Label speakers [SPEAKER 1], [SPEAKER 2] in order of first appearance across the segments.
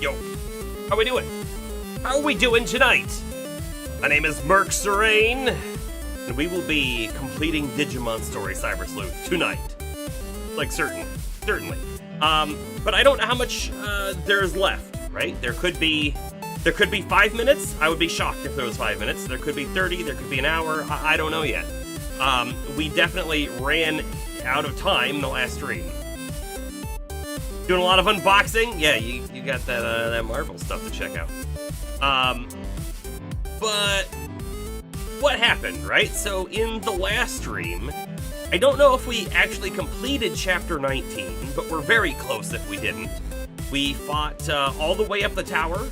[SPEAKER 1] Yo, how we doing? How are we doing tonight? My name is Merc Serene, and we will be completing Digimon Story Cyber Sleuth tonight. Like, certainly. But I don't know how much there's left, right? There could be 5 minutes. I would be shocked if there was 5 minutes. There could be 30, there could be an hour. I don't know yet. We definitely ran out of time in the last stream. Doing a lot of unboxing. Yeah, you got that Marvel stuff to check out. But what happened, right? So in the last stream, I don't know if we actually completed Chapter 19, but we're very close if we didn't. We fought all the way up the tower,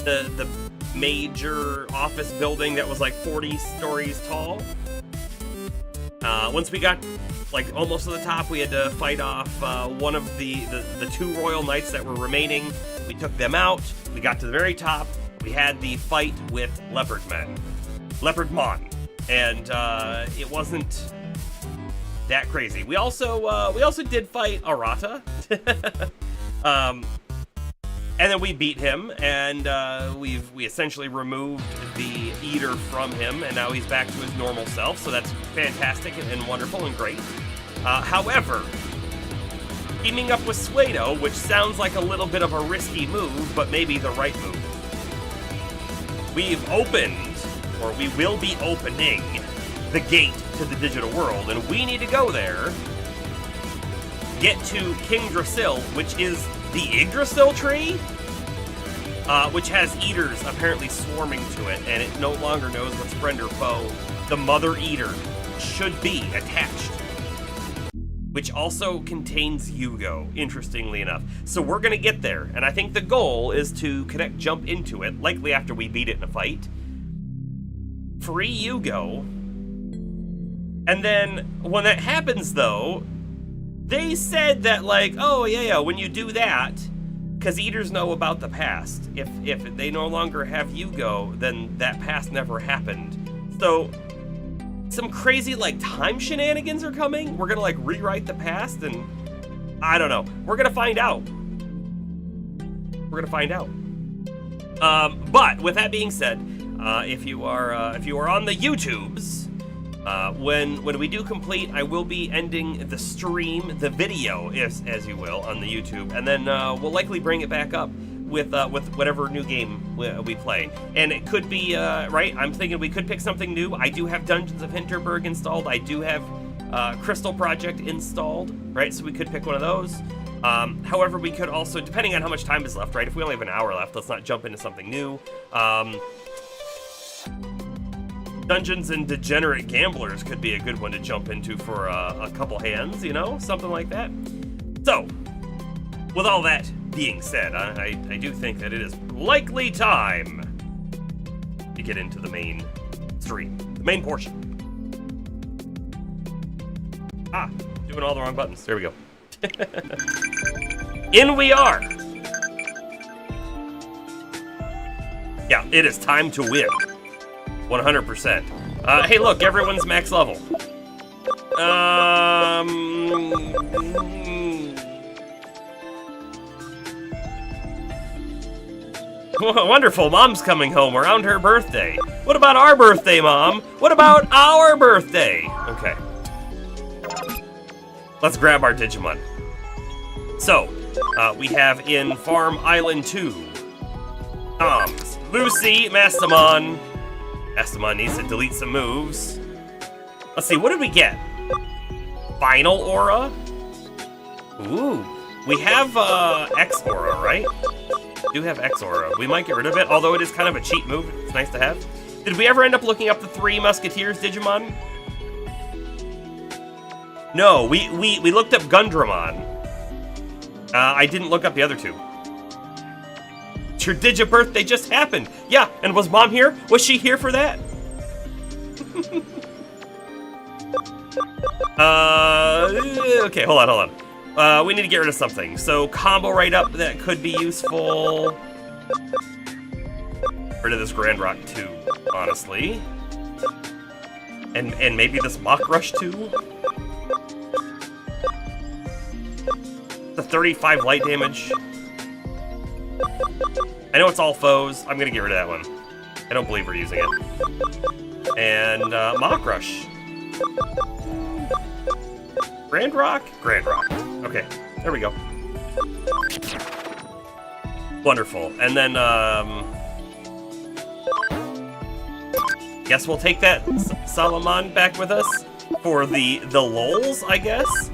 [SPEAKER 1] the major office building that was like 40 stories tall. Once we got like almost to the top, we had to fight off one of the two royal knights that were remaining. We took them out. We got to the very top. We had the fight with Leopardmon, and it wasn't that crazy. We also did fight Arata, and then we beat him, and we essentially removed the eater from him, and now he's back to his normal self. So that's fantastic and wonderful and great. However, teaming up with Suedo, which sounds like a little bit of a risky move, but maybe the right move. We've opened, or we will be opening, the gate to the digital world, and we need to go there, get to King Drasil, which is the Yggdrasil tree, which has eaters apparently swarming to it, and it no longer knows what's friend or foe. The Mother Eater should be attached, which also contains Yugo, interestingly enough. So we're gonna get there, and I think the goal is to jump into it, likely after we beat it in a fight, free Yugo, and then when that happens though, they said that like, oh yeah, when you do that, because eaters know about the past, if they no longer have Yugo, then that past never happened. So some crazy like time shenanigans are coming. We're gonna like rewrite the past, and I don't know. We're gonna find out. But with that being said, if you are on the YouTubes, when we do complete, I will be ending the stream, the video, as you will, on the YouTube, and then we'll likely bring it back up with whatever new game we play. And it could be, right, I'm thinking we could pick something new. I do have Dungeons of Hinterberg installed. I do have Crystal Project installed, right? So we could pick one of those. However, we could also, depending on how much time is left, right? If we only have an hour left, let's not jump into something new. Dungeons and Degenerate Gamblers could be a good one to jump into for a couple hands, you know? Something like that. So, with all that being said, I do think that it is likely time to get into the main stream, the main portion. Doing all the wrong buttons. There we go. In we are. Yeah, it is time to win. 100%. Hey, look, everyone's max level. Wonderful, Mom's coming home around her birthday. What about our birthday, Mom? What about our birthday? Okay. Let's grab our Digimon. So, we have in Farm Island 2, Toms, Lucy, Mastamon. Mastamon needs to delete some moves. Let's see, what did we get? Final Aura? Ooh, we have X Aura, right? We do have X Aura. We might get rid of it, although it is kind of a cheap move. It's nice to have. Did we ever end up looking up the Three Musketeers Digimon? No, we looked up Gundramon. I didn't look up the other two. Your Digi birthday just happened. Yeah, and was Mom here? Was she here for that? Okay, hold on. We need to get rid of something. So combo right up that could be useful. Rid of this Grand Rock too, honestly. And maybe this Mach Rush too. The 35 light damage. I know it's all foes. I'm gonna get rid of that one. I don't believe we're using it. And Mock Rush. Grand Rock? Grand Rock. Okay, there we go. Wonderful. And then, guess we'll take that Salamon back with us for the lols, I guess.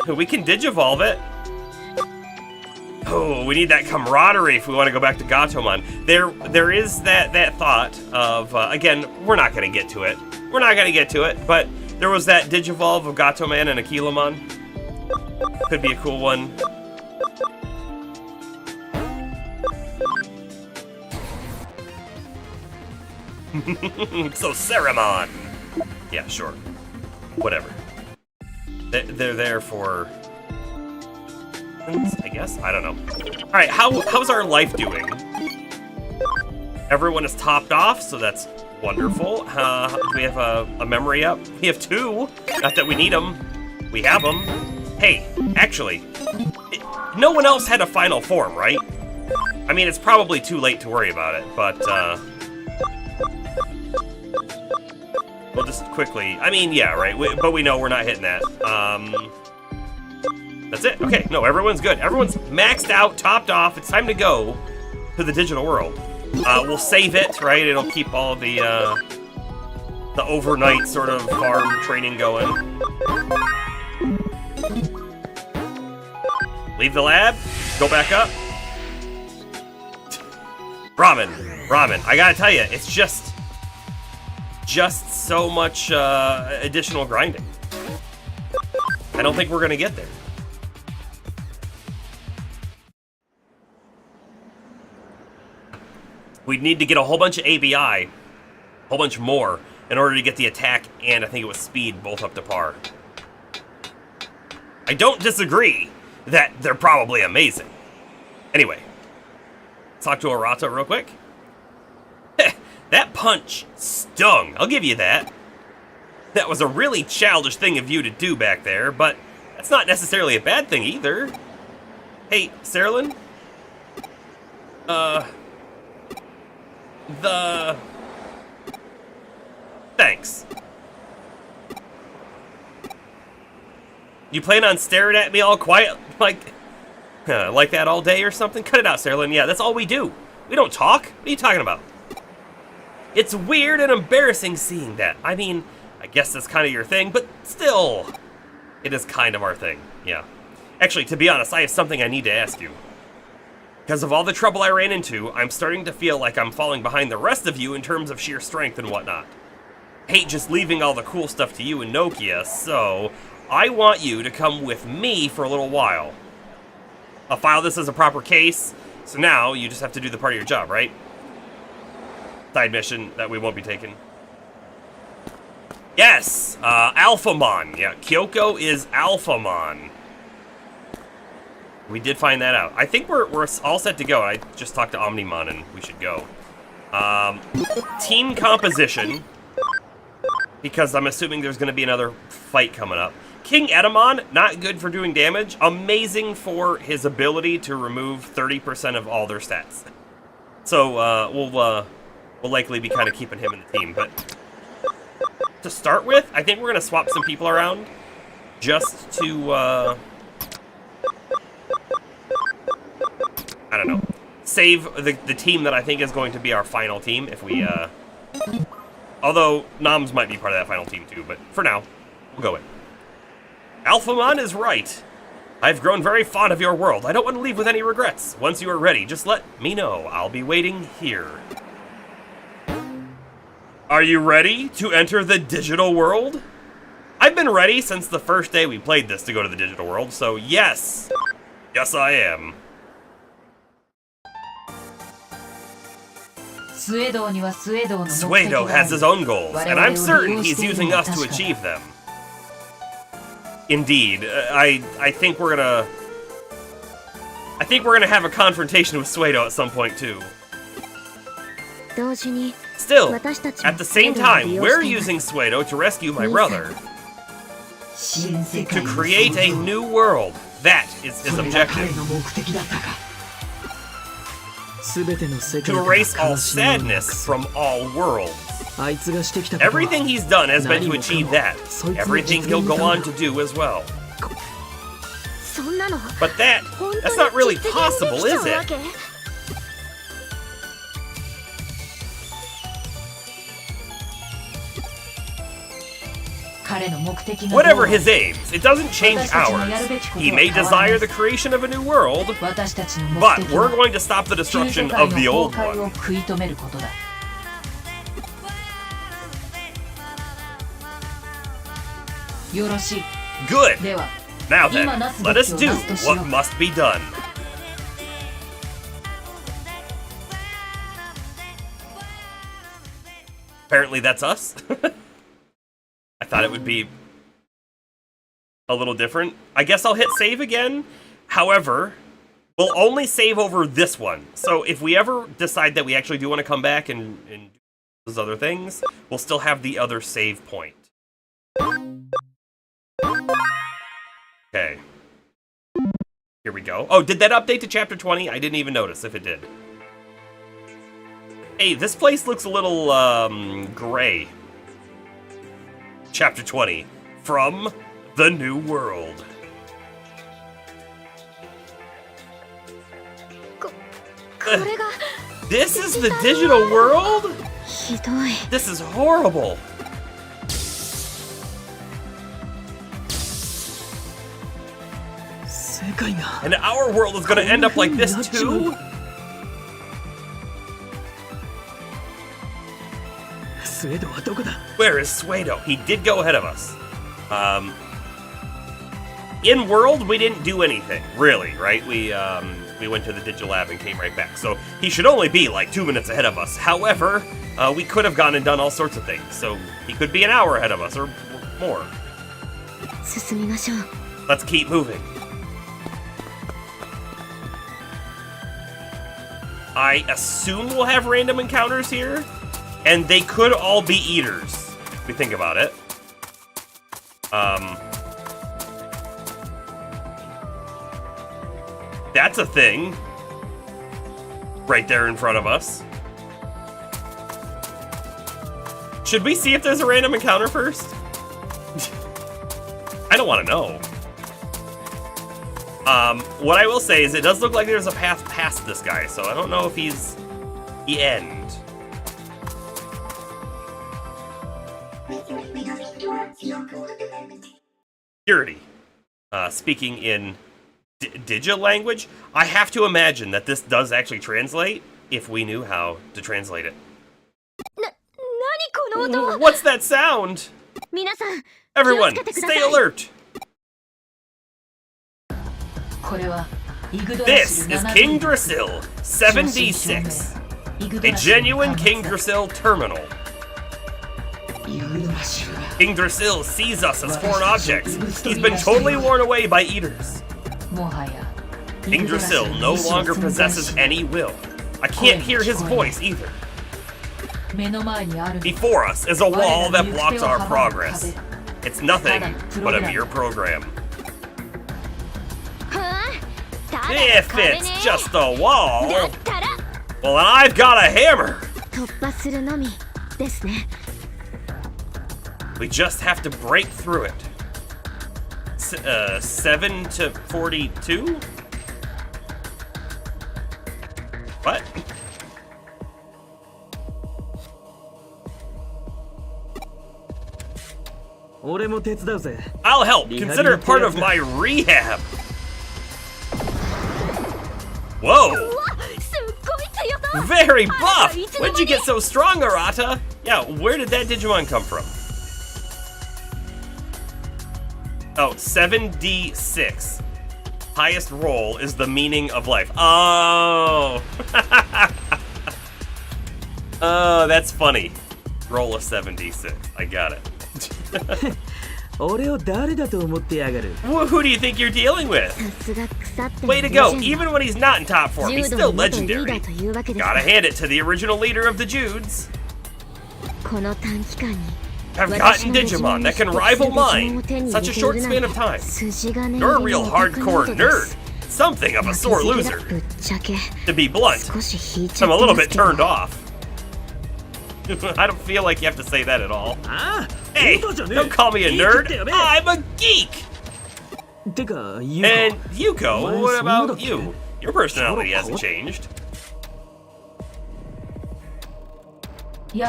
[SPEAKER 1] We can Digivolve it. Oh, we need that camaraderie if we want to go back to Gatomon. There is that thought of, again, we're not going to get to it. We're not going to get to it, but there was that Digivolve of Gatoman and Aquilamon. Could be a cool one. So Ceramon! Yeah, sure. Whatever. They're there for... I guess? I don't know. Alright, how's our life doing? Everyone is topped off, so that's wonderful. Do we have a memory up? We have 2. Not that we need them. We have them. Hey, actually, no one else had a final form, right? I mean, it's probably too late to worry about it, but, we'll just quickly... I mean, yeah, right, but we know we're not hitting that. That's it. Okay, no, everyone's good. Everyone's maxed out, topped off. It's time to go to the digital world. We'll save it, right? It'll keep all the overnight sort of farm training going. Leave the lab, go back up. Ramen. I gotta tell you, it's just so much additional grinding. I don't think we're gonna get there. We'd need to get a whole bunch of ABI, a whole bunch more, in order to get the attack and I think it was speed both up to par. I don't disagree that they're probably amazing. Anyway, let's talk to Arata real quick. That punch stung, I'll give you that. That was a really childish thing of you to do back there, but that's not necessarily a bad thing either. Hey, Cerulean? Thanks. You plan on staring at me all quiet, like that all day or something? Cut it out, Cerulean. Yeah, that's all we do. We don't talk. What are you talking about? It's weird and embarrassing seeing that. I mean, I guess that's kind of your thing, but still, it is kind of our thing. Yeah. Actually, to be honest, I have something I need to ask you. Because of all the trouble I ran into, I'm starting to feel like I'm falling behind the rest of you in terms of sheer strength and whatnot. Hate just leaving all the cool stuff to you and Nokia, so I want you to come with me for a little while. I'll file this as a proper case, so now you just have to do the part of your job, right? Side mission that we won't be taking. Yes! Alphamon. Yeah, Kyoko is Alphamon. We did find that out. I think we're all set to go. I just talked to Omnimon and we should go. Team composition. Because I'm assuming there's going to be another fight coming up. King Edamon, not good for doing damage. Amazing for his ability to remove 30% of all their stats. So we'll likely be kind of keeping him in the team. But to start with, I think we're going to swap some people around. Just to... I don't know. Save the team that I think is going to be our final team if we, although Noms might be part of that final team too, but for now, we'll go in. Alphamon is right. I've grown very fond of your world. I don't want to leave with any regrets. Once you are ready, just let me know. I'll be waiting here. Are you ready to enter the digital world? I've been ready since the first day we played this to go to the digital world, so yes. Yes, I am. Suedo has his own goals, and I'm certain he's using us to achieve them. Indeed, I think we're gonna have a confrontation with Suedo at some point too. Still, at the same time, we're using Suedo to rescue my brother. To create a new world. That is his objective. to erase all sadness from all worlds. Everything he's done has been to achieve that. Everything he'll go on to do as well. But that's not really possible, is it? Whatever his aims, it doesn't change ours. He may desire the creation of a new world, but we're going to stop the destruction of the old one. Good. Now then, let us do what must be done. Apparently that's us. I thought it would be a little different. I guess I'll hit save again. However, we'll only save over this one. So if we ever decide that we actually do want to come back and do those other things, we'll still have the other save point. Okay. Here we go. Oh, did that update to Chapter 20? I didn't even notice if it did. Hey, this place looks a little, gray. Chapter 20, From the New World. This is the digital world? This is horrible. And our world is gonna end up like this too? Where is Suedo? He did go ahead of us. In world, we didn't do anything, really, right? We went to the Digital Lab and came right back. So he should only be like 2 minutes ahead of us. However, we could have gone and done all sorts of things. So he could be an hour ahead of us or more. Let's keep moving. I assume we'll have random encounters here. And they could all be eaters, if we think about it. That's a thing. Right there in front of us. Should we see if there's a random encounter first? I don't want to know. What I will say is it does look like there's a path past this guy, so I don't know if he's the end. Security. Speaking in Digi language, I have to imagine that this does actually translate if we knew how to translate it. What's that sound? Everyone, stay alert! This is King Drasil 7D6, a genuine King Drasil terminal. King Drasil sees us as foreign objects. He's been totally worn away by eaters. King Drasil no longer possesses any will. I can't hear his voice either. Before us is a wall that blocks our progress. It's nothing but a mere program. If it's just a wall, well, then I've got a hammer. We just have to break through it. 7 to 42? What? I'll help. Consider it part of my rehab. Whoa! Very buff! When'd you get so strong, Arata? Yeah, where did that Digimon come from? Oh, 7D6. Highest roll is the meaning of life. Oh! Oh, that's funny. Roll a 7D6. I got it. Who do you think you're dealing with? Way to go. Even when he's not in top form, he's still legendary. Gotta hand it to the original leader of the Judes. I've gotten Digimon that can rival mine in such a short span of time. You're a real hardcore nerd. something of a sore loser. To be blunt, I'm a little bit turned off. I don't feel like you have to say that at all. Hey, don't call me a nerd. I'm a geek. And Yuko, what about you? Your personality hasn't changed. You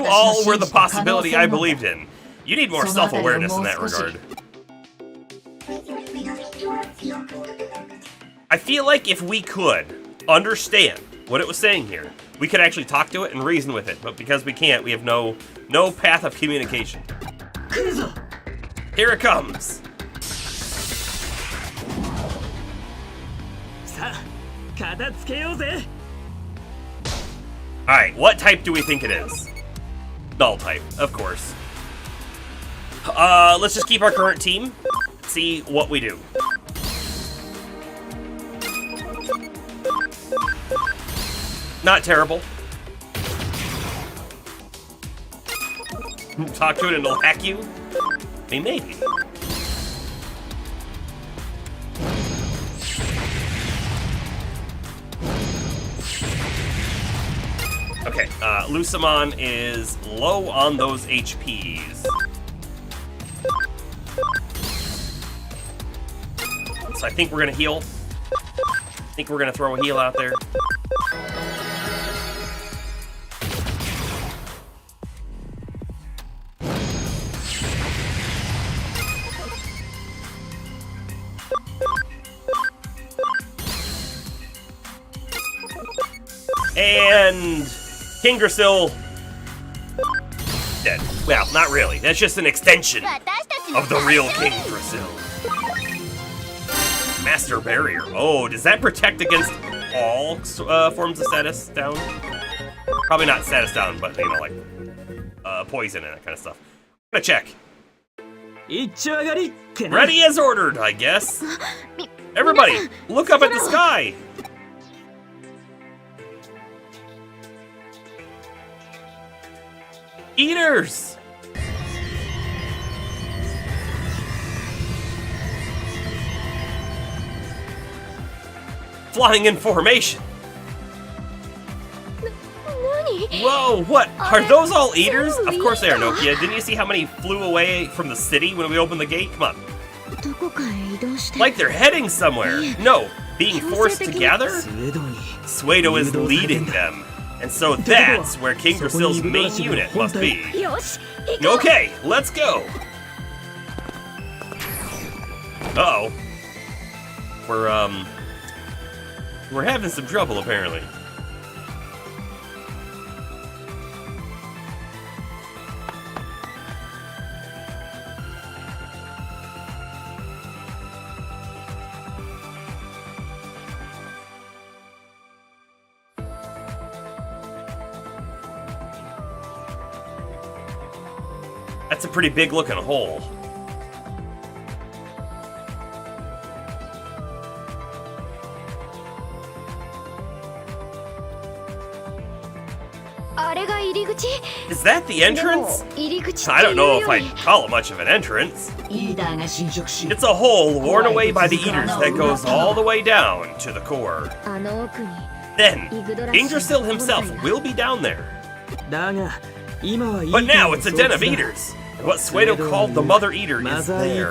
[SPEAKER 1] all were the possibility I believed in. You need more self-awareness in that regard. I feel like if we could understand what it was saying here, we could actually talk to it and reason with it, but because we can't, we have no path of communication. Here it comes. Alright, what type do we think it is? Null type, of course. Let's just keep our current team, see what we do. Not terrible. Talk to it and it'll hack you? I mean, maybe. Okay, Lucamon is low on those HPs. So I think we're gonna heal. I think we're gonna throw a heal out there. And Kingrasil dead. Well, not really. That's just an extension of the real Kingrasil. Master Barrier. Oh, does that protect against all forms of status down? Probably not status down, but you know, like poison and that kind of stuff. I'm gonna check. Ready as ordered, I guess. Everybody, look up at the sky. Eaters! Flying in formation. Whoa, what? Are those all eaters? Of course they are, Nokia. Didn't you see how many flew away from the city when we opened the gate? Come on. Like they're heading somewhere. No, being forced to gather? Suedo is leading them. And so that's where Kingrasil's main unit must be. Okay, let's go. Uh-oh. We're having some trouble, apparently. That's a pretty big looking hole. Is that the entrance? I don't know if I'd call it much of an entrance. It's a hole worn away by the eaters that goes all the way down to the core. Then, Yggdrasil himself will be down there. But now it's a den of eaters. And what Suedo called the Mother Eater is there.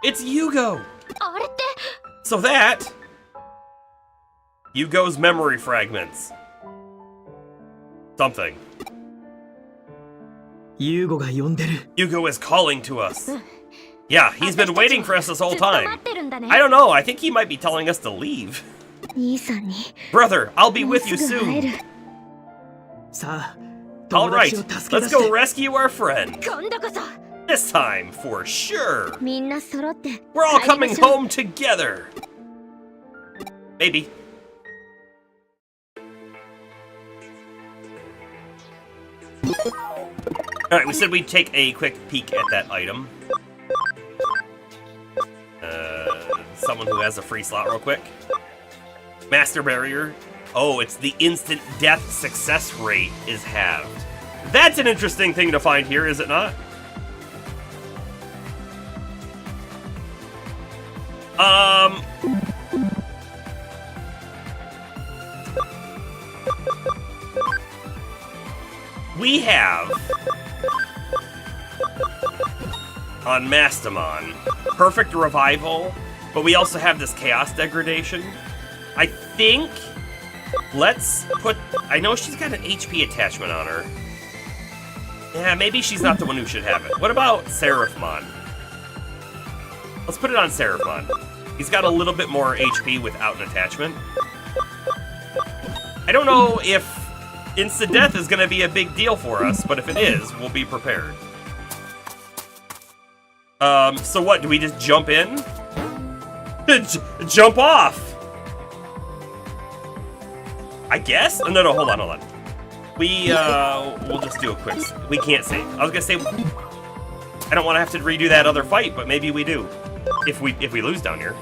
[SPEAKER 1] It's Yugo! So that... Yugo's memory fragments. Something. Yugo is calling to us. Yeah, he's been waiting for us this whole time. I don't know, I think he might be telling us to leave. Brother, I'll be with you soon. Alright, let's go rescue our friend. This time, for sure. We're all coming home together. Maybe. Alright, we said we'd take a quick peek at that item. Someone who has a free slot real quick. Master Barrier. Oh, it's the instant death success rate is halved. That's an interesting thing to find here, is it not? We have on Mastamon Perfect Revival, but we also have this Chaos Degradation. I think let's put... I know she's got an HP attachment on her. Yeah, maybe she's not the one who should have it. What about Seraphmon? Let's put it on Seraphmon. He's got a little bit more HP without an attachment. I don't know if instant death is going to be a big deal for us, but if it is, we'll be prepared. So what, do we just jump in? Jump off! I guess? No, hold on. We'll just do a quick... We can't save. I was gonna say... I don't want to have to redo that other fight, but maybe we do. If we lose down here.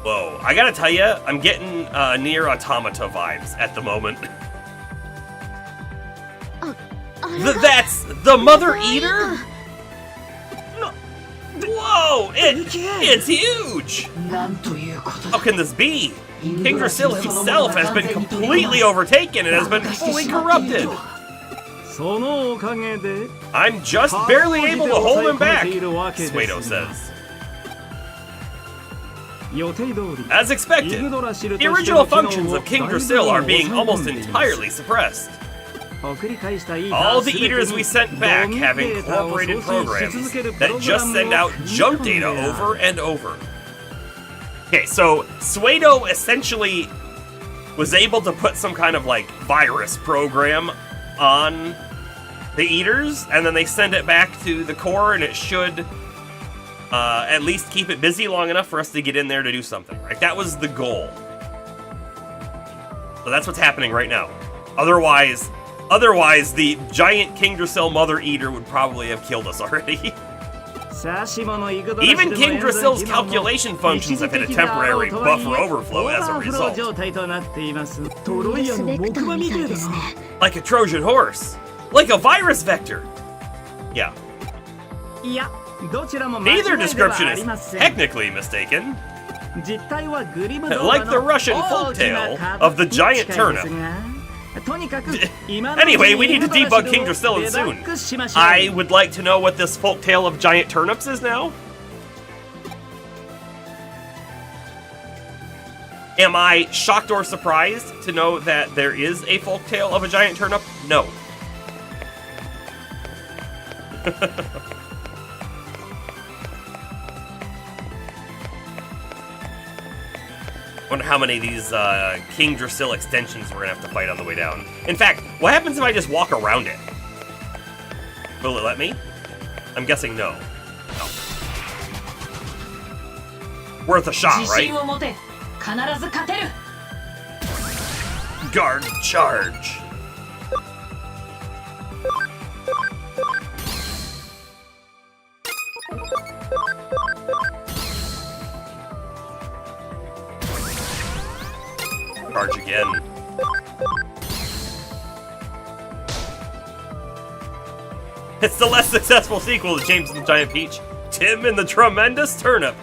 [SPEAKER 1] Whoa, I gotta tell you, I'm getting Nier Automata vibes at the moment. That's the Mother Eater? Whoa, it's huge! How can this be? King Drasil himself has been completely overtaken and has been fully corrupted. I'm just barely able to hold him back, Suedo says. As expected, the original functions of King Drasil are being almost entirely suppressed. All the Eaters we sent back have incorporated programs that just send out jump data over and over. Okay, so Suedo essentially was able to put some kind of like virus program on the Eaters, and then they send it back to the core, and it should at least keep it busy long enough for us to get in there to do something, right? That was the goal. So that's what's happening right now. Otherwise, the giant King Drasil Mother Eater would probably have killed us already. Even King Drasil's calculation functions have hit a temporary buffer overflow as a result. Like a Trojan horse. Like a virus vector. Yeah. Neither description is technically mistaken. Like the Russian folktale of the giant turnip. Anyway, we need to debug King Drasil soon. I would like to know what this folktale of giant turnips is now. Am I shocked or surprised to know that there is a folktale of a giant turnip? No. Wonder how many of these King Drasil extensions we're gonna have to fight on the way down. In fact, what happens if I just walk around it? Will it let me? I'm guessing no. No. Worth a shot, right? Guard charge. Charge again. It's the less successful sequel to James and the Giant Peach, Tim and the Tremendous Turnip.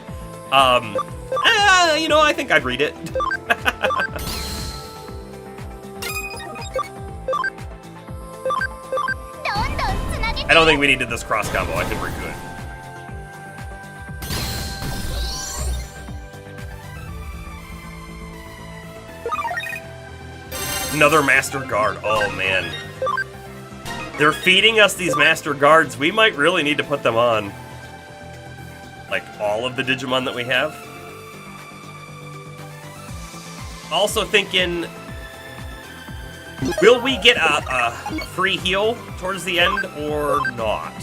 [SPEAKER 1] You know, I think I'd read it. I don't think we needed this cross combo. I think we're good. Another Master Guard. Oh, man. They're feeding us these Master Guards. We might really need to put them on. Like, all of the Digimon that we have. Also thinking, will we get a free heal towards the end or not?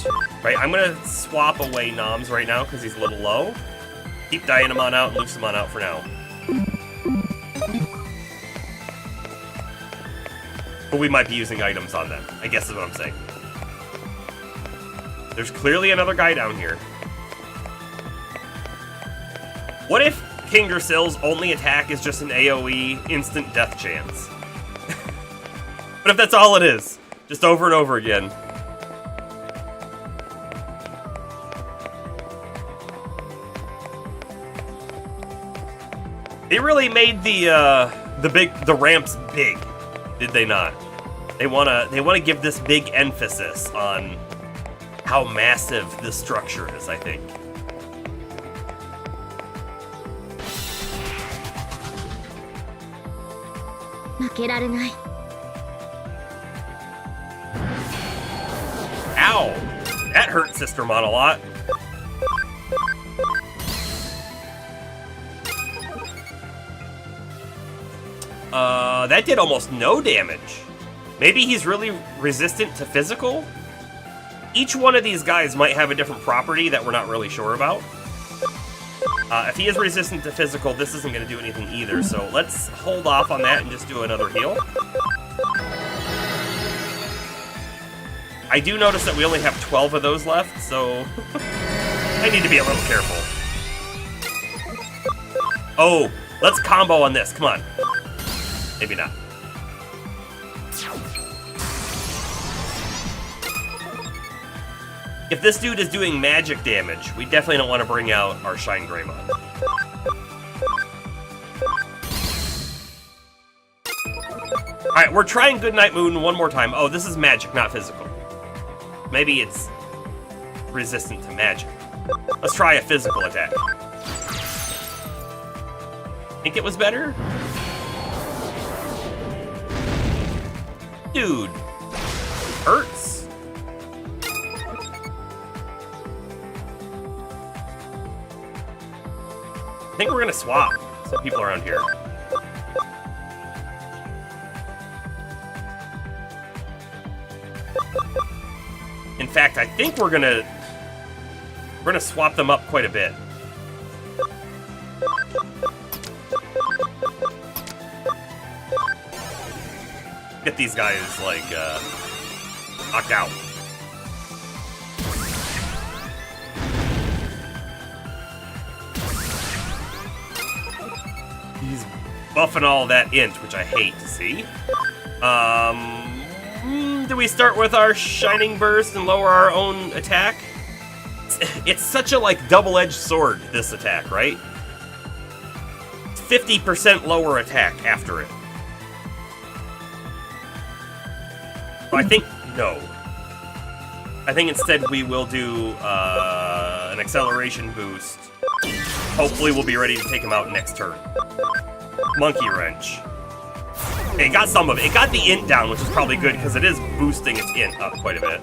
[SPEAKER 1] Right, I'm going to swap away Noms right now because he's a little low. Keep Dynamon out and Lucemon out for now. But we might be using items on them, I guess is what I'm saying. There's clearly another guy down here. What if King Drasil's only attack is just an AoE instant death chance? But if that's all it is, Just over and over again. They really made the ramps big, did they not? They wanna give this big emphasis on how massive this structure is, I think. Ow! That hurt Sister Mon a lot. That did almost no damage. Maybe he's really resistant to physical? Each one of these guys might have a different property that we're not really sure about. If he is resistant to physical, this isn't going to do anything either, so let's hold off on that and just do another heal. I do notice that we only have 12 of those left, so I need to be a little careful. Oh, let's combo on this, come on. Maybe not. If this dude is doing magic damage, we definitely don't want to bring out our Shine Greymon. Alright, we're trying Goodnight Moon one more time. Oh, this is magic, not physical. Maybe it's resistant to magic. Let's try a physical attack. Think it was better? Dude. Hurts. I think we're gonna swap some people around here. In fact, I think we're gonna swap them up quite a bit. Get these guys like knocked out. He's buffing all that int, which I hate to see. Do we start with our Shining Burst and lower our own attack? It's such a like double-edged sword, this attack, right? 50% lower attack after it. I think no. I think instead we will do an acceleration boost. Hopefully we'll be ready to take him out next turn. Monkey Wrench. It got some of it. It got the int down, which is probably good because it is boosting its int up quite a bit.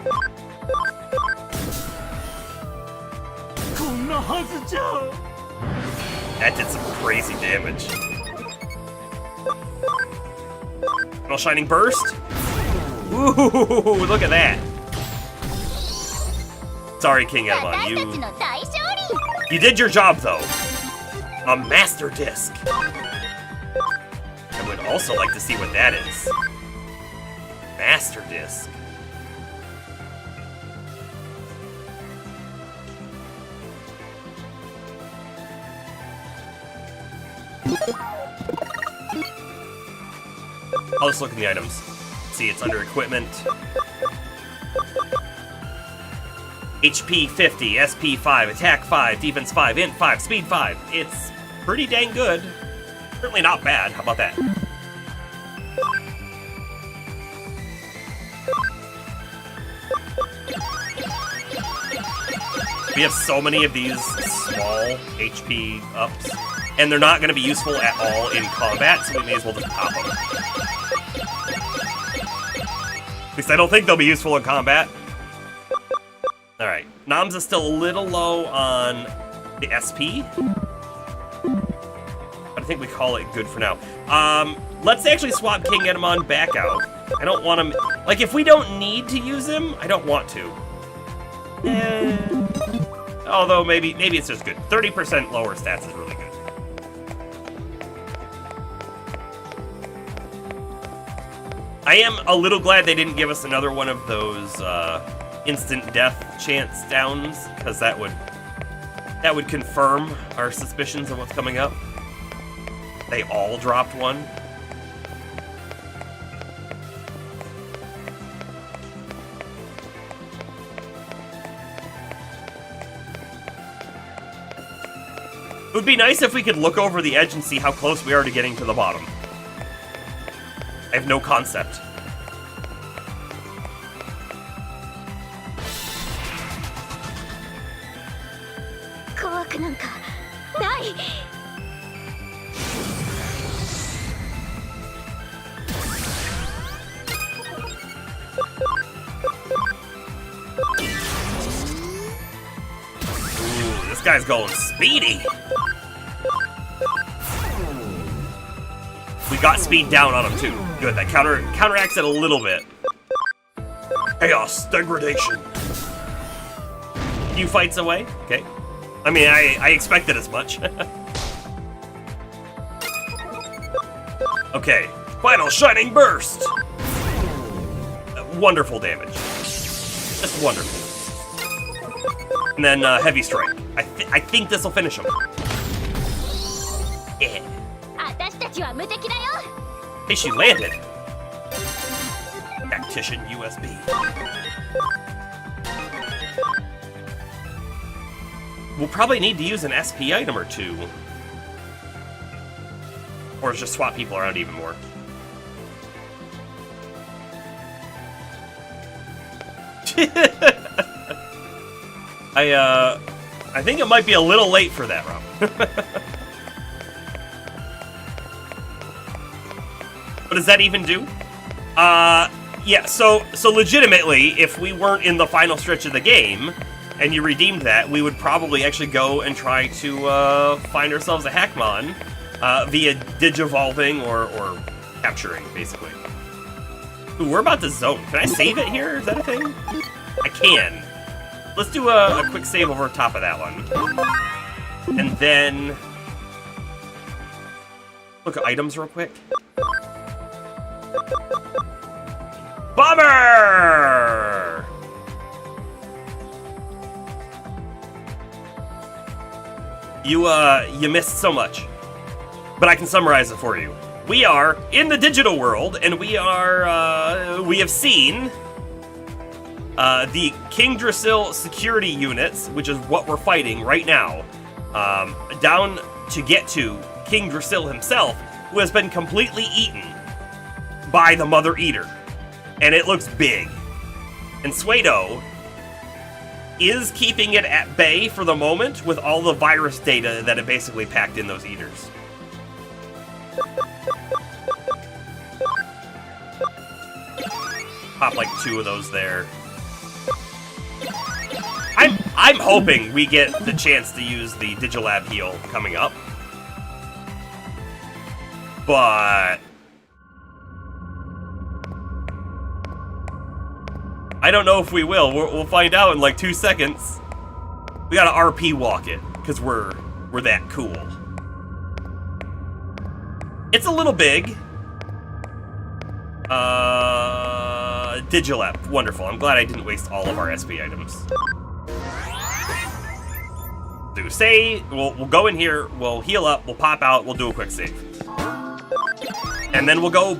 [SPEAKER 1] That did some crazy damage. Little Shining Burst. Ooh, look at that. Sorry, King Edmon, you did your job, though. A Master Disc. I would also like to see what that is. Master Disc. I'll just look at the items. See, it's under equipment. HP 50, SP 5, attack 5, defense 5, int 5, speed 5. It's pretty dang good. Certainly not bad. How about that? We have so many of these small HP ups, and they're not going to be useful at all in combat, so we may as well just pop them. At least I don't think they'll be useful in combat. Alright, Noms is still a little low on the SP. But I think we call it good for now. Let's actually swap King Edmon back out. I don't want him... Like, if we don't need to use him, I don't want to. Although, maybe it's just good. 30% lower stats is really good. I am a little glad they didn't give us another one of those instant death chance downs, because that would confirm our suspicions of what's coming up. They all dropped one. It would be nice if we could look over the edge and see how close we are to getting to the bottom. I have no concept. Ooh, this guy's going speedy. We got speed down on him too. Good, that counteracts it a little bit. Chaos, degradation. Few fights away, okay. I mean, I expected as much. Okay, final shining burst. Wonderful damage. Just wonderful. And then heavy strike. I think this will finish him. Yeah. Hey, she landed. Tactician USB. We'll probably need to use an SP item or two. Or just swap people around even more. I think it might be a little late for that, Rob. What does that even do? Yeah, so legitimately, if we weren't in the final stretch of the game, and you redeemed that, we would probably actually go and try to find ourselves a Hackmon via digivolving or capturing, basically. Ooh, we're about to zone. Can I save it here? Is that a thing? I can. Let's do a quick save over top of that one. And then... look at items real quick. Bomber! You missed so much. But I can summarize it for you. We are in the digital world, and we have seen the King Drasil security units, which is what we're fighting right now, down to get to King Drasil himself, who has been completely eaten by the Mother Eater. And it looks big. And Suedo is keeping it at bay for the moment with all the virus data that it basically packed in those eaters. Pop like 2 of those there. I'm hoping we get the chance to use the Digilab heal coming up. But I don't know if we will. We'll find out in like 2 seconds. We gotta RP walk it, because we're that cool. It's a little big. Digilab, wonderful. I'm glad I didn't waste all of our SP items. Do save. We'll go in here. We'll heal up. We'll pop out. We'll do a quick save, and then we'll go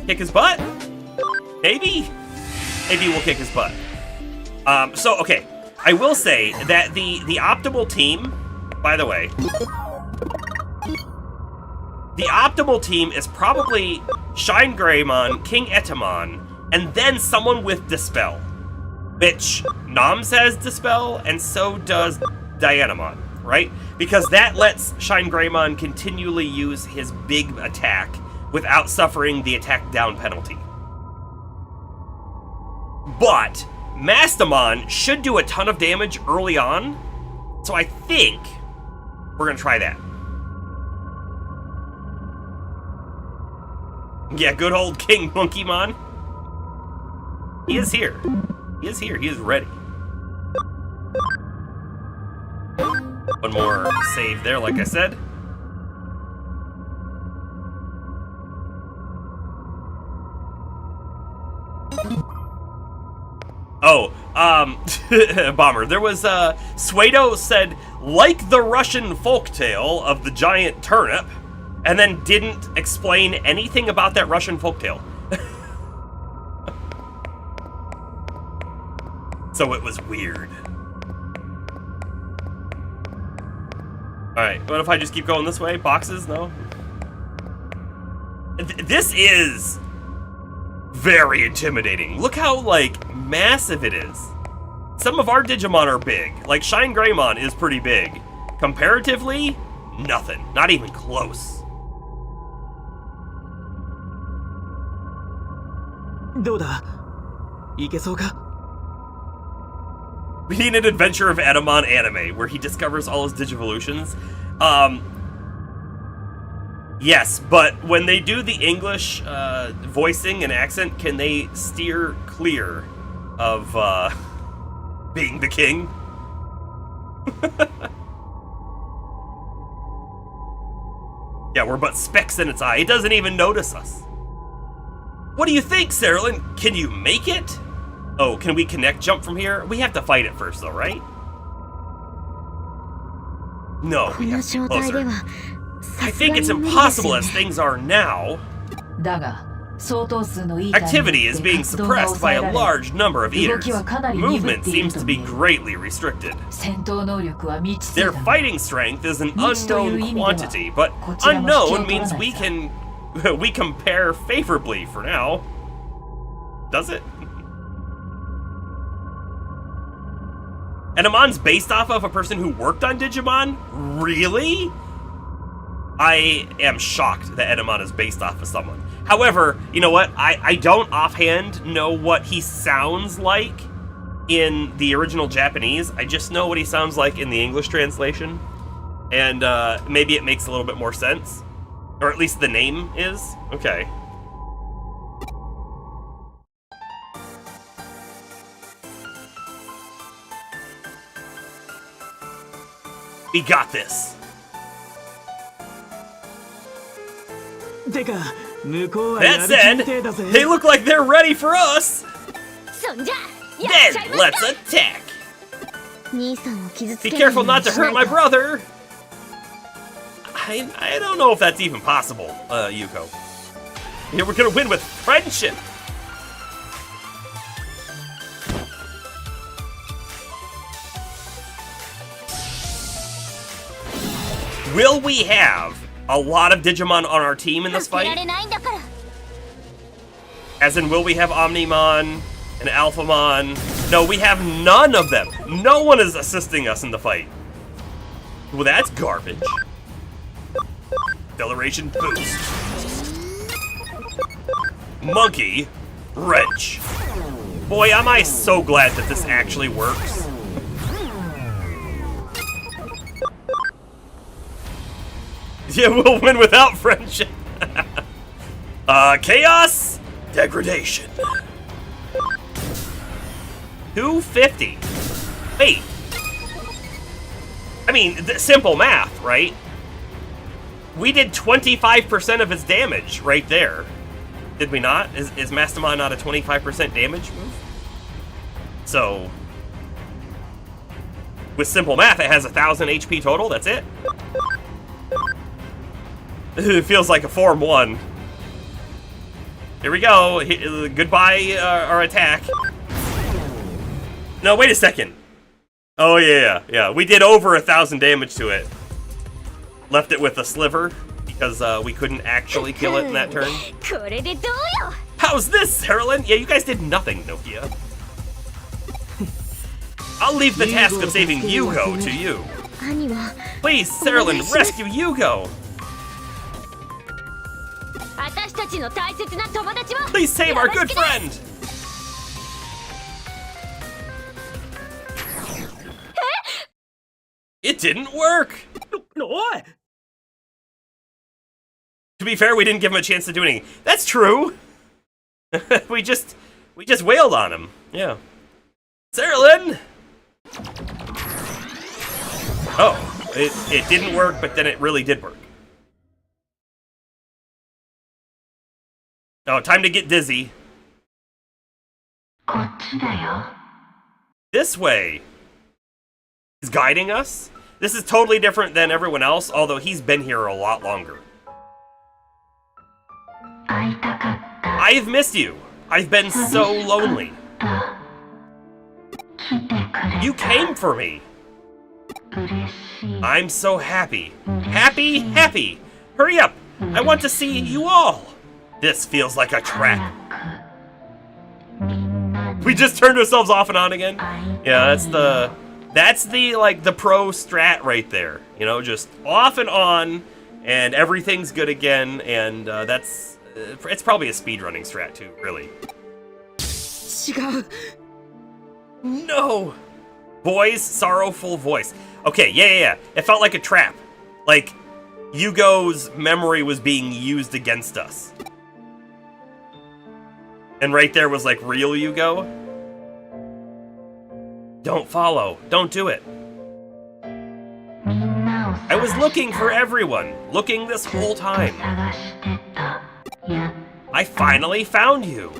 [SPEAKER 1] kick his butt. Maybe we'll kick his butt. So okay, I will say that the optimal team. By the way, the optimal team is probably Shine Greymon, King Etamon, and then someone with Dispel. Which, Noms has Dispel, and so does Dianamon, right? Because that lets Shine Greymon continually use his big attack without suffering the attack down penalty. But Mastamon should do a ton of damage early on, so I think we're gonna try that. Yeah, good old King Monkeymon. He is here. He is here. He is ready. One more save there, like I said. Oh, Bomber. There was, Suedo said, like the Russian folktale of the giant turnip, and then didn't explain anything about that Russian folktale. So it was weird. Alright, what if I just keep going this way? Boxes? No? This is very intimidating. Look how, like, massive it is. Some of our Digimon are big. Like, Shine Greymon is pretty big. Comparatively, nothing. Not even close. We need an Adventure of Edamon anime where he discovers all his Digivolutions. Yes, but when they do the English voicing and accent, can they steer clear of being the king? Yeah, we're but specks in its eye. It doesn't even notice us. What do you think, Saralyn? Can you make it? Oh, can we connect jump from here? We have to fight it first, though, right? No, we have to be closer. I think it's impossible as things are now. Activity is being suppressed by a large number of eaters. Movement seems to be greatly restricted. Their fighting strength is an unknown quantity, but unknown means we compare favorably for now. Does it? Edamon's based off of a person who worked on Digimon? Really? I am shocked that Edamon is based off of someone. However, you know what? I don't offhand know what he sounds like in the original Japanese. I just know what he sounds like in the English translation. And maybe it makes a little bit more sense. Or at least the name is. Okay. We got this. That said, they look like they're ready for us. Then let's attack. Be careful not to hurt my brother. I don't know if that's even possible, Yuko. Yeah, we're gonna win with friendship. Will we have a lot of Digimon on our team in this fight? As in, will we have Omnimon and Alphamon? No, we have none of them. No one is assisting us in the fight. Well, that's garbage. Acceleration boost. Monkey wrench. Boy, am I so glad that this actually works. Yeah, we'll win without friendship. Chaos, degradation. 250. Wait. I mean, simple math, right? We did 25% of its damage right there. Did we not? Is Mastamon not a 25% damage move? So, with simple math, it has 1,000 HP total. That's it. It feels like a Form 1. Here we go. Goodbye, our attack. No, wait a second. Oh, yeah. We did over 1,000 damage to it. Left it with a sliver, because we couldn't actually kill it in that turn. How's this, Saralyn? Yeah, you guys did nothing, Nokia. I'll leave the task of saving Yugo to you. Please, Saralyn, rescue Yugo! Please save our good friend! It didn't work! No. To be fair, we didn't give him a chance to do anything. That's true! we just wailed on him. Yeah. Saralyn! Oh, it didn't work, but then it really did work. Oh, time to get dizzy. This way. He's guiding us? This is totally different than everyone else, although he's been here a lot longer. I've missed you. I've been so lonely. You came for me. I'm so happy. Happy, happy! Hurry up! I want to see you all! This feels like a trap. We just turned ourselves off and on again? Yeah, that's the like the pro strat right there. You know, just off and on, and everything's good again, and it's probably a speedrunning strat too, really. No! Boy's sorrowful voice. Okay, yeah. It felt like a trap. Like, Yugo's memory was being used against us. And right there was like, real Yugo? Don't follow. Don't do it. I was looking for everyone. Looking this whole time. I finally found you.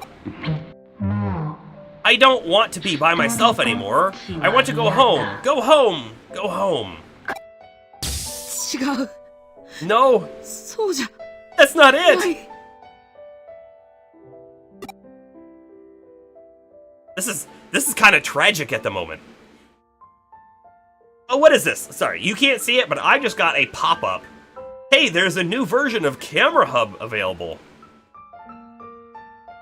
[SPEAKER 1] I don't want to be by myself anymore. I want to go home. Go home. Go home. No. That's not it. This is kind of tragic at the moment. Oh, what is this? Sorry, you can't see it, but I just got a pop-up. Hey, there's a new version of Camera Hub available.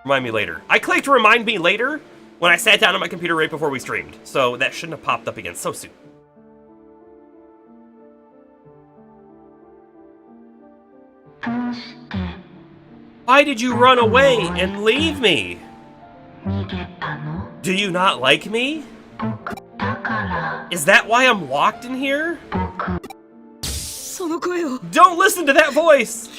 [SPEAKER 1] Remind me later. I clicked remind me later when I sat down on my computer right before we streamed, so that shouldn't have popped up again so soon. Why did you run away and leave me? Do you not like me? Is that why I'm locked in here? Don't listen to that voice!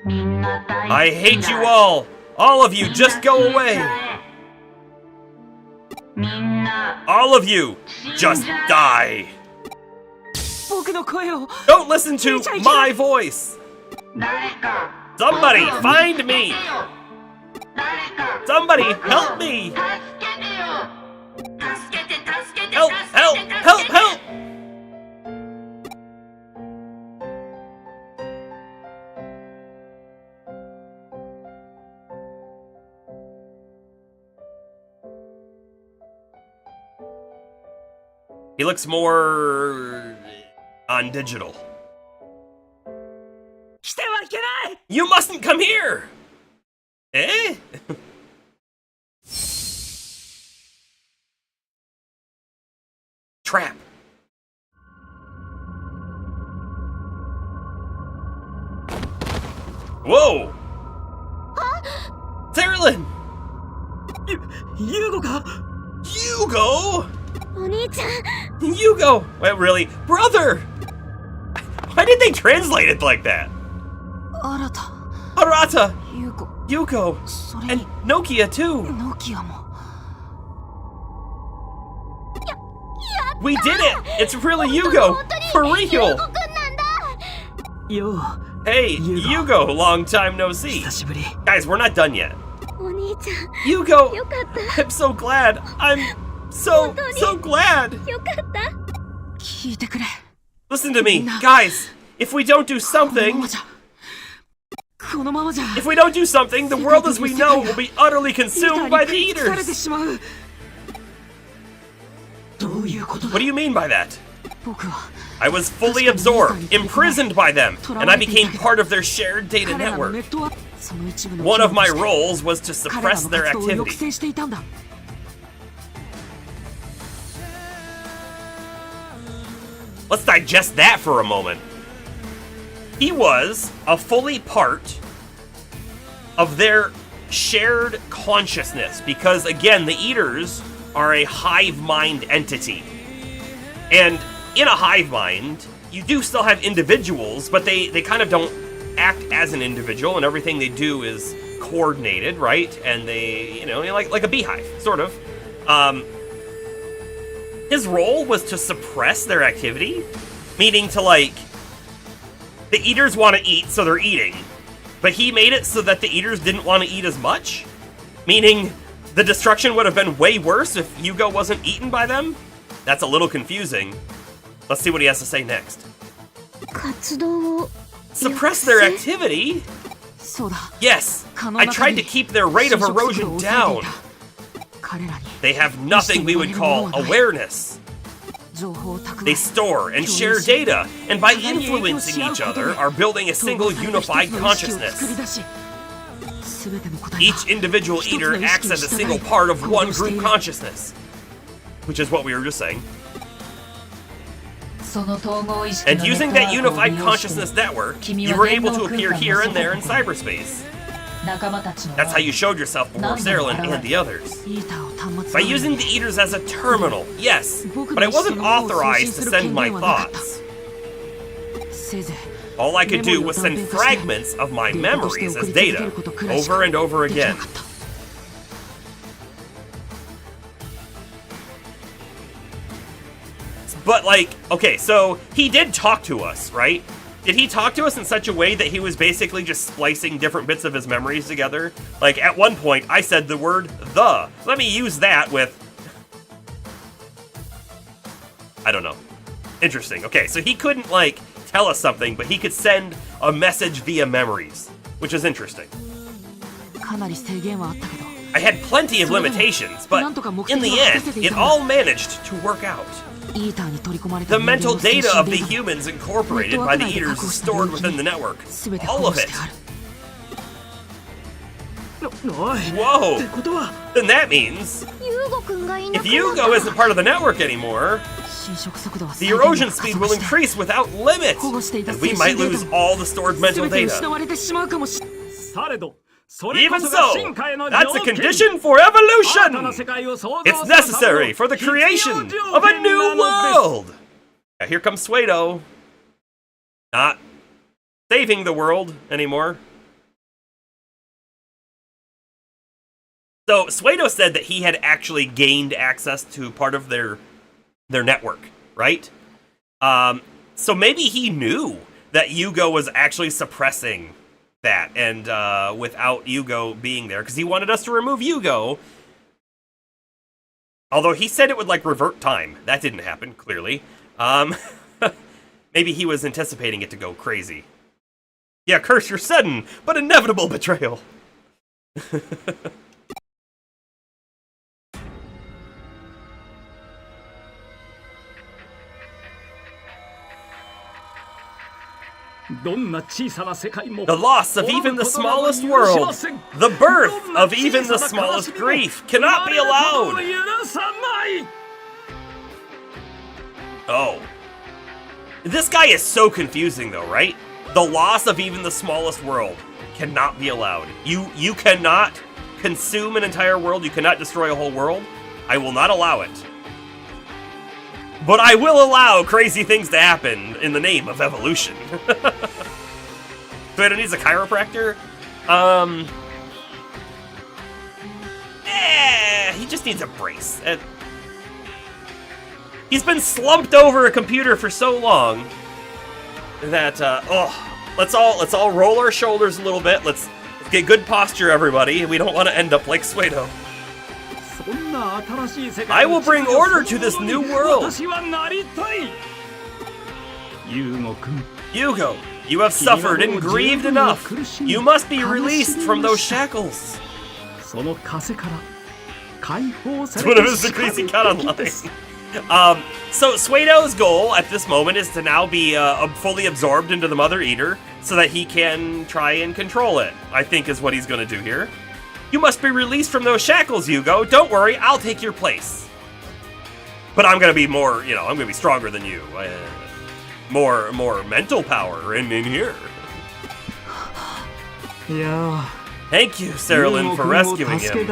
[SPEAKER 1] I hate you all! All of you, just go away! All of you, just die! Don't listen to my voice! Somebody, find me! Somebody, help me! Help, help, help, help! He looks more on digital. You mustn't come here! Eh? Trap. Whoa! Zerilyn! Yugo? Yugo! Wait, really? Brother! Why did they translate it like that? Arata! Yugo! And Nokia too! We did it! It's really Yugo! For real! Hey, Yugo! Long time no see! Guys, we're not done yet. Yugo! I'm so glad! I'm so glad! Listen to me, guys! If we don't do something... If we don't do something, the world as we know will be utterly consumed by the eaters! What do you mean by that? I was fully absorbed, imprisoned by them, and I became part of their shared data network. One of my roles was to suppress their activity. Let's digest that for a moment. He was a fully part of their shared consciousness because, again, the Eaters are a hive mind entity. And in a hive mind, you do still have individuals, but they kind of don't act as an individual, and everything they do is coordinated, right? And they, you know, like a beehive, sort of. His role was to suppress their activity, meaning to, like, the Eaters want to eat, so they're eating. But he made it so that the Eaters didn't want to eat as much, meaning the destruction would have been way worse if Yugo wasn't eaten by them? That's a little confusing. Let's see what he has to say next. Suppress their activity? Yes, I tried to keep their rate of erosion down. They have nothing we would call awareness. They store and share data, and by influencing each other, are building a single unified consciousness. Each individual eater acts as a single part of one group consciousness, which is what we were just saying. And using that unified consciousness network, you were able to appear here and there in cyberspace. That's how you showed yourself before Cerulean and the others. By using the Eaters as a terminal, yes, but I wasn't authorized to send my thoughts. All I could do was send fragments of my memories as data, over and over again. But like, okay, so he did talk to us, right? Did he talk to us in such a way that he was basically just splicing different bits of his memories together? Like, at one point, I said the word the. Let me use that with... I don't know. Interesting. Okay, so he couldn't, like, tell us something, but he could send a message via memories, which is interesting. I had plenty of limitations, but in the end, it all managed to work out. The mental data of the humans incorporated by the Eaters is stored within the network. All of it. Whoa! Then that means, if Yugo isn't part of the network anymore, the erosion speed will increase without limit, and we might lose all the stored mental data. Even so, that's a condition for evolution! It's necessary for the creation of a new world! Now here comes Suedo. Not saving the world anymore. So, Suedo said that he had actually gained access to part of their network, right? So maybe he knew that Yugo was actually suppressing that, and without Yugo being there, because he wanted us to remove Yugo. Although he said it would, like, revert time. That didn't happen, clearly. Maybe he was anticipating it to go crazy. Yeah, curse your sudden, but inevitable betrayal. The loss of even the smallest world, the birth of even the smallest grief, cannot be allowed! Oh. This guy is so confusing though, right? The loss of even the smallest world cannot be allowed. You cannot consume an entire world, you cannot destroy a whole world. I will not allow it. But I will allow crazy things to happen in the name of evolution. Suedo needs a chiropractor? He just needs a brace. He's been slumped over a computer for so long that, let's all roll our shoulders a little bit. Let's get good posture, everybody. We don't want to end up like Suedo. I will bring order to this new world! Yugo, you have suffered and grieved enough! You must be released from those shackles! It's one of his decrees he got online. So Suedo's goal at this moment is to now be fully absorbed into the Mother Eater so that he can try and control it, I think is what he's gonna do here. You must be released from those shackles, Yugo. Don't worry, I'll take your place. But I'm gonna be more, I'm gonna be stronger than you. More mental power in here.
[SPEAKER 2] Yeah.
[SPEAKER 1] Thank you, Cerulean, for rescuing him.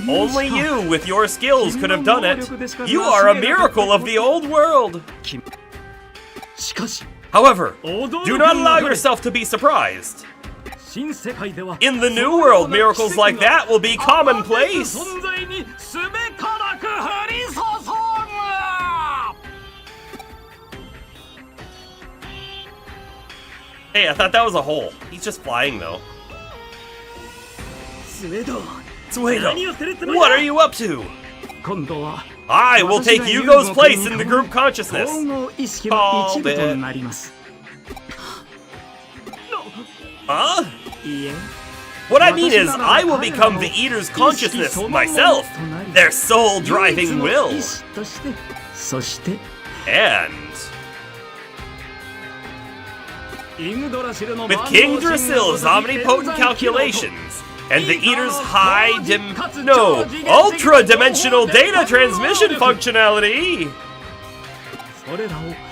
[SPEAKER 1] Only you, with your skills, could have done it. You are a miracle of the old world. However, do not allow yourself to be surprised. In the new world, miracles like that will be commonplace. Hey, I thought that was a hole. He's just flying, though. Suedo, what are you up to? I will take Yugo's place in the group consciousness. Called it. Huh? What I mean is, I will become the Eater's consciousness myself, their soul-driving will. And with King Drasil's omnipotent calculations and the Eater's ultra-dimensional data transmission functionality,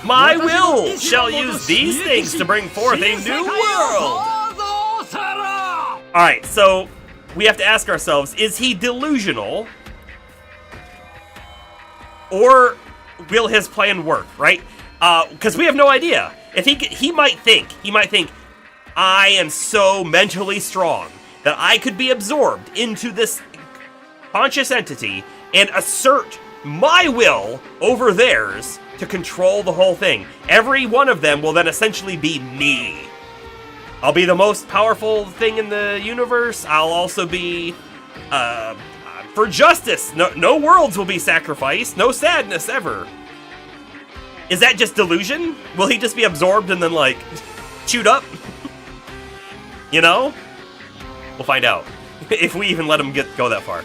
[SPEAKER 1] my will shall use these things to bring forth a new world. Alright, so we have to ask ourselves, is he delusional? Or will his plan work, right? Because we have no idea. If he might think, I am so mentally strong that I could be absorbed into this conscious entity and assert my will over theirs to control the whole thing. Every one of them will then essentially be me. I'll be the most powerful thing in the universe. I'll also be, for justice. No worlds will be sacrificed. No sadness ever. Is that just delusion? Will he just be absorbed and then, like, chewed up? You know? We'll find out. If we even let him go that far.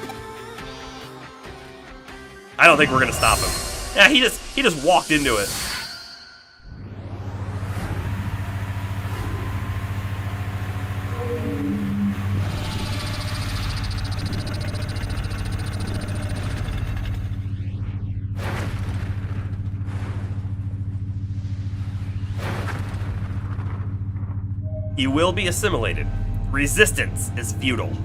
[SPEAKER 1] I don't think we're gonna stop him. Yeah, he just walked into it. You will be assimilated. Resistance is futile.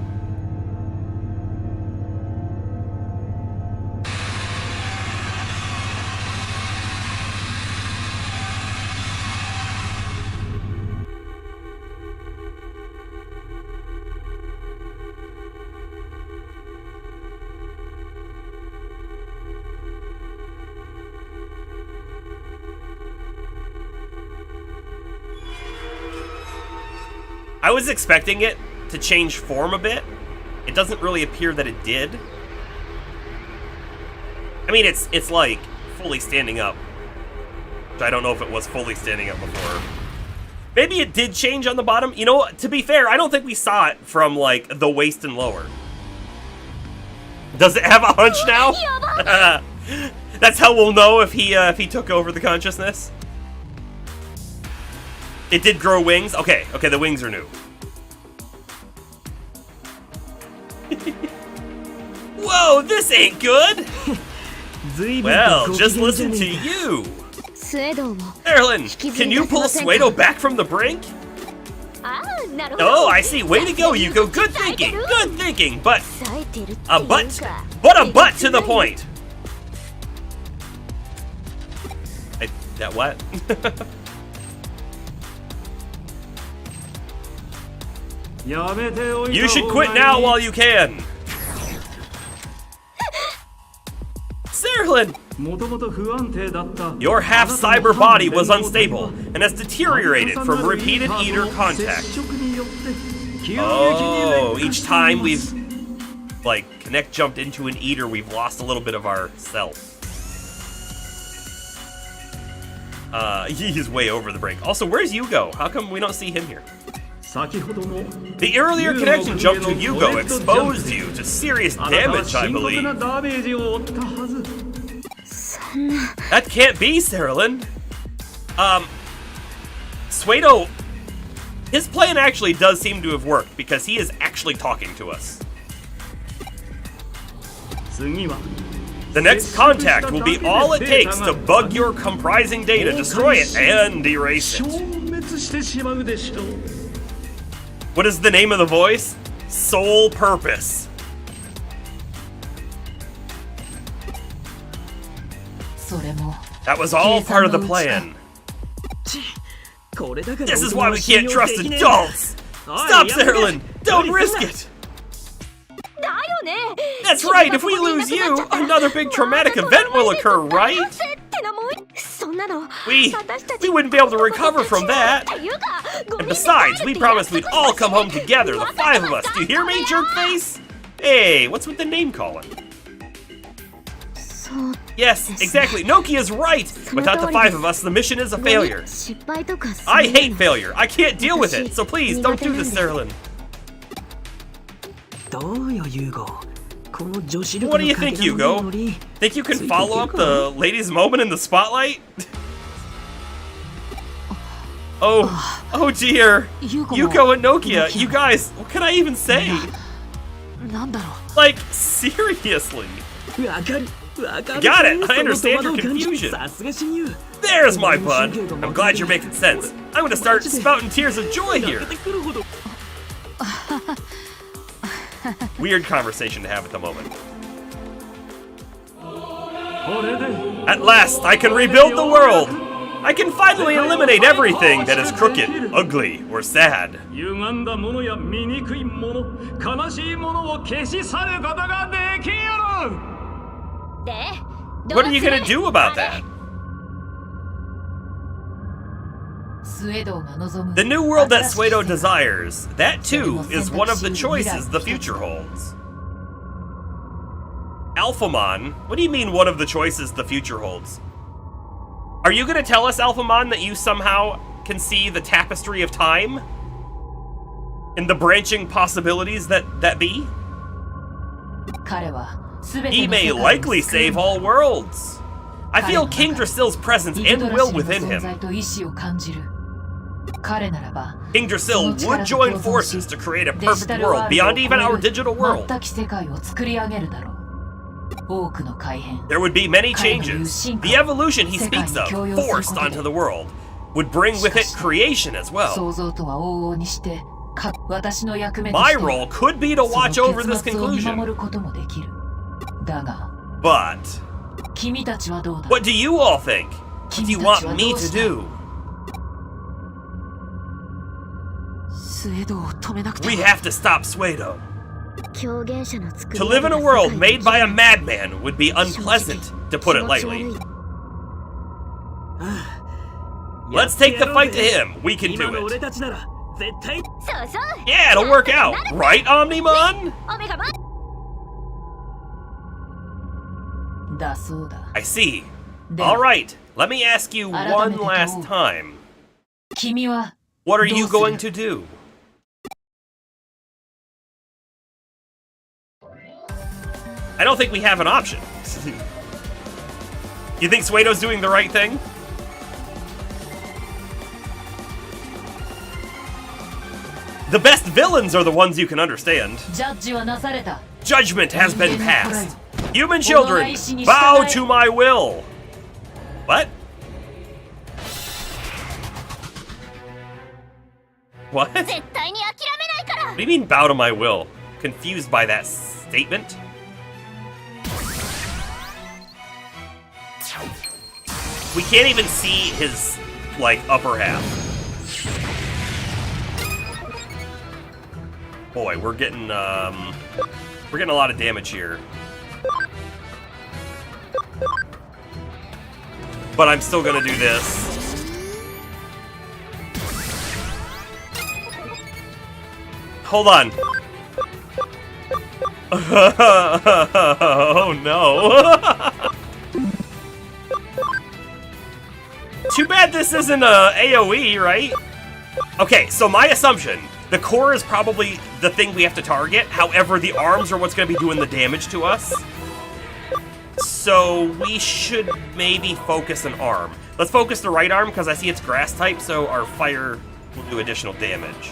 [SPEAKER 1] I was expecting it to change form a bit. It doesn't really appear that it did. I mean, it's like fully standing up. Which I don't know if it was fully standing up before. Maybe it did change on the bottom. You know, to be fair, I don't think we saw it from, like, the waist and lower. Does it have a hunch now? That's how we'll know if he took over the consciousness. It did grow wings? Okay, the wings are new. Whoa, this ain't good! Well, just listen to you! Erlen, can you pull Suedo back from the brink? Oh, I see. Way to go, Yuko. Good thinking, but a butt to the point. That what? You should quit now while you can. Serlin! Your half-cyber body was unstable and has deteriorated from repeated Eater contact. Oh, each time we've, like, jumped into an Eater, we've lost a little bit of our self. He is way over the brink. Also, where's Yugo? How come we don't see him here? The earlier connection jump to Yugo exposed you to serious damage, I believe. That can't be, Serlin. Suedo, his plan actually does seem to have worked because he is actually talking to us. The next contact will be all it takes to bug your comprising data, destroy it, and erase it. What is the name of the voice? Sole Purpose. That was all part of the plan. This is why we can't trust adults! Stop, Serlin! Don't risk it! That's right, if we lose you, another big traumatic event will occur, right? We wouldn't be able to recover from that. And besides, we promised we'd all come home together, the 5 of us. Do you hear me, jerkface? Hey, what's with the name calling? Yes, exactly. Nokia's right. Without the 5 of us, the mission is a failure. I hate failure. I can't deal with it. So please, don't do this, Serlin. What do you think, Hugo? Think you can follow up the ladies' moment in the spotlight? Oh dear. Yuko and Nokia, you guys, what can I even say? Like, seriously. Got it, I understand your confusion. There's my bud. I'm glad you're making sense. I'm gonna start spouting tears of joy here. Weird conversation to have at the moment. At last, I can rebuild the world! I can finally eliminate everything that is crooked, ugly, or sad. What are you gonna do about that? The new world that Suedo desires, that too is one of the choices the future holds. Alphamon, what do you mean one of the choices the future holds? Are you gonna tell us, Alphamon, that you somehow can see the tapestry of time? And the branching possibilities that be? He may likely save all worlds. I feel King Drasil's presence and will within him. King Drasil would join forces to create a perfect world beyond even our digital world. There would be many changes. The evolution he speaks of, forced onto the world, would bring with it creation as well. My role could be to watch over this conclusion. But what do you all think? What do you want me to do? We have to stop Suedo. To live in a world made by a madman would be unpleasant, to put it lightly. Let's take the fight to him. We can do it. Yeah, it'll work out. Right, Omnimon? I see. All right, let me ask you one last time. What are you going to do? I don't think we have an option. You think Suedo's doing the right thing? The best villains are the ones you can understand. Judgment has been passed. Human children, bow to my will. What? What? What do you mean, bow to my will? Confused by that statement? We can't even see his, like, upper half. Boy, we're getting a lot of damage here. But I'm still gonna do this. Hold on. Oh no. Too bad this isn't a AoE, right? Okay, so my assumption, the core is probably the thing we have to target. However, the arms are what's going to be doing the damage to us. So we should maybe focus an arm. Let's focus the right arm because I see it's grass type, so our fire will do additional damage.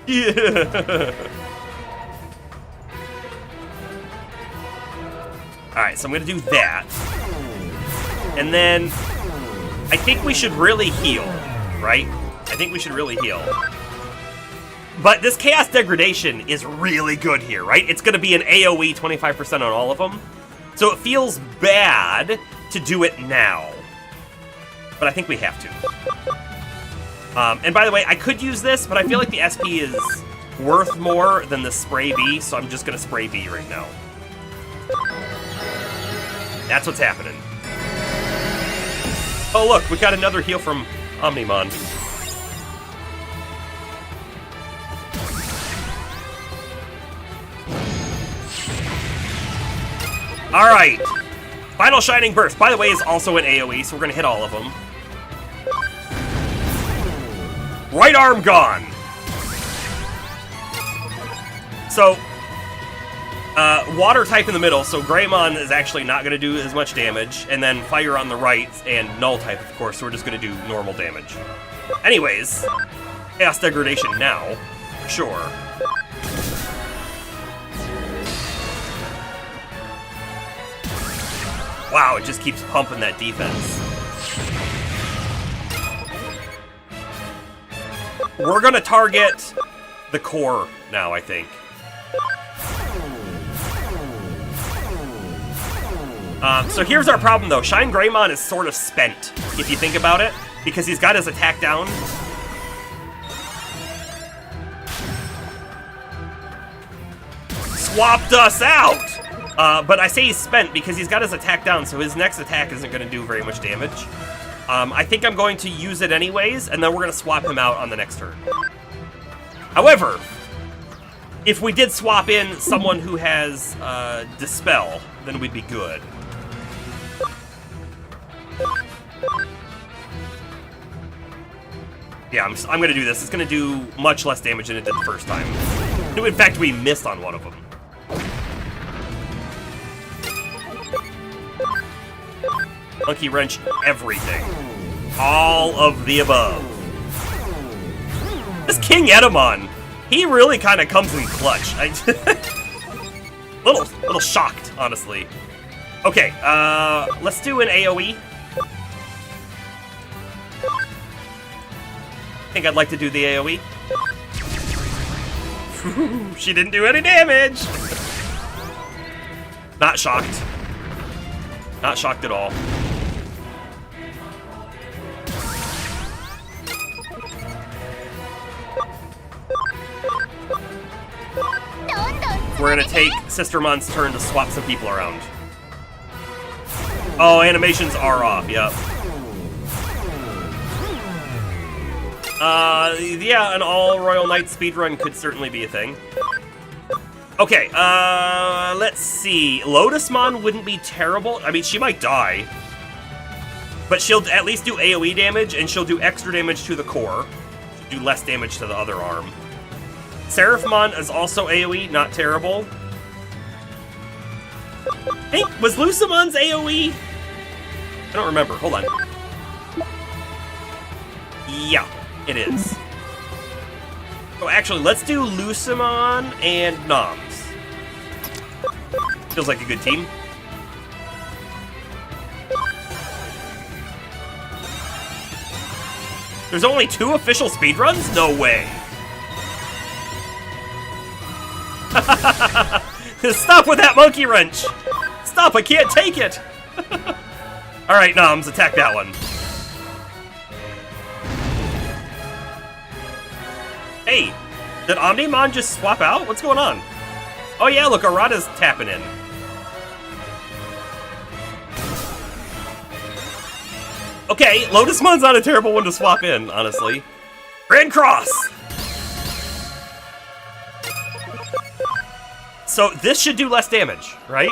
[SPEAKER 1] Yeah. Alright, so I'm going to do that. And then, I think we should really heal, right? I think we should really heal. But this Chaos Degradation is really good here, right? It's going to be an AoE 25% on all of them. So it feels bad to do it now. But I think we have to. And by the way, I could use this, but I feel like the SP is worth more than the Spray Bee, so I'm just going to Spray Bee right now. That's what's happening. Oh look, we got another heal from Omnimon. Alright. Final Shining Burst, by the way, is also an AoE, so we're gonna hit all of them. Right arm gone. So, water type in the middle, so Greymon is actually not going to do as much damage, and then fire on the right, and null type, of course, so we're just going to do normal damage. Anyways, chaos degradation now, for sure. Wow, it just keeps pumping that defense. We're going to target the core now, I think. So here's our problem, though. Shine Greymon is sort of spent, if you think about it, because he's got his attack down. Swapped us out! But I say he's spent because he's got his attack down, so his next attack isn't going to do very much damage. I think I'm going to use it anyways, and then we're going to swap him out on the next turn. However, if we did swap in someone who has Dispel, then we'd be good. Yeah, I'm going to do this. It's going to do much less damage than it did the first time. In fact, we missed on one of them. Monkey Wrench, everything. All of the above. This King Edamon, he really kind of comes in clutch. Little shocked, honestly. Okay, let's do an AoE. I think I'd like to do the AoE. She didn't do any damage! Not shocked. Not shocked at all. We're gonna take Sistermon's turn to swap some people around. Oh, animations are off, yep. Yeah, an all Royal Knight speedrun could certainly be a thing. Okay, let's see. Lotusmon wouldn't be terrible. I mean, she might die. But she'll at least do AoE damage, and she'll do extra damage to the core. She'll do less damage to the other arm. Seraphmon is also AoE, not terrible. Hey, was Lucimon's AoE? I don't remember. Hold on. Yeah, it is. Oh, actually, let's do Lucimon and Noms. Feels like a good team. There's only 2 official speedruns? No way. Stop with that monkey wrench! Stop, I can't take it! Alright, Noms, attack that one. Hey, did Omnimon just swap out? What's going on? Oh yeah, look, Arata's tapping in. Okay, Lotusmon's not a terrible one to swap in, honestly. Grand Cross! So this should do less damage, right?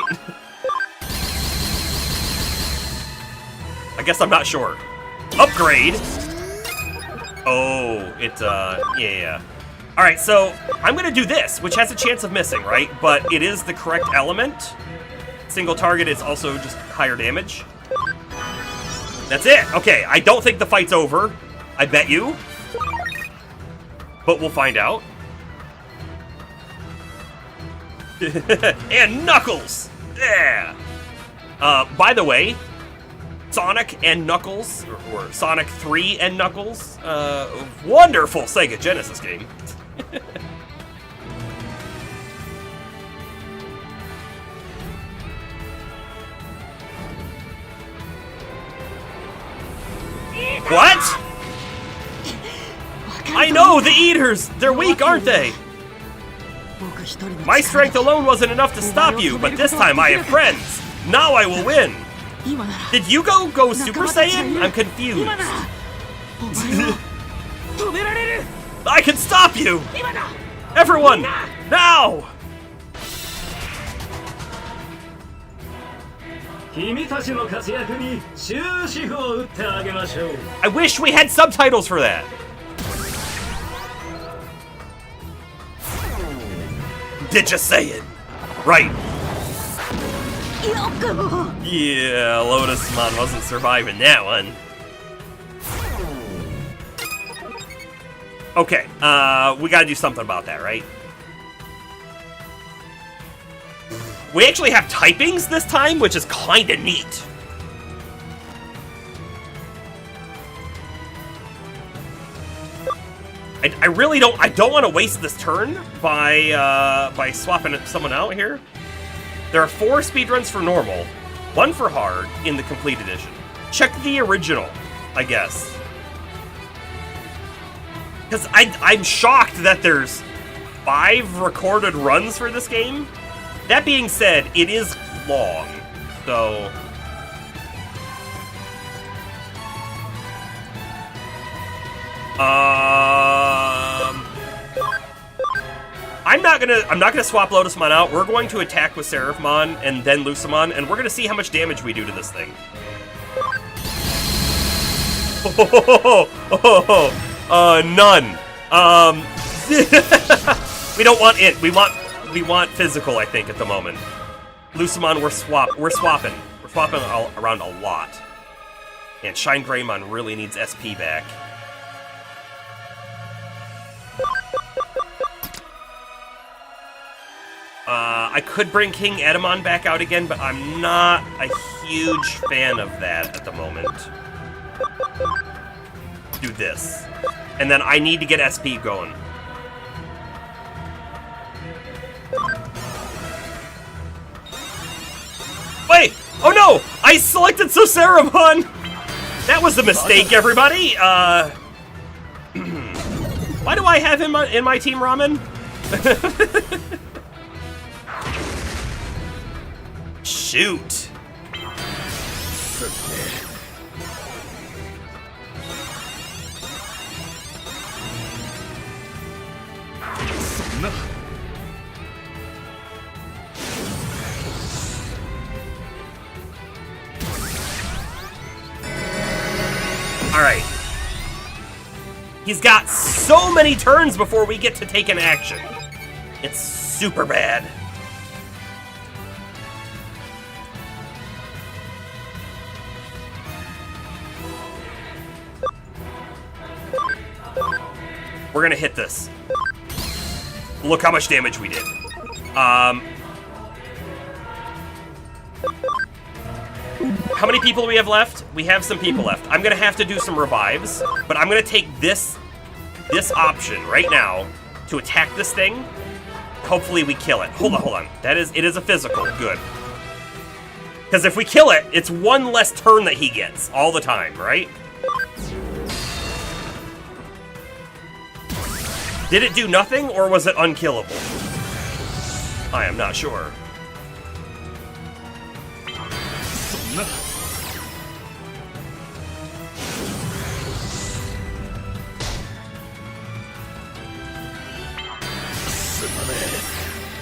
[SPEAKER 1] I guess I'm not sure. Upgrade! Oh, yeah. Alright, so I'm gonna do this, which has a chance of missing, right? But it is the correct element. Single target is also just higher damage. That's it! Okay, I don't think the fight's over. I bet you. But we'll find out. And Knuckles! Yeah! By the way, Sonic and Knuckles, or Sonic 3 and Knuckles, wonderful Sega Genesis game. What? I know, the Eaters! They're weak, aren't they? My strength alone wasn't enough to stop you, but this time I have friends. Now I will win. Did you go Super Saiyan? I'm confused. I can stop you! Everyone, now! I wish we had subtitles for that. Digimon. Right. Yeah, Lotusmon wasn't surviving that one. Okay, we gotta do something about that, right? We actually have typings this time, which is kinda neat. I really don't want to waste this turn by swapping someone out here. There are 4 speedruns for normal, 1 for hard in the complete edition. Check the original, I guess. Because I'm shocked that there's 5 recorded runs for this game. That being said, it is long, so... I'm not gonna swap Lotusmon out. We're going to attack with Seraphimon and then Lucimon, and we're gonna see how much damage we do to this thing. None. We don't want it. We want physical, I think, at the moment. Lucimon, we're swapping. We're swapping around a lot. And Shine Greymon really needs SP back. I could bring King Edamon back out again, but I'm not a huge fan of that at the moment. Do this. And then I need to get SP going. Wait! Oh no! I selected Soceramon! That was a mistake, everybody! Why do I have him in my team, Ramen? Shoot! Alright. He's got so many turns before we get to take an action. It's super bad. We're gonna hit this. Look how much damage we did. How many people do we have left? We have some people left. I'm gonna have to do some revives, but I'm gonna take this option right now to attack this thing. Hopefully we kill it. Hold on. It is a physical. Good. Because if we kill it, it's 1 less turn that he gets all the time, right? Did it do nothing, or was it unkillable? I am not sure.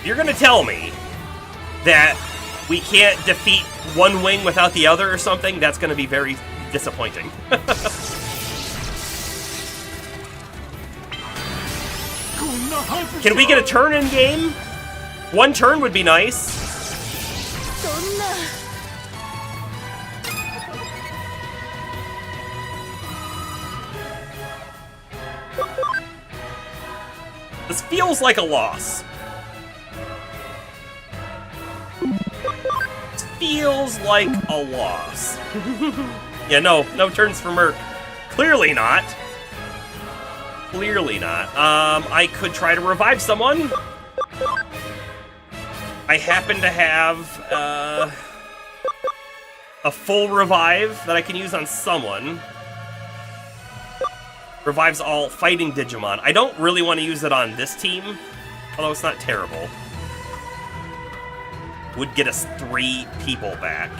[SPEAKER 1] You're gonna tell me that we can't defeat one wing without the other or something? That's gonna be very disappointing. Can we get a turn in game? 1 turn would be nice. This feels like a loss. This feels like a loss. Yeah, no turns for Merc. Clearly not. Clearly not. I could try to revive someone. I happen to have a full revive that I can use on someone. Revives all fighting Digimon. I don't really want to use it on this team, although it's not terrible. Would get us 3 people back.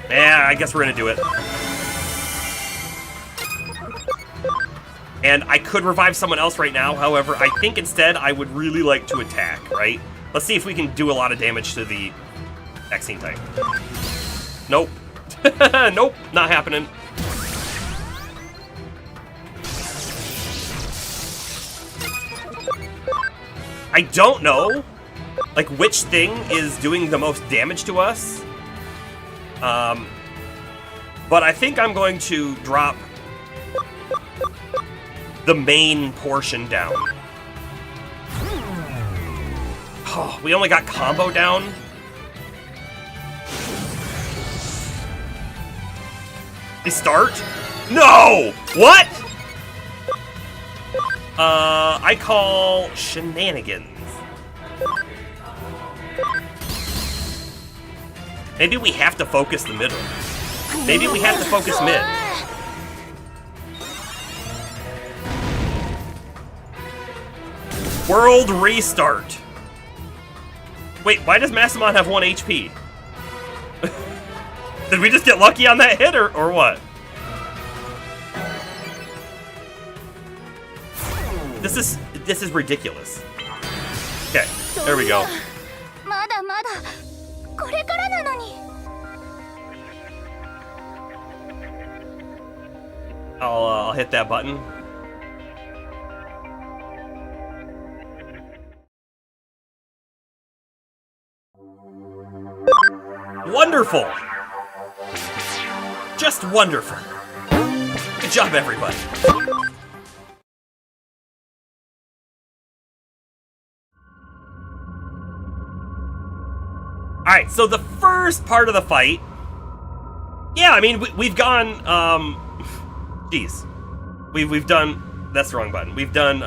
[SPEAKER 1] Yeah, I guess we're gonna do it. And I could revive someone else right now, however, I think instead I would really like to attack, right? Let's see if we can do a lot of damage to the vaccine type. Nope. Nope, not happening. I don't know, like, which thing is doing the most damage to us. But I think I'm going to drop the main portion down. Oh, we only got combo down. We start? No! What? I call shenanigans. Maybe we have to focus the middle. Maybe we have to focus mid. World restart. Wait, why does Massamon have 1 HP? Did we just get lucky on that hit, or what? This is ridiculous. Okay, there we go. I'll hit that button. Wonderful! Just wonderful. Good job, everybody. Alright, so the first part of the fight... Yeah, I mean, we've gone, Jeez. We've done... That's the wrong button. We've done,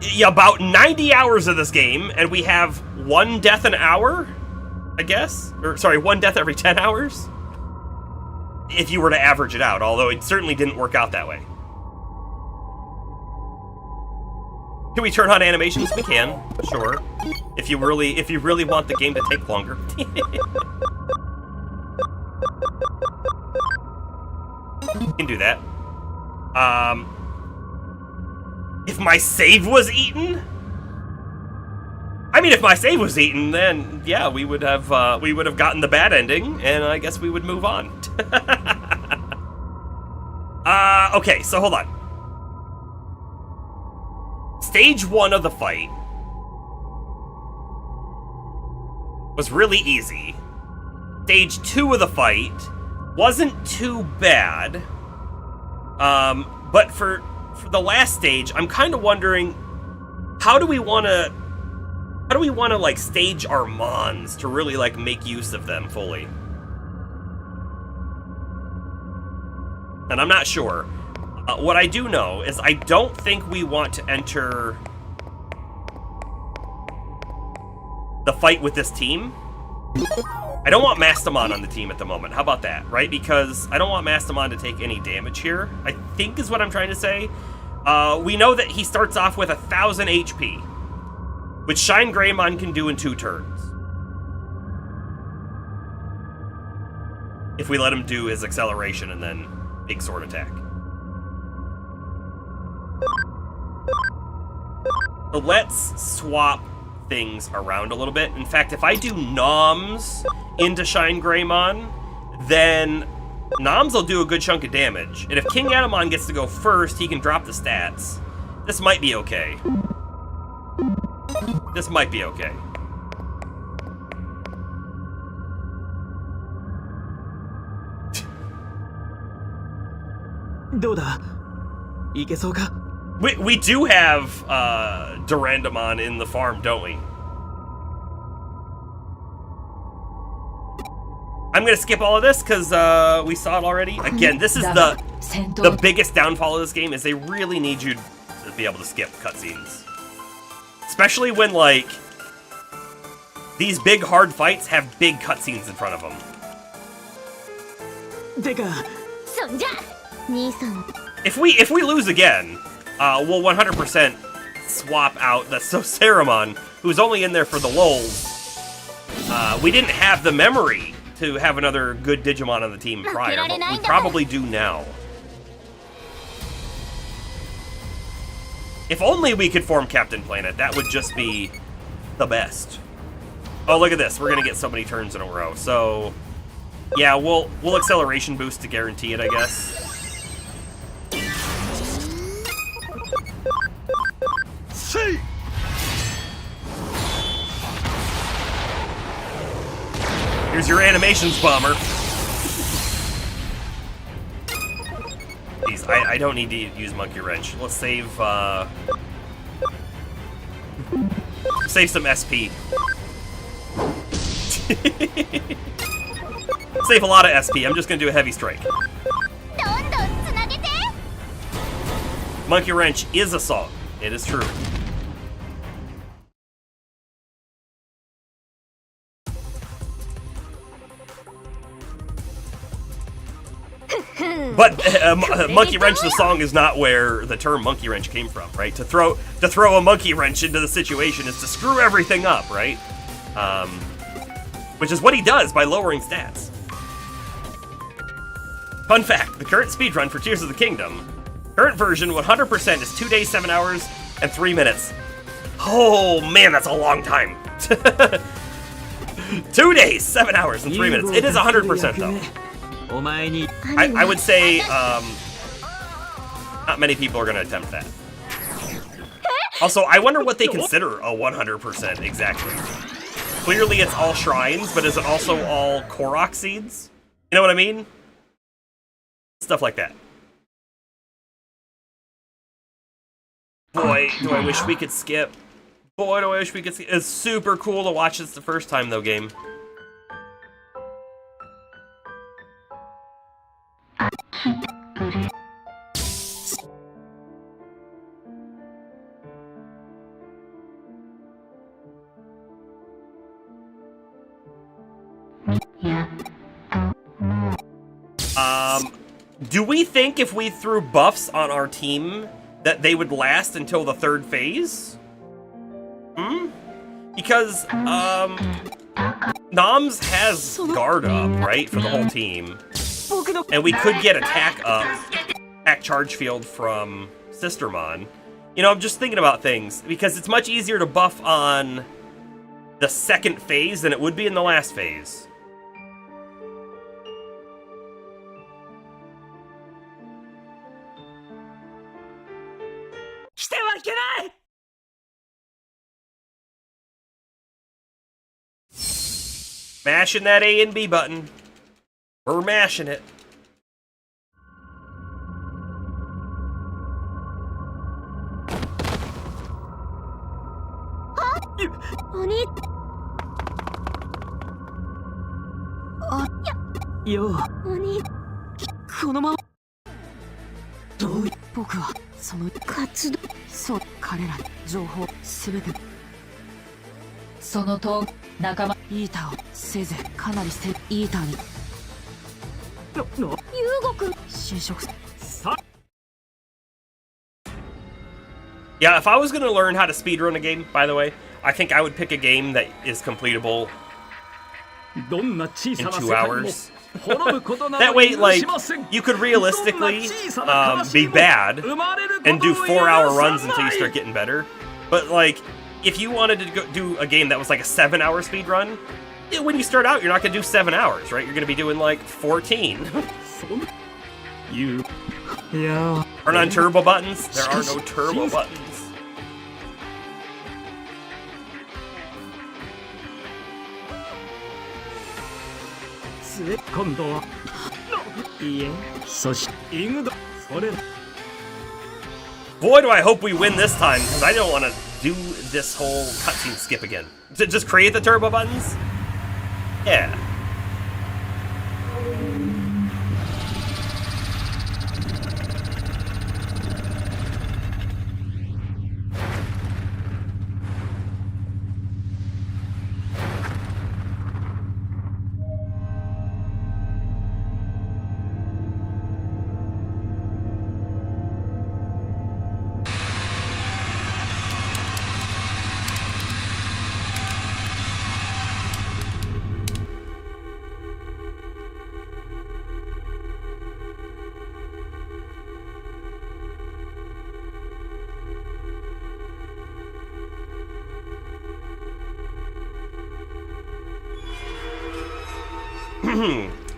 [SPEAKER 1] yeah, about 90 hours of this game, and we have 1 death an hour, I guess? Or, sorry, 1 death every 10 hours? If you were to average it out, although it certainly didn't work out that way. Can we turn on animations? We can, sure. If you really want the game to take longer. You can do that. If my save was eaten? I mean, if my save was eaten, then yeah, we would have gotten the bad ending, and I guess we would move on. Okay, so hold on. Stage 1 of the fight was really easy. Stage 2 of the fight wasn't too bad. But for the last stage, I'm kind of wondering, how do we want to like stage our mons to really like make use of them fully? And I'm not sure. What I do know is I don't think we want to enter the fight with this team. I don't want Mastamon on the team at the moment. How about that, right? Because I don't want Mastamon to take any damage here, I think is what I'm trying to say. We know that he starts off with 1,000 HP, which Shine Greymon can do in 2 turns. If we let him do his acceleration and then big sword attack. So let's swap things around a little bit. In fact, if I do Noms into Shine Greymon, then Noms will do a good chunk of damage. And if King Atamon gets to go first, he can drop the stats. This might be okay. This might be okay. We do have Durandamon in the farm, don't we? I'm gonna skip all of this because we saw it already. Again, this is the biggest downfall of this game, is they really need you to be able to skip cutscenes. Especially when, like, these big hard fights have big cutscenes in front of them. If we lose again, we'll 100% swap out the Sosaramon, who's only in there for the lulz. We didn't have the memory to have another good Digimon on the team prior, but we probably do now. If only we could form Captain Planet, that would just be the best. Oh, look at this. We're gonna get so many turns in a row. So, yeah, we'll acceleration boost to guarantee it, I guess. Here's your animations, bomber. Jeez, I don't need to use Monkey Wrench. Let's save, save some SP. Save a lot of SP. I'm just gonna do a heavy strike. Monkey Wrench is a song. It is true. But Monkey Wrench, the song, is not where the term Monkey Wrench came from, right? To throw a monkey wrench into the situation is to screw everything up, right? Which is what he does by lowering stats. Fun fact, the current speedrun for Tears of the Kingdom, current version 100% is 2 days, 7 hours, and 3 minutes. Oh man, that's a long time. 2 days, 7 hours, and 3 minutes. It is 100% though. I would say not many people are going to attempt that. Also, I wonder what they consider a 100% exactly. Clearly it's all shrines, but is it also all Korok seeds? You know what I mean? Stuff like that. Boy, do I wish we could skip. Boy, do I wish we could skip. It's super cool to watch this the first time, though, game. Do we think if we threw buffs on our team that they would last until the 3rd phase? Because, Noms has guard up, right, for the whole team. And we could get attack up, attack charge field from Sistermon. You know, I'm just thinking about things, because it's much easier to buff on the 2nd phase than it would be in the last phase. Mashing that A and B button. We're mashing it. Yeah, if I was gonna learn how to speedrun a game, by the way, I think I would pick a game that is completable in 2 hours. That way, like, you could realistically be bad and do 4-hour runs until you start getting better. But, like, if you wanted to go do a game that was like a 7-hour speedrun, when you start out, you're not going to do 7 hours, right? You're going to be doing, like, 14. Turn on turbo buttons? There are no turbo buttons. Boy, do I hope we win this time, because I don't want to do this whole cutscene skip again. Just create the turbo buttons? Yeah.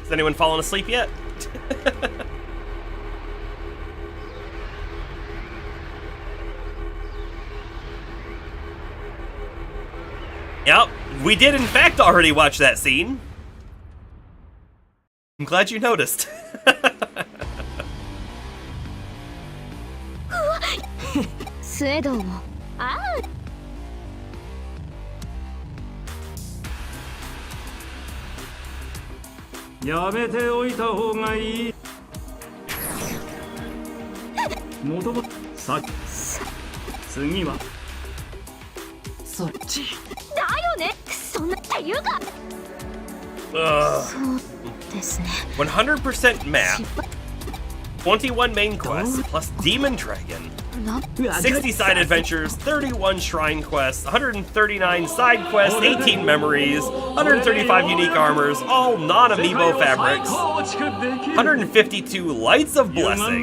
[SPEAKER 1] Has anyone fallen asleep yet? Yep, we did in fact already watch that scene. I'm glad you noticed.
[SPEAKER 2] スエドウもあ
[SPEAKER 3] あやめておいた方がいい元々さ次はそっち
[SPEAKER 2] だよねそんなっていうかそうですね
[SPEAKER 1] 100% map, 21 main quests, plus Demon Dragon, 60 side adventures, 31 shrine quests, 139 side quests, 18 memories, 135 unique armors, all non-amiibo fabrics, 152 lights of blessing,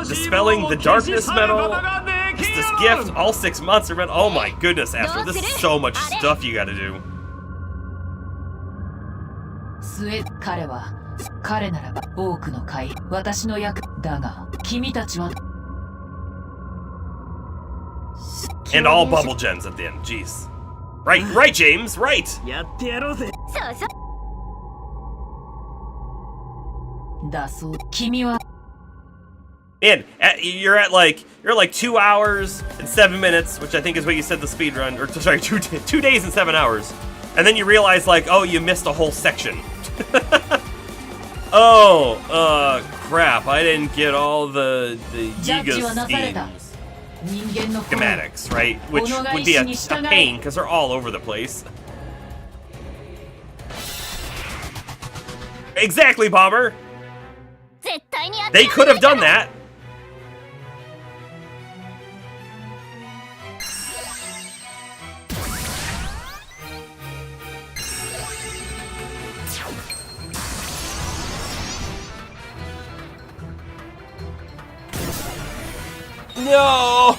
[SPEAKER 1] dispelling the darkness metal, this gift, all 6 monster metal. Oh my goodness, Astro, this is so much stuff you gotta do.
[SPEAKER 4] 彼は彼ならば多くの会私の役だが君たちは
[SPEAKER 1] And all bubble gems at the end. Jeez. Right, James, right.
[SPEAKER 3] やってやろうぜ
[SPEAKER 2] そうそう
[SPEAKER 4] だそう君は
[SPEAKER 1] And you're at like 2 hours and 7 minutes, which I think is what you said the speed run, or sorry, 2 days and 7 hours, and then you realize like, oh, you missed a whole section. Oh, crap! I didn't get all the Yiga schemes. Schematics, right? Which would be a pain because they're all over the place. Exactly, Bomber.
[SPEAKER 2] 絶対にやって
[SPEAKER 1] They could have done that. No!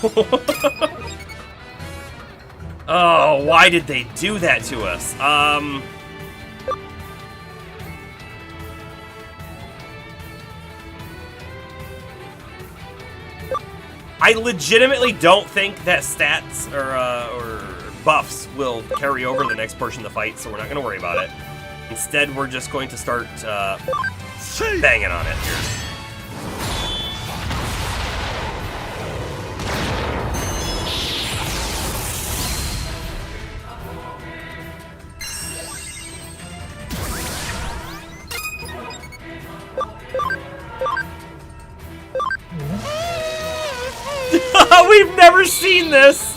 [SPEAKER 1] Oh, why did they do that to us? I legitimately don't think that stats or buffs will carry over the next portion of the fight, so we're not going to worry about it. Instead, we're just going to start banging on it here. We've never seen this!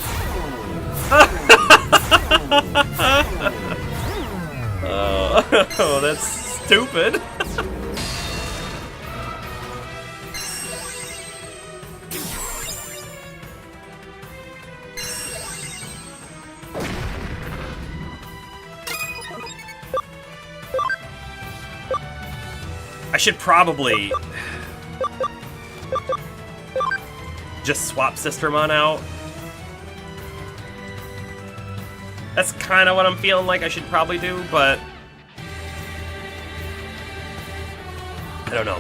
[SPEAKER 1] Oh, that's stupid. I should probably just swap Sistermon out. That's kind of what I'm feeling like I should probably do, but I don't know.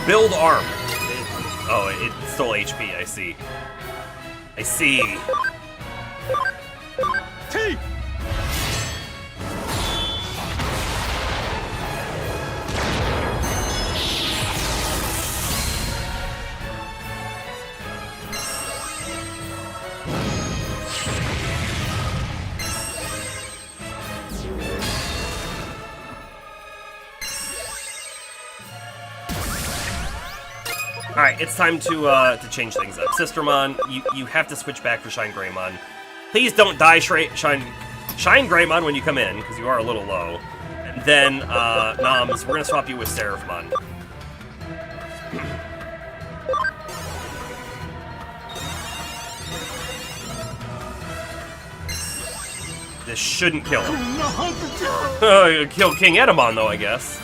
[SPEAKER 1] Build arm. Oh, it stole HP, I see. I see. T! Alright, it's time to change things up. Sistermon, you have to switch back for Shine Greymon. Please don't die Shine Greymon when you come in, because you are a little low. And then, Noms, we're gonna swap you with Seraphmon. This shouldn't kill him. Kill King Edamon, though, I guess.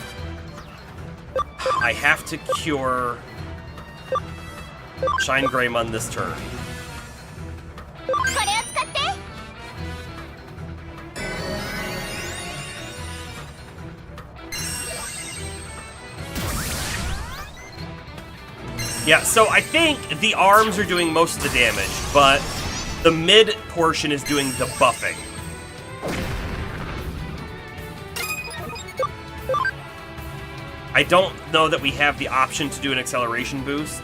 [SPEAKER 1] I have to cure Shine Greymon this turn. Yeah, so I think the arms are doing most of the damage, but the mid portion is doing the buffing. I don't know that we have the option to do an acceleration boost.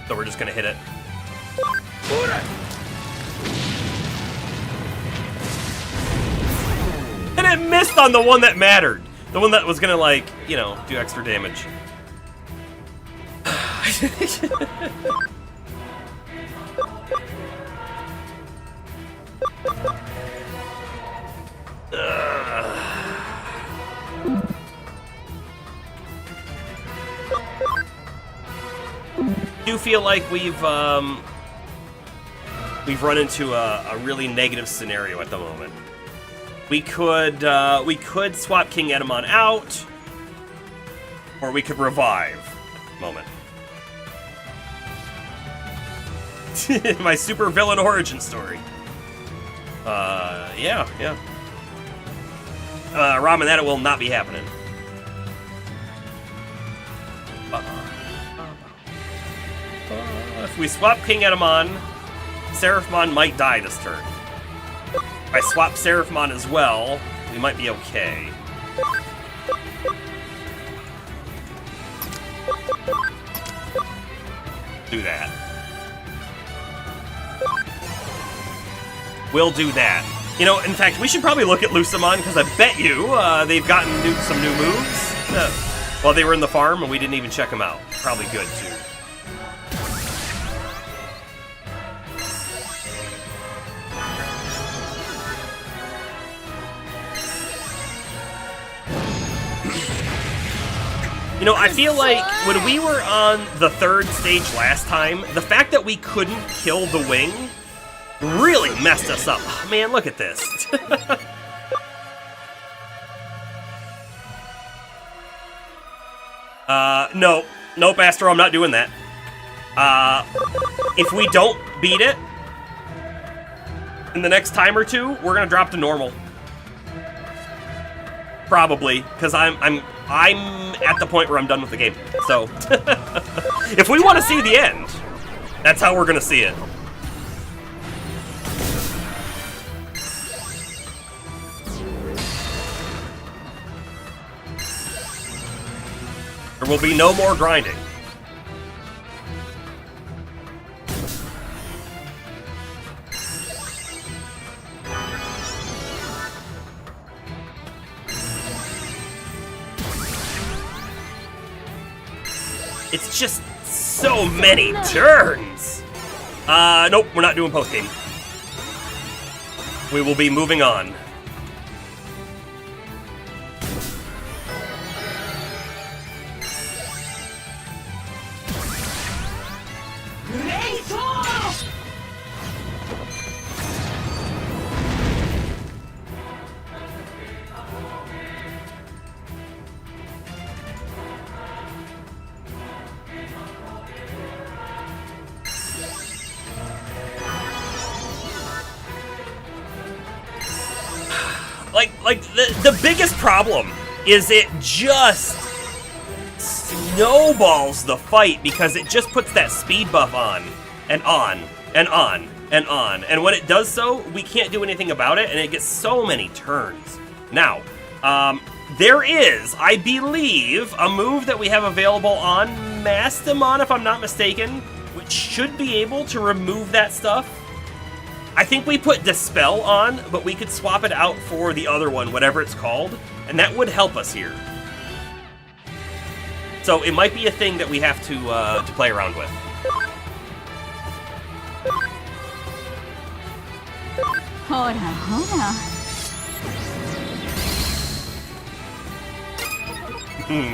[SPEAKER 1] So we're just gonna hit it. And it missed on the one that mattered. The one that was gonna, like, you know, do extra damage. Do feel like we've run into a really negative scenario at the moment. We could swap King Edamon out, or we could revive. Moment. My super villain origin story. Yeah. Ramen, that will not be happening. If we swap King Edamon, Seraphmon might die this turn. If I swap Seraphmon as well, we might be okay. Do that. We'll do that. You know, in fact, we should probably look at Lucamon, because I bet you they've gotten some new moves while they were in the farm, and we didn't even check them out. Probably good, too. You know, I feel like when we were on the 3rd stage last time, the fact that we couldn't kill the wing really messed us up. Oh, man, look at this. Nope, Astro, I'm not doing that. If we don't beat it in the next time or two, we're gonna drop to normal. Probably, because I'm at the point where I'm done with the game. So, if we want to see the end, that's how we're gonna see it. There will be no more grinding. It's just so many turns. Nope, we're not doing post-game. We will be moving on. Like the biggest problem is it just snowballs the fight because it just puts that speed buff on and on and on and on. And when it does so, we can't do anything about it, and it gets so many turns. Now, there is, I believe, a move that we have available on Mastamon, if I'm not mistaken, which should be able to remove that stuff. I think we put Dispel on, but we could swap it out for the other one, whatever it's called, and that would help us here. So it might be a thing that we have to play around with.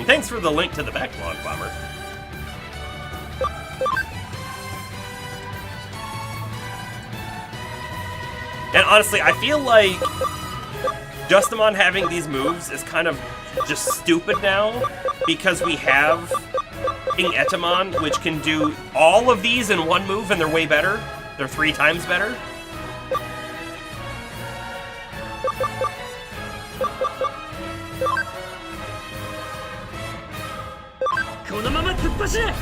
[SPEAKER 1] Thanks for the link to the backlog, Bomber. And honestly, I feel like Justamon having these moves is kind of just stupid now, because we have King Etamon, which can do all of these in one move, and they're way better. They're 3 times better.
[SPEAKER 3] このまま突っ走れ。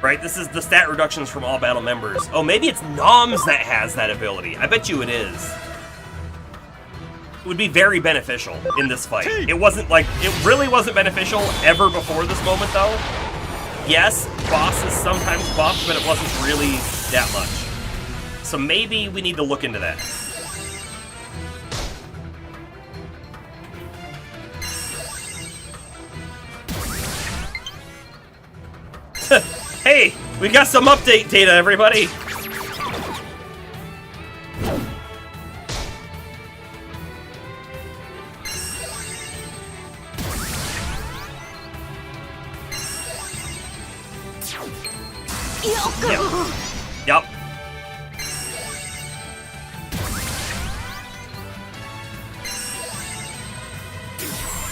[SPEAKER 1] Right, this is the stat reductions from all battle members. Oh, maybe it's Noms that has that ability. I bet you it is. It would be very beneficial in this fight. It wasn't like, it really wasn't beneficial ever before this moment though. Yes, bosses sometimes buff, but it wasn't really that much. So maybe we need to look into that. Hey, we got some update data, everybody. Yep.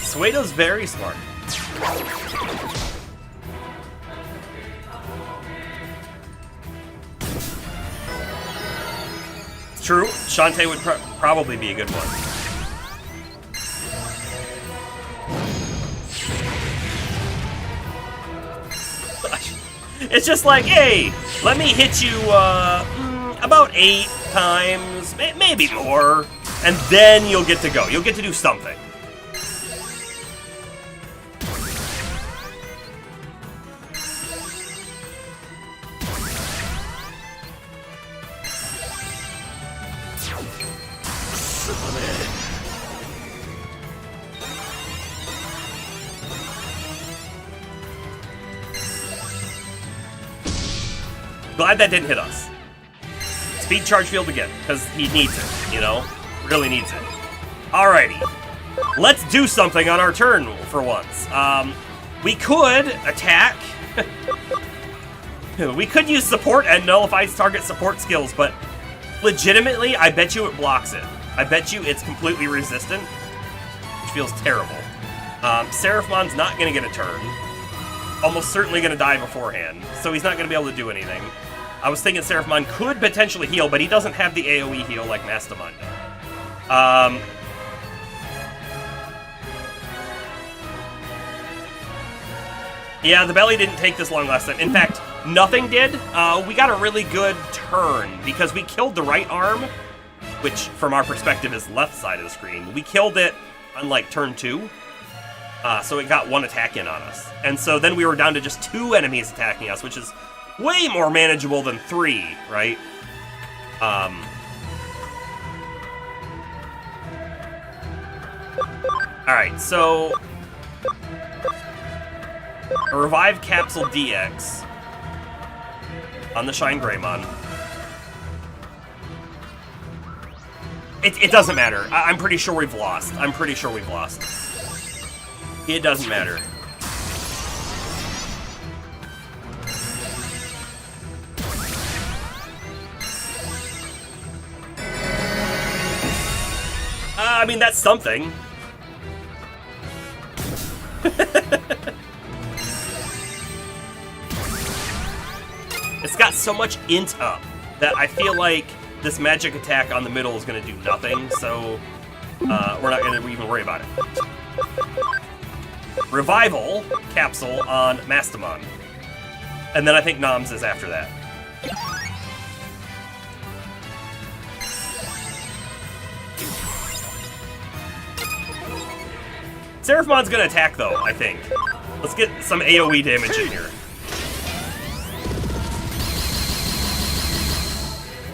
[SPEAKER 1] Suedo's very smart. True, Shantae would probably be a good one. It's just like, hey, let me hit you about 8 times, maybe more, and then you'll get to go. You'll get to do something. Glad that didn't hit us. Speed charge field again, because he needs it, you know? Really needs it. Alrighty. Let's do something on our turn for once. We could attack. We could use support and nullifies target support skills, but legitimately, I bet you it blocks it. I bet you it's completely resistant, which feels terrible. Seraphmon's not going to get a turn. Almost certainly going to die beforehand, so he's not going to be able to do anything. I was thinking Seraphmon could potentially heal, but he doesn't have the AoE heal like Mastamon did. Yeah, the belly didn't take this long last time. In fact, nothing did. We got a really good turn because we killed the right arm, which from our perspective is left side of the screen. We killed it on like turn 2. So it got 1 attack in on us. And so then we were down to just 2 enemies attacking us, which is way more manageable than 3, right? Alright, so a Revive Capsule DX on the Shine Greymon. It doesn't matter. I'm pretty sure we've lost. I'm pretty sure we've lost. It doesn't matter. I mean, that's something. It's got so much int up that I feel like this magic attack on the middle is going to do nothing, so we're not going to even worry about it. Revival Capsule on Mastamon. And then I think Noms is after that. Seraphmon's gonna attack though, I think. Let's get some AoE damage in here.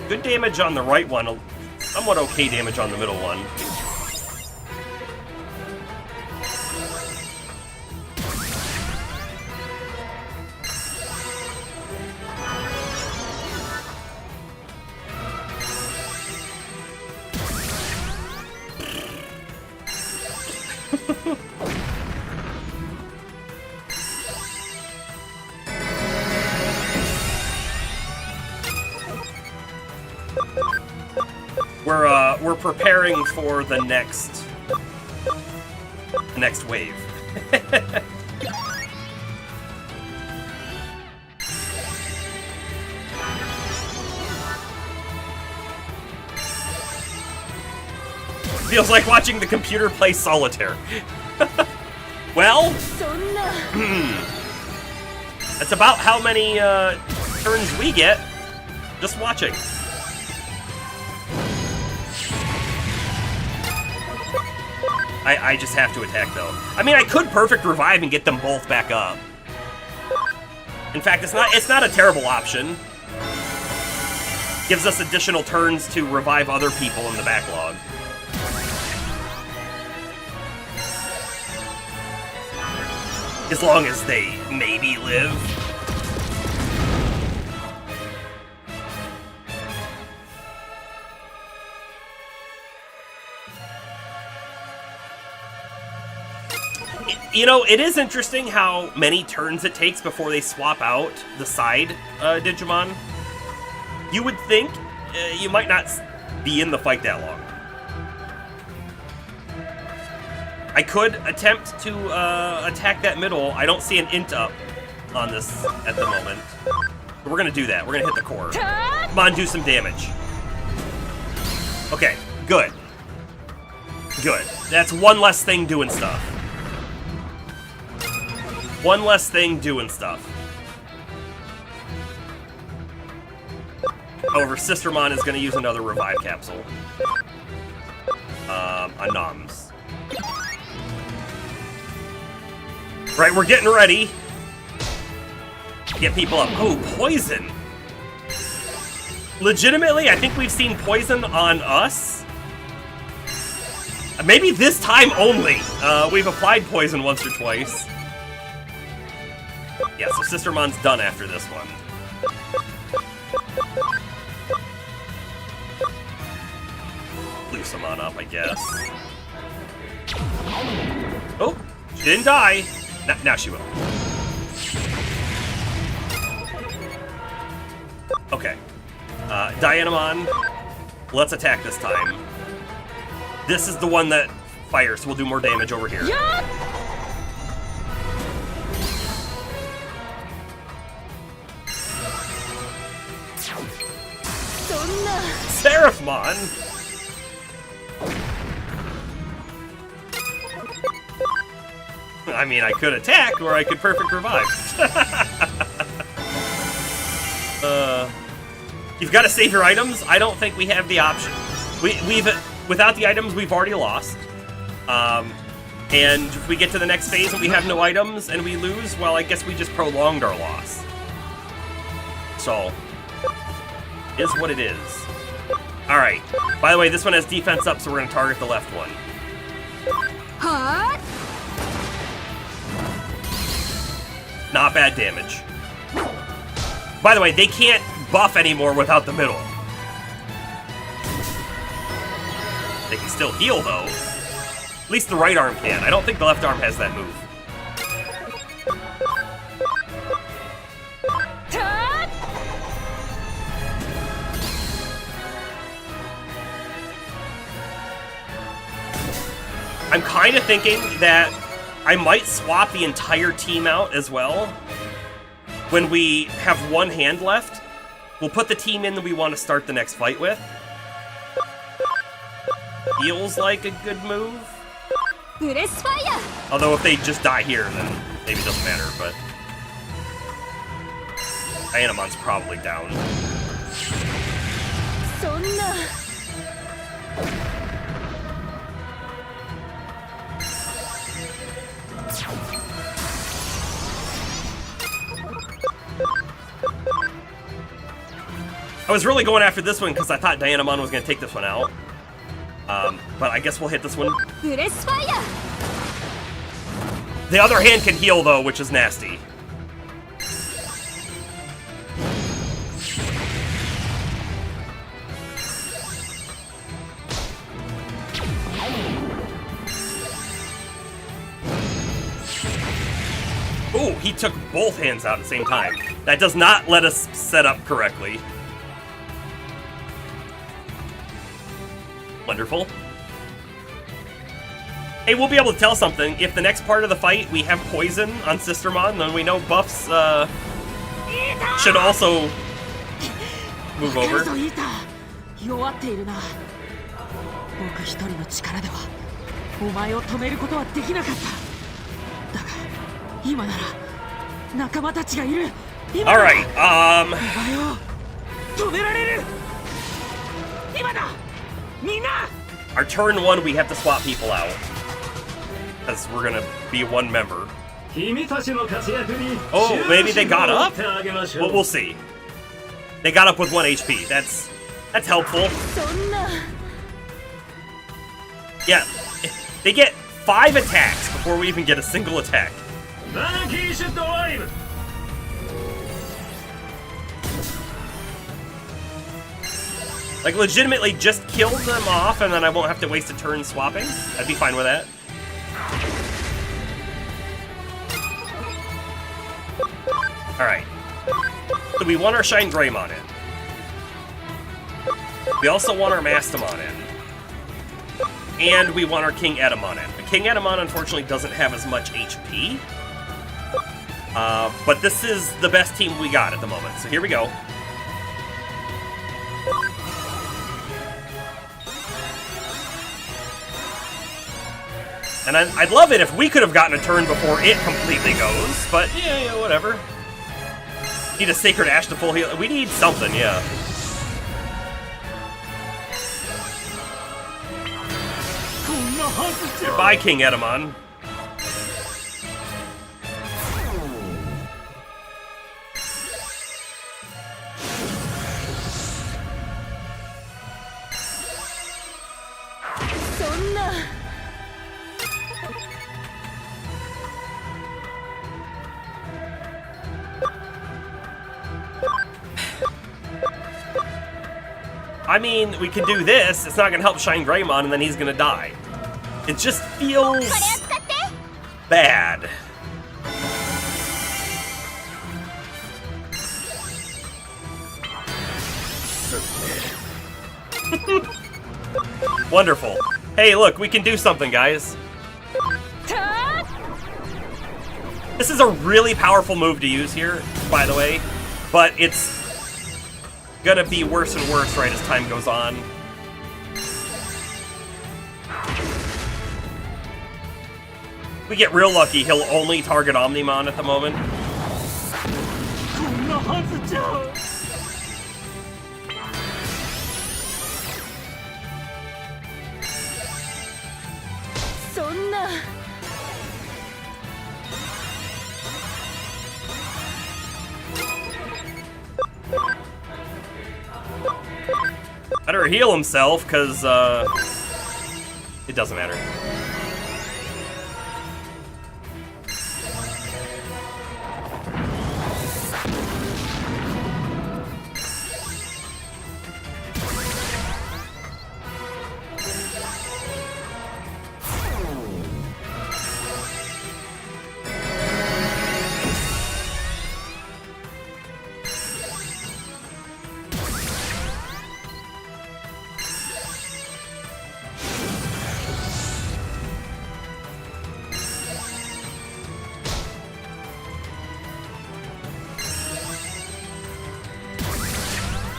[SPEAKER 1] Good damage on the right one, somewhat okay damage on the middle one. preparing for the next wave. Feels like watching the computer play solitaire. Well, that's about how many turns we get just watching. I just have to attack, though. I mean, I could perfect revive and get them both back up. In fact, it's not a terrible option. Gives us additional turns to revive other people in the backlog. As long as they maybe live. You know, it is interesting how many turns it takes before they swap out the side Digimon. You would think you might not be in the fight that long. I could attempt to attack that middle. I don't see an int up on this at the moment. But we're gonna do that. We're gonna hit the core. Come on, do some damage. Okay, good. Good. That's one less thing doing stuff. One less thing doing stuff. However, Sistermon is gonna use another revive capsule. On Noms. Right, we're getting ready. Get people up. Oh, poison. Legitimately, I think we've seen poison on us. Maybe this time only. We've applied poison once or twice. Yeah, so Sistermon's done after this one. Loose him on up, I guess. Oh, she didn't die. Now she will. Okay. Dianamon, let's attack this time. This is the one that fires, so we'll do more damage over here. Seraphmon! I mean, I could attack, or I could perfect revive. You've got to save your items? I don't think we have the option. Without the items, we've already lost. And if we get to the next phase and we have no items and we lose, well, I guess we just prolonged our loss. So, is what it is. Alright. By the way, this one has defense up, so we're going to target the left one. Not bad damage. By the way, they can't buff anymore without the middle. They can still heal, though. At least the right arm can. I don't think the left arm has that move. I'm kind of thinking that I might swap the entire team out as well. When we have one hand left, we'll put the team in that we want to start the next fight with. Feels like a good move. Although if they just die here, then maybe it doesn't matter, but... Dianamon's probably down. I was really going after this one because I thought Dianamon was going to take this one out. But I guess we'll hit this one. The other hand can heal, though, which is nasty. Ooh, he took both hands out at the same time. That does not let us set up correctly. Wonderful. Hey, we'll be able to tell something. If the next part of the fight we have poison on Sistermon, then we know buffs should also move over.
[SPEAKER 5] 弱っているな。僕一人の力ではお前を止めることはできなかった。だが今なら仲間たちがいる。今
[SPEAKER 1] All right.
[SPEAKER 5] お前を止められる。今だ。みんな。
[SPEAKER 1] Our turn 1, we have to swap people out. Because we're gonna be one member.
[SPEAKER 3] 君たちの活躍に
[SPEAKER 1] Oh, maybe they got up?
[SPEAKER 3] 注目をしてあげましょう。
[SPEAKER 1] Well, we'll see. They got up with 1 HP. That's helpful.
[SPEAKER 2] そんな
[SPEAKER 1] Yeah. They get 5 attacks before we even get a single attack.
[SPEAKER 3] バーキーシュドライブ。
[SPEAKER 1] Like, legitimately just kill them off and then I won't have to waste a turn swapping. I'd be fine with that. Alright. So we want our Shine Greymon in. We also want our Mastamon in. And we want our King Edamon in. King Edamon, unfortunately, doesn't have as much HP. But this is the best team we got at the moment. So here we go. And I'd love it if we could have gotten a turn before it completely goes, but yeah, whatever. Need a Sacred Ash to full heal. We need something, yeah. Goodbye, King Edamon. I mean, we can do this. It's not gonna help Shine Greymon, and then he's gonna die. It just feels bad. Wonderful. Hey, look, we can do something, guys. This is a really powerful move to use here, by the way, but it's gonna be worse and worse right as time goes on. If we get real lucky, he'll only target Omnimon at the moment. Better heal himself, because, it doesn't matter.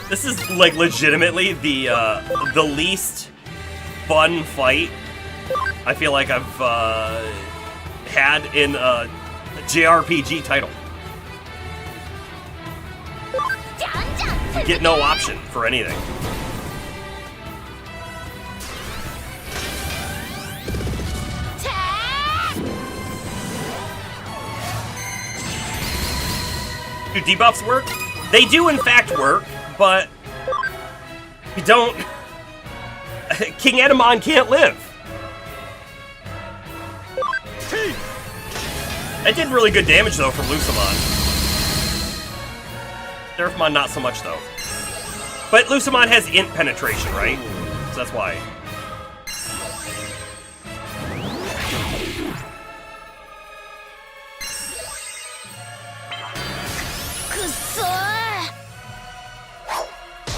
[SPEAKER 1] This is, like, legitimately the least fun fight I feel like I've had in a JRPG title. You get no option for anything. Do debuffs work? They do, in fact, work. But we don't. King Edamon can't live. That did really good damage though from Lucamon. Nerfmon not so much though. But Lucamon has int penetration, right? So that's why.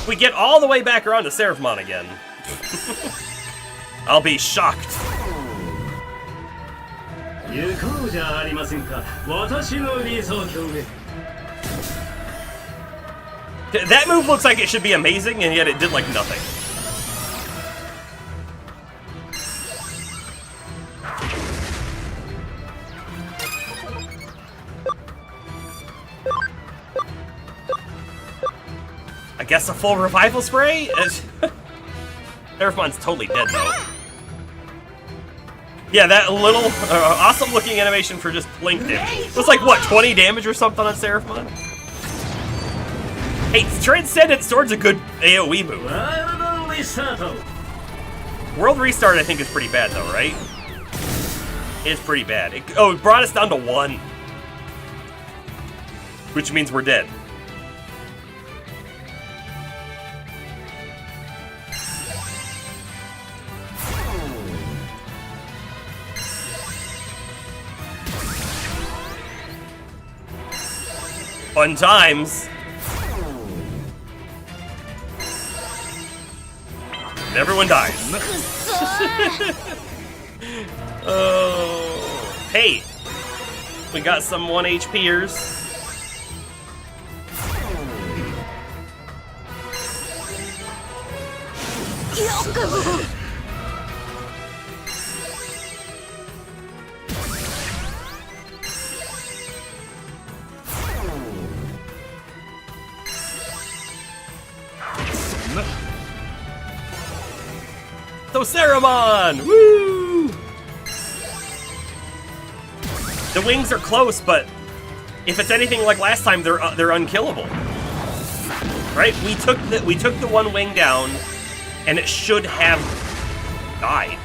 [SPEAKER 1] We get all the way back around to Seraphmon again. I'll be shocked.
[SPEAKER 3] 行こうじゃありませんか。私の理想郷へ。
[SPEAKER 1] That move looks like it should be amazing, and yet it did like nothing. I guess a full revival spray? Seraphon's totally dead, though. Yeah, that little awesome looking animation for just blink damage. It was like, what, 20 damage or something on Seraphon? Hey, Transcendent Sword's a good AoE move. World Restart, I think, is pretty bad, though, right? It's pretty bad. It brought us down to 1. Which means we're dead. Fun times. And everyone dies. Oh, hey, we got some 1 HPers. So Saruman! Woo! The wings are close, but if it's anything like last time, they're unkillable. Right? We took the 1 wing down, and it should have died.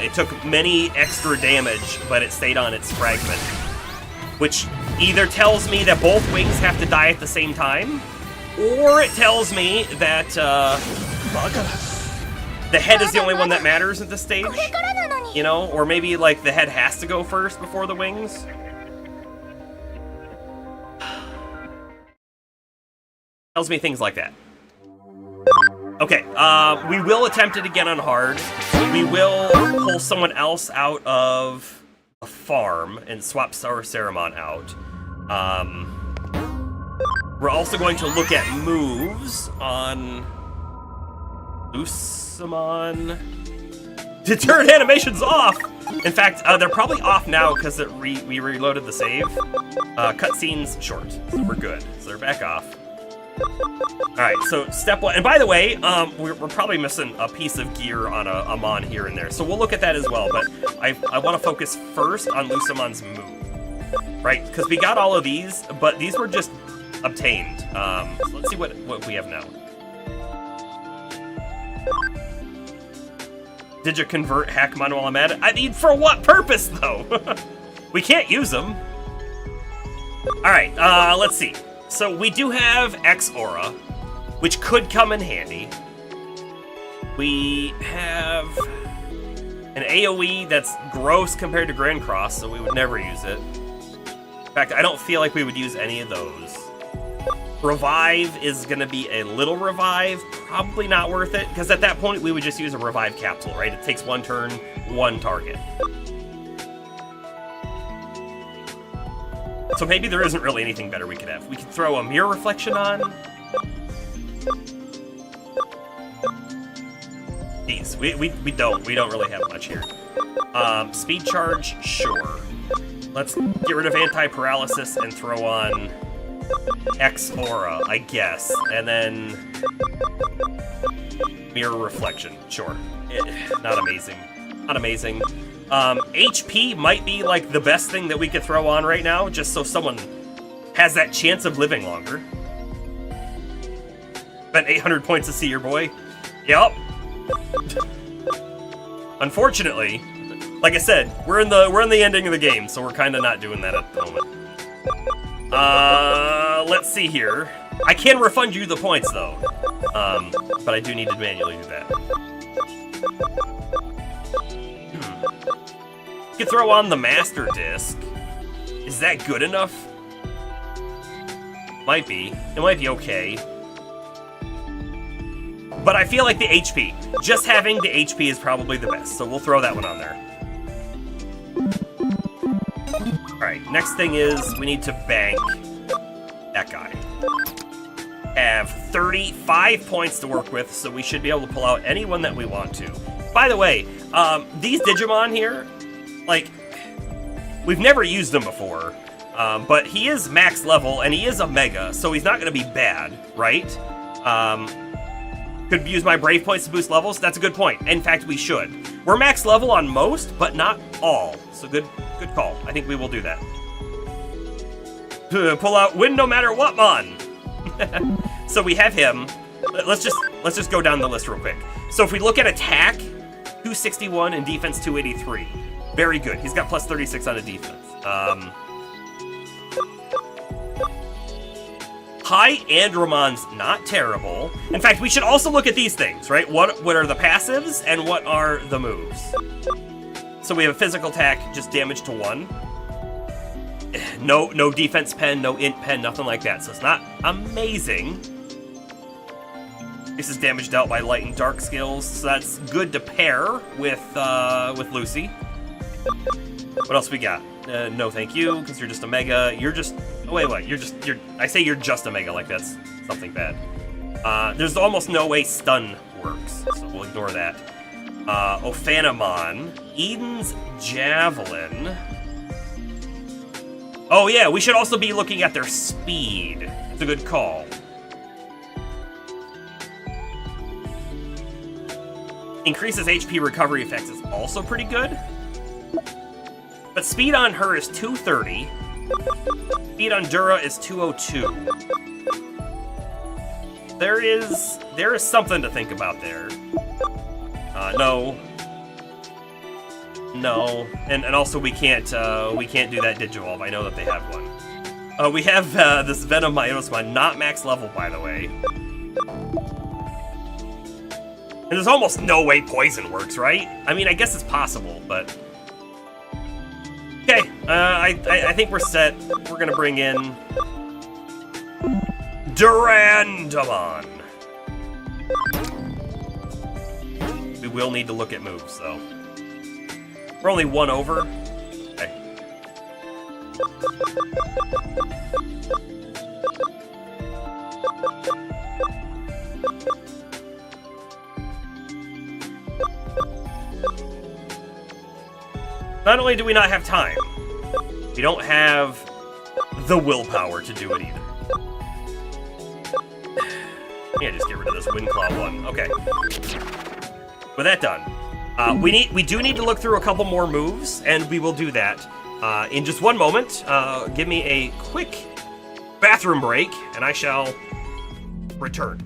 [SPEAKER 1] It took many extra damage, but it stayed on its fragment, which either tells me that both wings have to die at the same time, or it tells me that the head is the only one that matters at this stage. You know, or maybe like the head has to go first before the wings. Tells me things like that. Okay, we will attempt it again on hard. We will pull someone else out of a farm and swap Saruman out. We're also going to look at moves on Lucemon. Deterrent animation's off! In fact, they're probably off now because we reloaded the save. Cutscenes short, so we're good. So they're back off. Alright, so step 1. And by the way, we're probably missing a piece of gear on a Mon here and there. So we'll look at that as well, but I want to focus first on Lucemon's move. Right? Because we got all of these, but these were just obtained. So let's see what we have now. Did you convert Hackmon while I'm at it? I mean, for what purpose, though? We can't use them. Alright, let's see. So we do have X-Aura, which could come in handy. We have an AoE that's gross compared to Grand Cross, so we would never use it. In fact, I don't feel like we would use any of those. Revive is going to be a little revive, probably not worth it, because at that point we would just use a revive capsule, right? It takes 1 turn, 1 target. So maybe there isn't really anything better we could have. We could throw a mirror reflection on. Jeez, we don't really have much here. Speed charge, sure. Let's get rid of anti-paralysis and throw on X-Aura, I guess. And then mirror reflection, sure. Not amazing. Not amazing. HP might be like the best thing that we could throw on right now, just so someone has that chance of living longer. Spent 800 points to see your boy. Yup. Unfortunately, like I said, we're in the ending of the game, so we're kind of not doing that at the moment. Let's see here. I can refund you the points though, but I do need to manually do that. You could throw on the Master Disc. Is that good enough? Might be. It might be okay. But I feel like the HP. Just having the HP is probably the best, so we'll throw that one on there. Alright, next thing is we need to bank that guy. Have 35 points to work with, so we should be able to pull out anyone that we want to. By the way, these Digimon here, like, we've never used them before, but he is max level, and he is a Mega, so he's not going to be bad, right? Could use my Brave points to boost levels? That's a good point. In fact, we should. We're max level on most, but not all. So good call. I think we will do that. Pull out Win No Matter What Mon! So we have him. Let's just go down the list real quick. So if we look at attack, 261 and defense 283. Very good. He's got plus 36 on a defense. High Andromon's not terrible. In fact, we should also look at these things, right? What are the passives and what are the moves? So we have a physical attack, just damage to 1. No defense pen, no int pen, nothing like that. So it's not amazing. This is damage dealt by light and dark skills, so that's good to pair with Lucy. What else we got? No, thank you, because you're just a Mega. You're just... Oh, wait, what? I say you're just a Mega, like that's something bad. There's almost no way stun works, so we'll ignore that. Ophanamon. Eden's Javelin. Oh, yeah, we should also be looking at their speed. It's a good call. Increases HP recovery effects is also pretty good. But speed on her is 230. Speed on Dura is 202. There is something to think about there. No. And also we can't do that Digivolve. I know that they have one. We have this Venom Myosma, not max level, by the way. And there's almost no way poison works, right? I mean, I guess it's possible, but... Okay, I think we're set. We're gonna bring in... Durandamon. We will need to look at moves, though. We're only one over. Okay. Not only do we not have time, we don't have the willpower to do it either. Yeah, just get rid of this Windclaw one. Okay. With that done, we do need to look through a couple more moves, and we will do that in just one moment. Give me a quick bathroom break, and I shall return.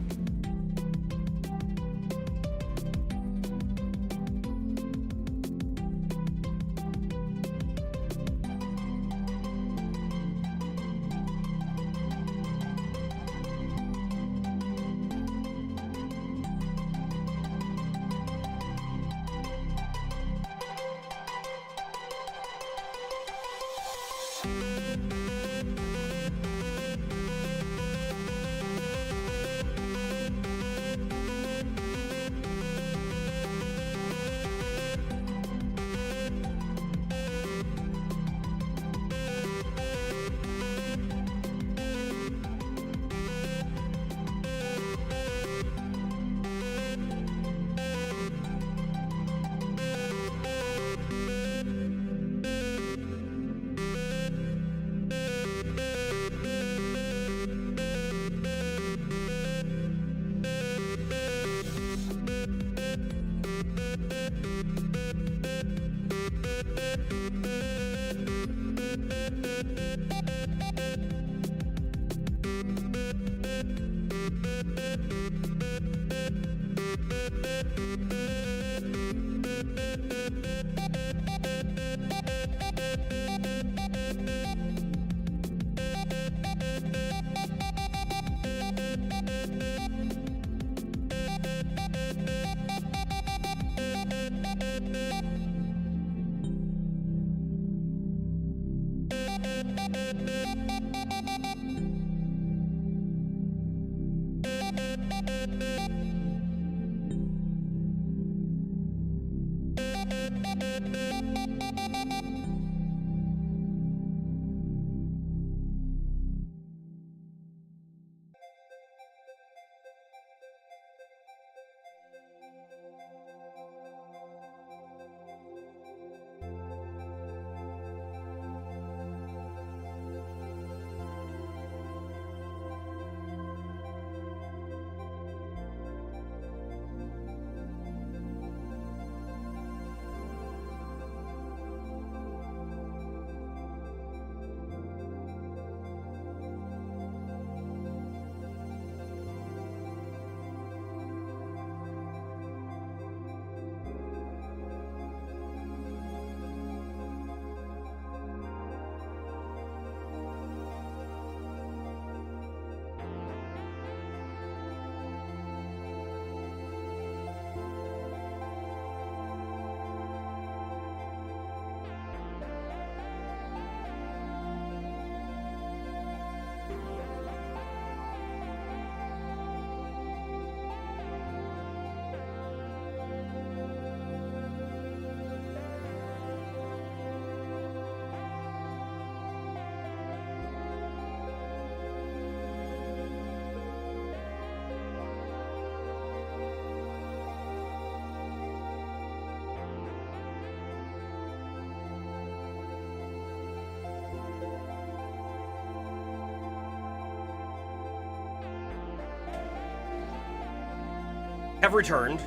[SPEAKER 1] Have returned.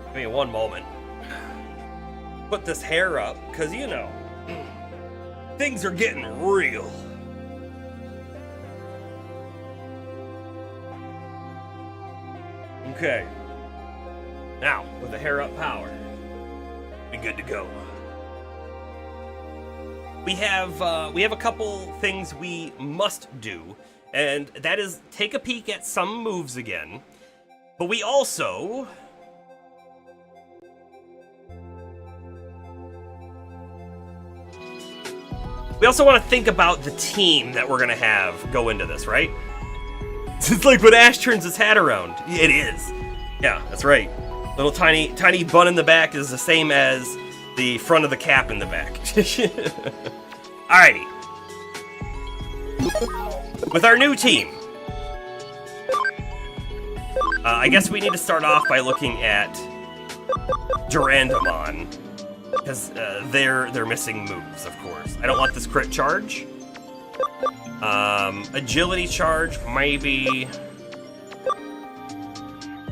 [SPEAKER 1] Give me one moment. Put this hair up, because you know, things are getting real. Okay. Now, with the hair up power, be good to go. We have a couple things we must do, and that is take a peek at some moves again. But we also want to think about the team that we're gonna have go into this, right? It's like when Ash turns his hat around. It is. Yeah, that's right. Little tiny bun in the back is the same as the front of the cap in the back. Alrighty. With our new team. I guess we need to start off by looking at Durandamon, because they're missing moves, of course. I don't want this crit charge. Agility charge, maybe.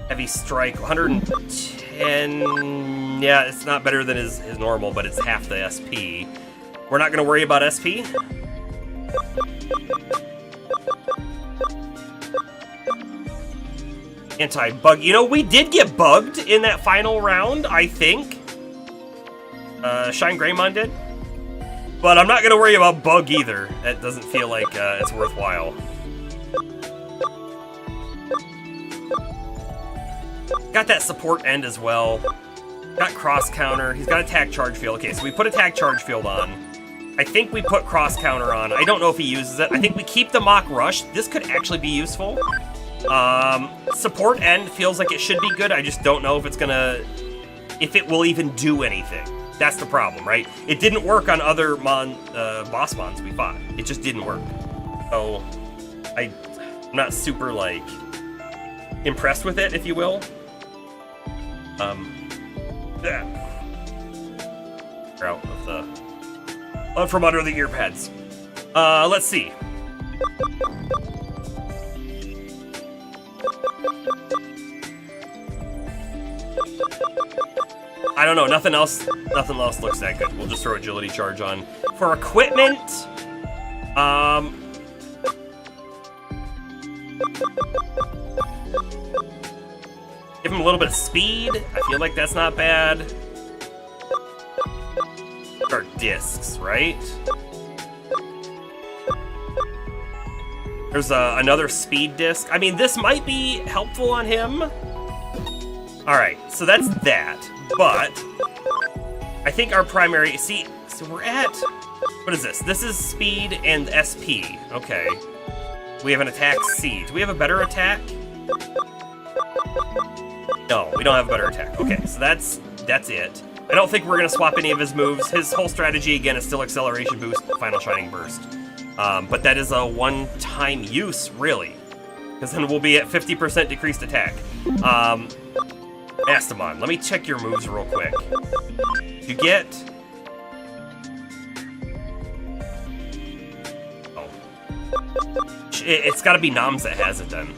[SPEAKER 1] Heavy strike, 110. Yeah, it's not better than his normal, but it's half the SP. We're not going to worry about SP. Anti-bug. You know, we did get bugged in that final round, I think. Shine Greymon did. But I'm not going to worry about bug either. That doesn't feel like it's worthwhile. Got that support end as well. Got cross counter. He's got attack charge field. Okay, so we put attack charge field on. I think we put cross counter on. I don't know if he uses it. I think we keep the mock rush. This could actually be useful. Support end feels like it should be good. I just don't know if it's gonna, if it will even do anything. That's the problem, right? It didn't work on other boss mons we fought. It just didn't work. So I'm not super like impressed with it, if you will. Yeah. Out of the from under the ear pads. Let's see. I don't know, nothing else looks that good. We'll just throw agility charge on. For equipment, give him a little bit of speed. I feel like that's not bad. Or discs, right? There's another speed disc. I mean, this might be helpful on him. Alright, so that's that. But I think our primary, see, so we're at, what is this? This is speed and SP. Okay. We have an attack C. Do we have a better attack? No, we don't have a better attack. Okay, so that's it. I don't think we're going to swap any of his moves. His whole strategy, again, is still Acceleration Boost, Final Shining Burst. But that is a one-time use, really. Because then we'll be at 50% decreased attack. Astamon, let me check your moves real quick. You get... Oh. It's got to be Noms that has it, then.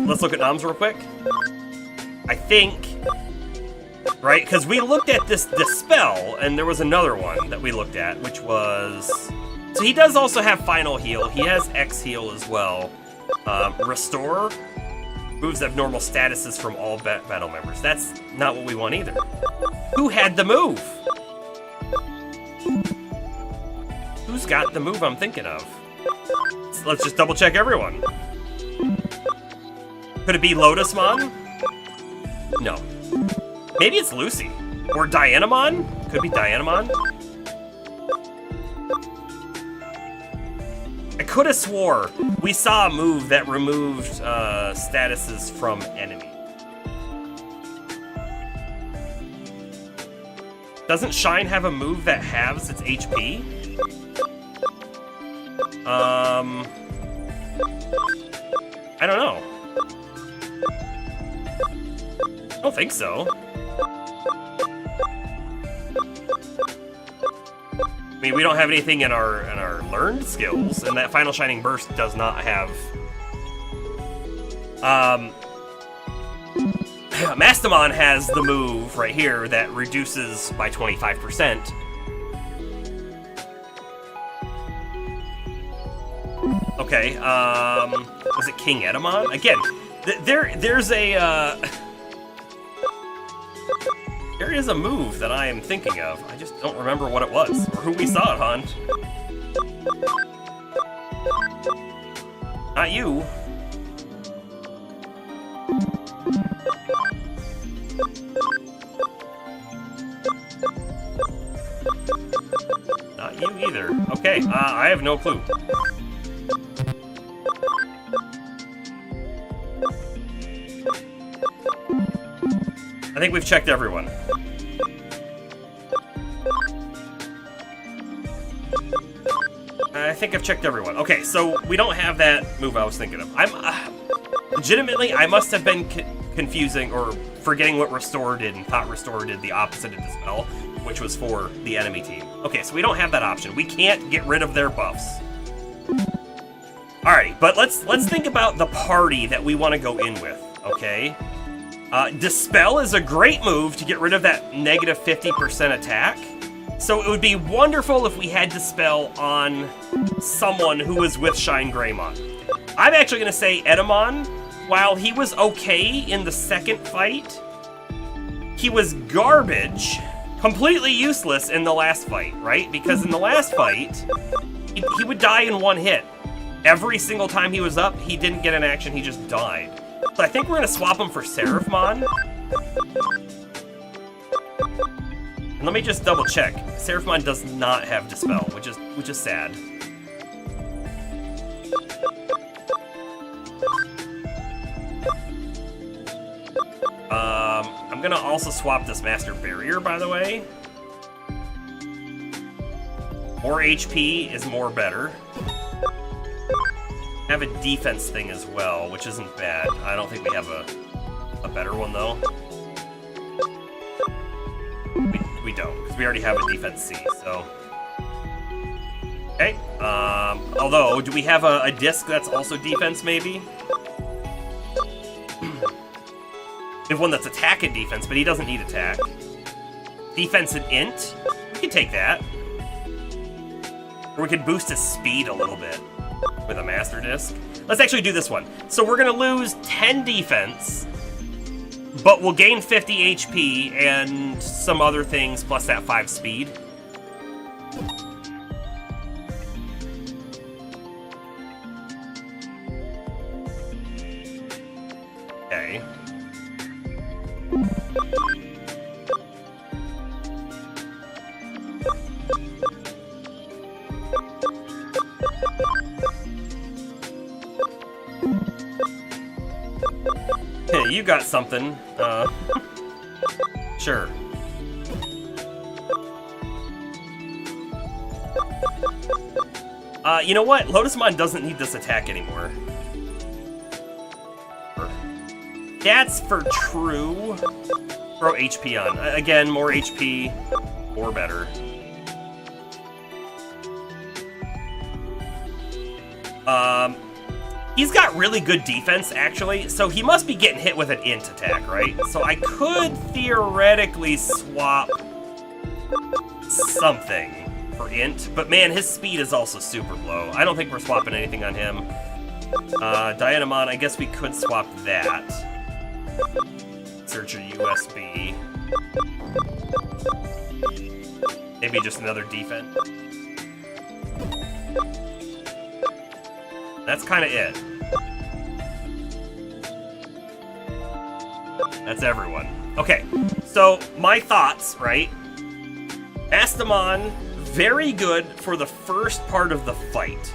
[SPEAKER 1] Let's look at Noms real quick. I think... Right? Because we looked at this Dispel, and there was another one that we looked at, which was... So he does also have Final Heal. He has X Heal as well. Restore moves abnormal statuses from all battle members. That's not what we want either. Who had the move? Who's got the move I'm thinking of? So let's just double check everyone. Could it be Lotusmon? No. Maybe it's Lucy. Or Dianamon? Could be Dianamon. I could have swore we saw a move that removed statuses from enemy. Doesn't Shine have a move that halves its HP? I don't know. I don't think so. I mean, we don't have anything in our learned skills, and that Final Shining Burst does not have. Mastamon has the move right here that reduces by 25%. Okay, was it King Edamon? Again, there's a there is a move that I am thinking of. I just don't remember what it was, or who we saw it on. Not you. Not you either. Okay, I have no clue. I think we've checked everyone. I think I've checked everyone. Okay, so we don't have that move I was thinking of. I'm legitimately, I must have been confusing or forgetting what Restore did and thought Restore did the opposite of Dispel, which was for the enemy team. Okay, so we don't have that option. We can't get rid of their buffs. All right, but let's think about the party that we want to go in with. Okay. Dispel is a great move to get rid of that negative 50% attack. So it would be wonderful if we had Dispel on someone who was with Shine Greymon. I'm actually going to say Edamon, while he was okay in the second fight, he was garbage, completely useless in the last fight, right? Because in the last fight, he would die in one hit. Every single time he was up, he didn't get an action, he just died. So I think we're going to swap him for Seraphmon. And let me just double check. Seraphmon does not have Dispel, which is sad. I'm going to also swap this Master Barrier, by the way. More HP is more better. Have a defense thing as well, which isn't bad. I don't think we have a better one, though. We don't, because we already have a defense C, so... Okay, although, do we have a disc that's also defense, maybe? We have one that's attack and defense, but he doesn't need attack. Defense and int? We could take that. Or we could boost his speed a little bit with a Master Disc. Let's actually do this one. So we're going to lose 10 defense, but we'll gain 50 HP and some other things, plus that 5 speed. Okay. got something. Sure. You know what? Lotusmon doesn't need this attack anymore. That's for true. Throw HP on. Again, more HP, or better. He's got really good defense, actually, so he must be getting hit with an int attack, right? So I could theoretically swap something for int, but man, his speed is also super low. I don't think we're swapping anything on him. Dianamon, I guess we could swap that. Searcher USB. Maybe just another defense. That's kind of it. That's everyone. Okay, so my thoughts, right? Mastamon, very good for the first part of the fight.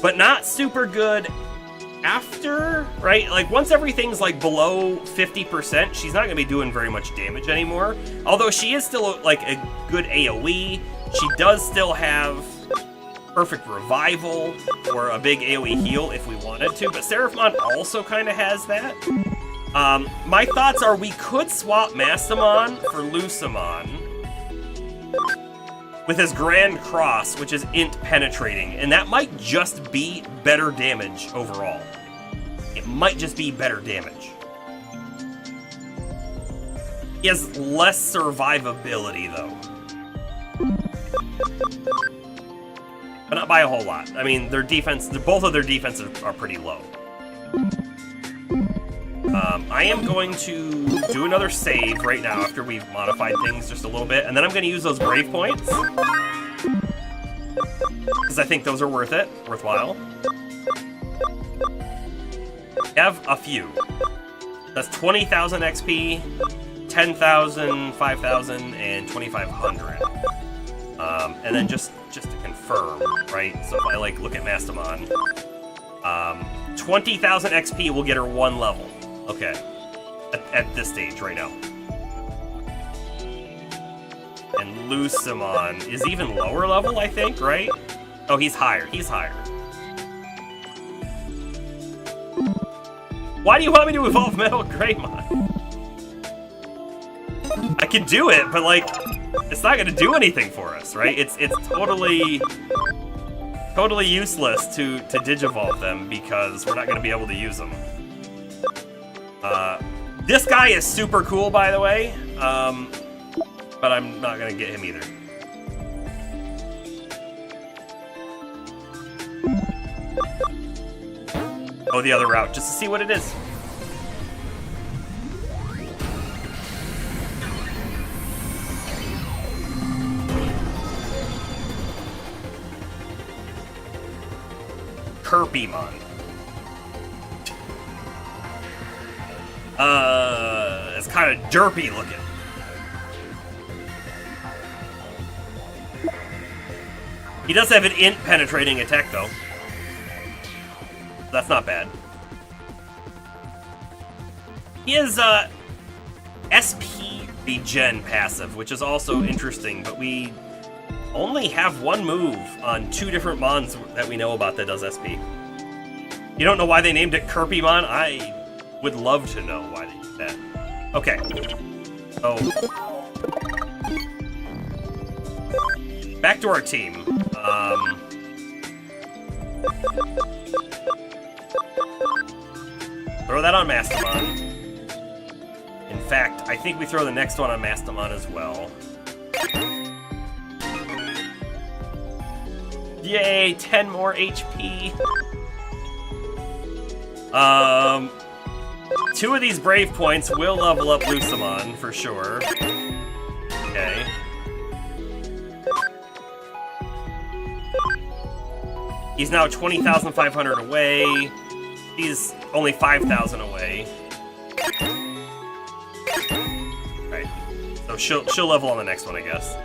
[SPEAKER 1] But not super good after, right? Like, once everything's, like, below 50%, she's not going to be doing very much damage anymore. Although she is still, like, a good AoE. She does still have perfect revival or a big AoE heal if we wanted to, but Seraphimon also kind of has that. My thoughts are we could swap Mastamon for Lucemon with his Grand Cross, which is int penetrating, and that might just be better damage overall. It might just be better damage. He has less survivability, though. But not by a whole lot. I mean, their defense, both of their defenses are pretty low. I am going to do another save right now after we've modified things just a little bit, and then I'm going to use those brave points. Because I think those are worthwhile. We have a few. That's 20,000 XP, 10,000, 5,000, and 2,500. And then just to confirm, right? So if I like look at Mastamon, 20,000 XP will get her 1 level. Okay, at this stage right now. And Lucemon is even lower level, I think, right? Oh, he's higher. He's higher. Why do you want me to evolve Metal Greymon? I can do it, but like, it's not gonna do anything for us, right? It's totally useless to digivolve them because we're not gonna be able to use them. This guy is super cool, by the way, but I'm not gonna get him either. Go the other route just to see what it is. Kirpymon. It's kind of derpy looking. He does have an int penetrating attack though. That's not bad. He has SP regen passive, which is also interesting, but we only have one move on 2 different mons that we know about that does SP. You don't know why they named it Kirpymon? I would love to know why they did that. Okay. So, back to our team. Throw that on Mastamon. In fact, I think we throw the next one on Mastamon as well. Yay, 10 more HP. 2 of these brave points will level up Lucemon for sure. Okay. He's now 20,500 away. He's only 5,000 away. Right. So she'll level on the next one, I guess.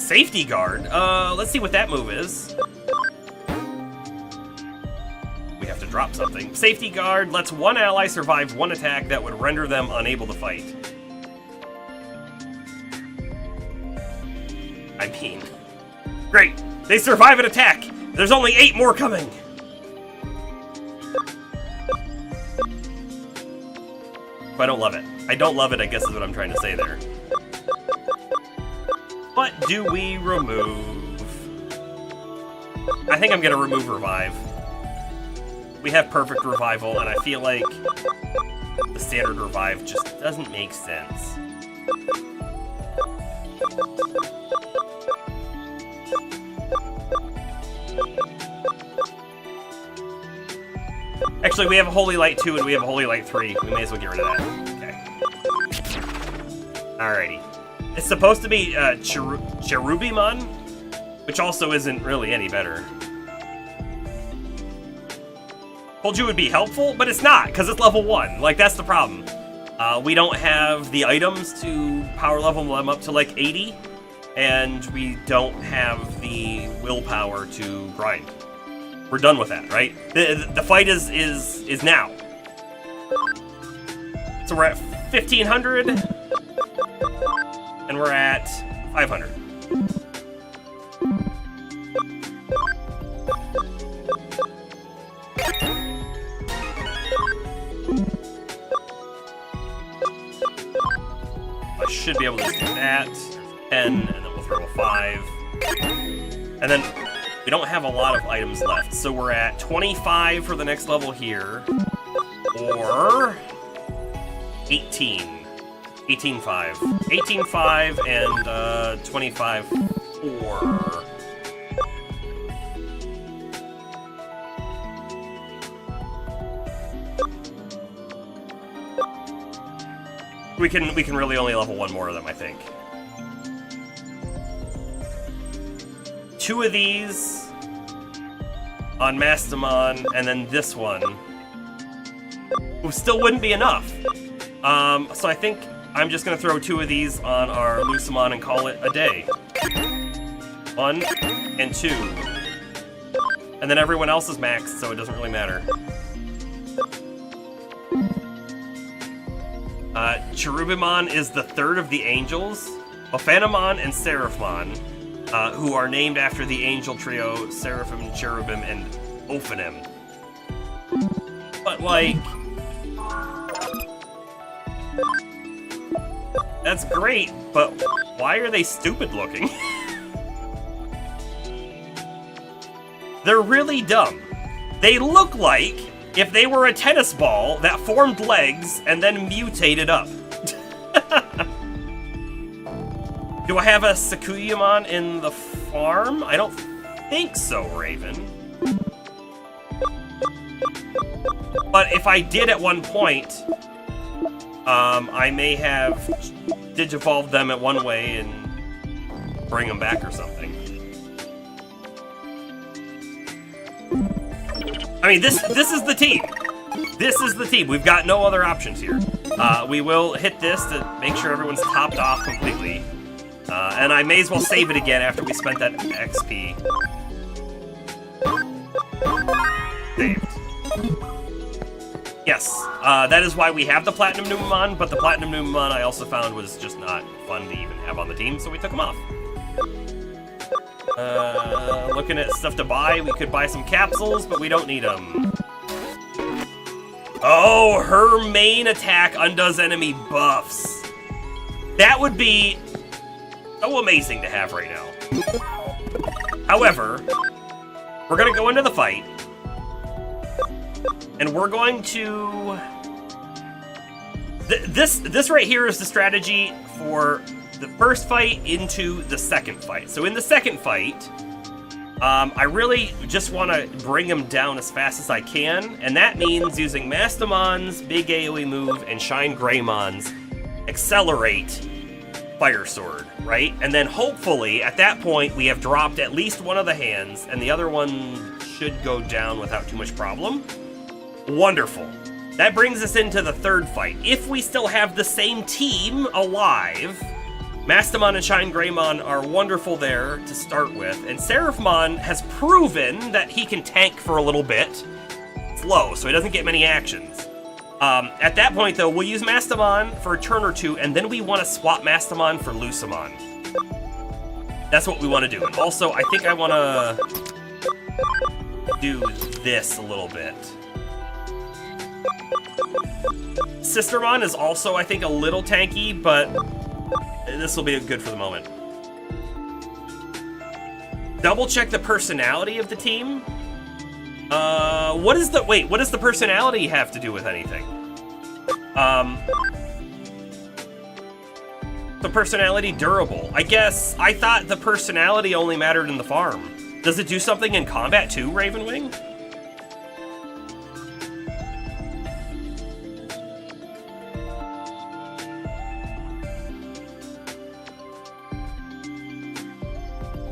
[SPEAKER 1] Safety guard? Let's see what that move is. We have to drop something. Safety guard lets one ally survive one attack that would render them unable to fight. I mean, great. They survive an attack. There's only 8 more coming. But I don't love it. I don't love it, I guess is what I'm trying to say there. What do we remove? I think I'm gonna remove revive. We have perfect revival, and I feel like the standard revive just doesn't make sense. Actually, we have a Holy Light 2 and we have a Holy Light 3. We may as well get rid of that. Okay. Alrighty. It's supposed to be Cherubimon, which also isn't really any better. Told you it would be helpful, but it's not, because it's level 1. Like, that's the problem. We don't have the items to power level them up to, like, 80, and we don't have the willpower to grind. We're done with that, right? The fight is now. So we're at 1,500, and we're at 500. I should be able to do that. 10, and then we'll throw a 5. And then we don't have a lot of items left, so we're at 25 for the next level here, or 18. 18.5. 18.5 and 25.4. We can really only level 1 more of them, I think. 2 of these on Mastamon, and then this one. Still wouldn't be enough. So I think I'm just gonna throw 2 of these on our Lucimon and call it a day. 1 and 2. And then everyone else is maxed, so it doesn't really matter. Cherubimon is the 3rd of the angels. Ophanimon and Seraphimon, who are named after the angel trio Seraphim, Cherubim, and Ophanim. But, like, that's great, but why are they stupid looking? They're really dumb. They look like if they were a tennis ball that formed legs and then mutated up. Do I have a Sakuyamon in the farm? I don't think so, Raven. But if I did at one point, I may have digivolved them at one way and bring them back or something. I mean, this is the team. This is the team. We've got no other options here. We will hit this to make sure everyone's topped off completely. And I may as well save it again after we spent that XP. Saved. Yes, that is why we have the Platinum Numemon, but the Platinum Numemon I also found was just not fun to even have on the team, so we took them off. Looking at stuff to buy, we could buy some capsules, but we don't need them. Oh, her main attack undoes enemy buffs. That would be so amazing to have right now. However, we're gonna go into the fight, and we're going to... This right here is the strategy for the first fight into the second fight. So in the second fight, I really just want to bring him down as fast as I can, and that means using Mastamon's big AoE move and Shine Greymon's Accelerate Fire Sword, right? And then hopefully, at that point, we have dropped at least one of the hands, and the other one should go down without too much problem. Wonderful. That brings us into the third fight. If we still have the same team alive, Mastamon and Shine Greymon are wonderful there to start with, and Seraphmon has proven that he can tank for a little bit. It's low, so he doesn't get many actions. At that point, though, we'll use Mastamon for a turn or two, and then we want to swap Mastamon for Lucamon. That's what we want to do. And also, I think I want to do this a little bit. Sistermon is also, I think, a little tanky, but this will be good for the moment. Double check the personality of the team. What does the personality have to do with anything? The personality durable. I guess I thought the personality only mattered in the farm. Does it do something in combat too, Ravenwing?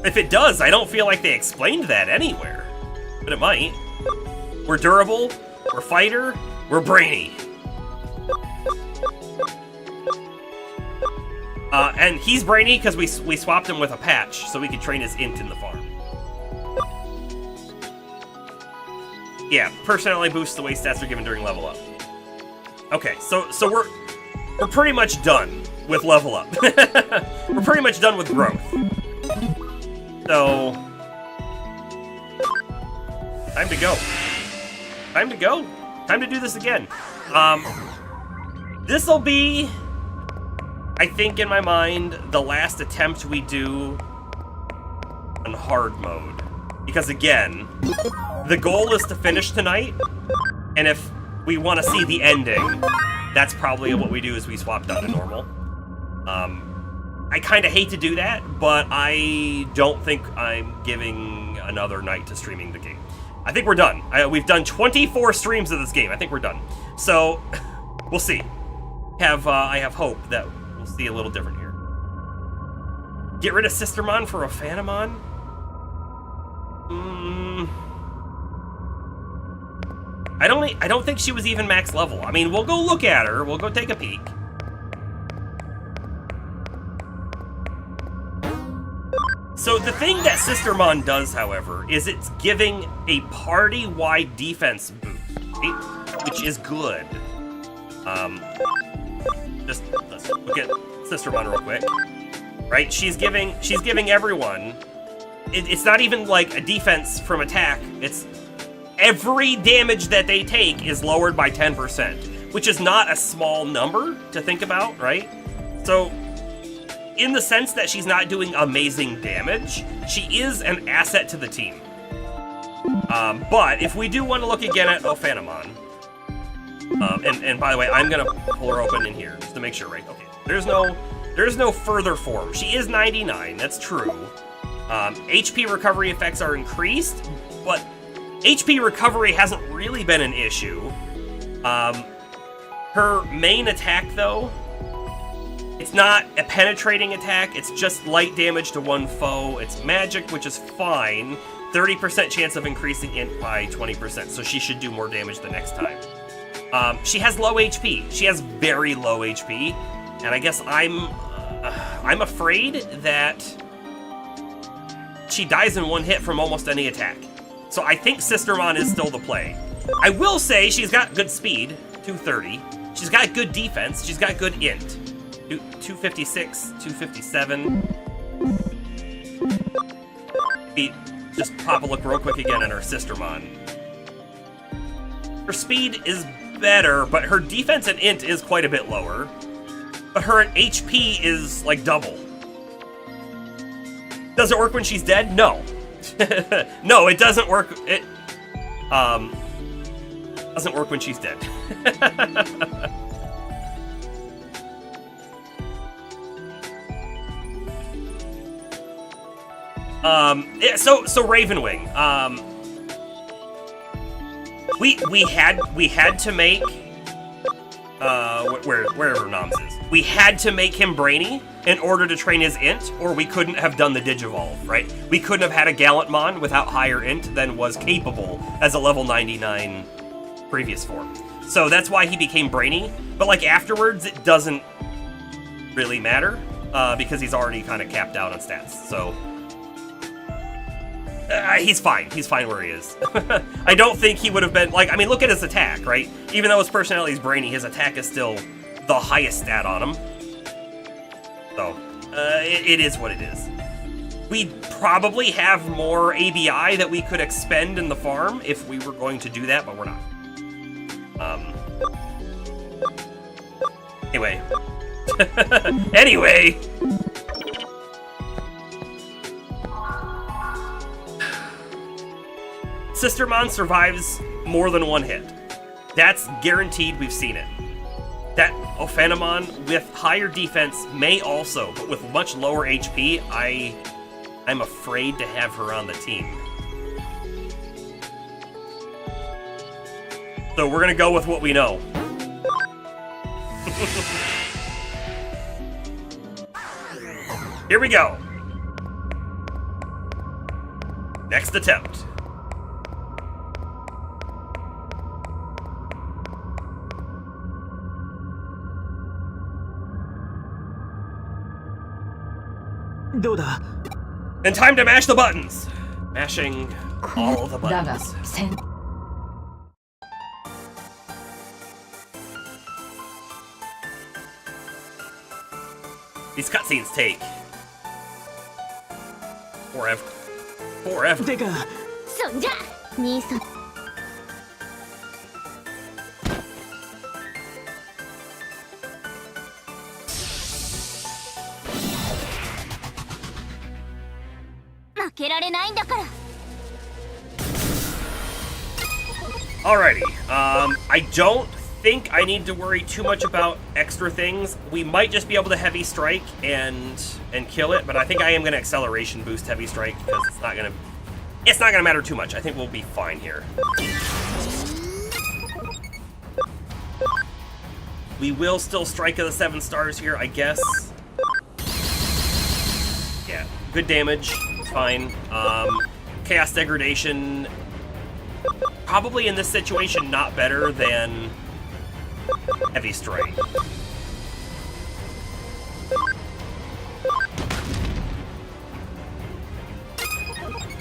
[SPEAKER 1] If it does, I don't feel like they explained that anywhere. But it might. We're durable, we're fighter, we're brainy. And he's brainy because we swapped him with a patch, so we could train his int in the farm. Yeah, personality boosts the way stats are given during level up. Okay, so we're pretty much done with level up. We're pretty much done with growth. So, time to go. Time to go. Time to do this again. This'll be, I think in my mind, the last attempt we do on hard mode. Because again, the goal is to finish tonight, and if we want to see the ending, that's probably what we do is we swap down to normal. I kind of hate to do that, but I don't think I'm giving another night to streaming the game. I think we're done. We've done 24 streams of this game. I think we're done. So, we'll see. I have hope that we'll see a little different here. Get rid of Sistermon for a Phantomon? I don't think she was even max level. I mean, we'll go look at her. We'll go take a peek. So the thing that Sistermon does, however, is it's giving a party-wide defense boost, which is good. Just let's look at Sistermon real quick. Right? She's giving everyone. It's not even like a defense from attack. It's every damage that they take is lowered by 10%, which is not a small number to think about, right? So, in the sense that she's not doing amazing damage, she is an asset to the team. But if we do want to look again at Phantomon, and by the way, I'm gonna pull her open in here just to make sure, right? Okay, there's no further form. She is 99, that's true. HP recovery effects are increased, but HP recovery hasn't really been an issue. Her main attack, though, it's not a penetrating attack, it's just light damage to one foe. It's magic, which is fine. 30% chance of increasing int by 20%, so she should do more damage the next time. She has low HP. She has very low HP, and I guess I'm afraid that she dies in one hit from almost any attack. So I think Sistermon is still the play. I will say she's got good speed, 230. She's got good defense. She's got good int. 256, 257. Just pop a look real quick again at her Sistermon. Her speed is better, but her defense and int is quite a bit lower. But her HP is like double. Does it work when she's dead? No. No, it doesn't work. It doesn't work when she's dead. So Ravenwing. We had to make wherever Noms is. We had to make him brainy in order to train his int, or we couldn't have done the Digivolve, right? We couldn't have had a Gallantmon without higher int than was capable as a level 99 previous form. So that's why he became brainy, but like afterwards it doesn't really matter. because he's already kind of capped out on stats. So he's fine. He's fine where he is. I don't think he would have been like. I mean, look at his attack, right? Even though his personality is brainy, his attack is still the highest stat on him. So it is what it is. We probably have more ABI that we could expend in the farm if we were going to do that, but we're not. Anyway. Anyway. Sistermon survives more than one hit. That's guaranteed. We've seen it. That Ophanamon with higher defense may also, but with much lower HP, I'm afraid to have her on the team. So we're gonna go with what we know. Here we go. Next attempt. And time to mash the buttons. Mashing all the
[SPEAKER 4] だが
[SPEAKER 1] buttons.
[SPEAKER 4] 戦
[SPEAKER 1] These cutscenes take forever. Forever.
[SPEAKER 5] てか
[SPEAKER 2] そんじゃ兄さん負けられないんだから
[SPEAKER 1] Alrighty. I don't think I need to worry too much about extra things. We might just be able to heavy strike and kill it, but I think I am gonna acceleration boost heavy strike because it's not gonna matter too much. I think we'll be fine here. We will still strike at the 7 stars here, I guess. Yeah, good damage. Fine. Chaos degradation. Probably in this situation not better than heavy strike.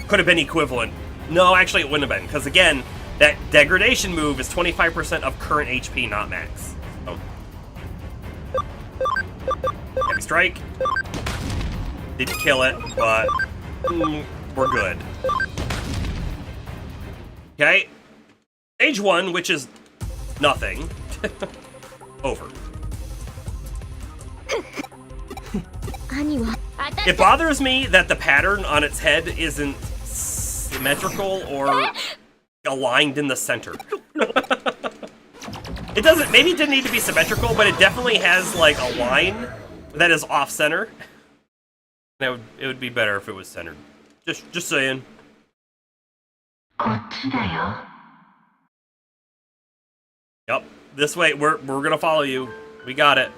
[SPEAKER 1] Could have been equivalent. No, actually it wouldn't have been, because again, that degradation move is 25% of current HP, not max. So. Heavy strike. Didn't kill it, but we're good. Okay. Stage 1, which is nothing. Over.
[SPEAKER 2] 兄は
[SPEAKER 1] It bothers me that the pattern on its head isn't symmetrical or aligned in the center. It doesn't, maybe it didn't need to be symmetrical, but it definitely has like a line that is off center. It would be better if it was centered. Just saying.
[SPEAKER 4] こっちだよ
[SPEAKER 1] Yep, this way. We're gonna follow you. We got it.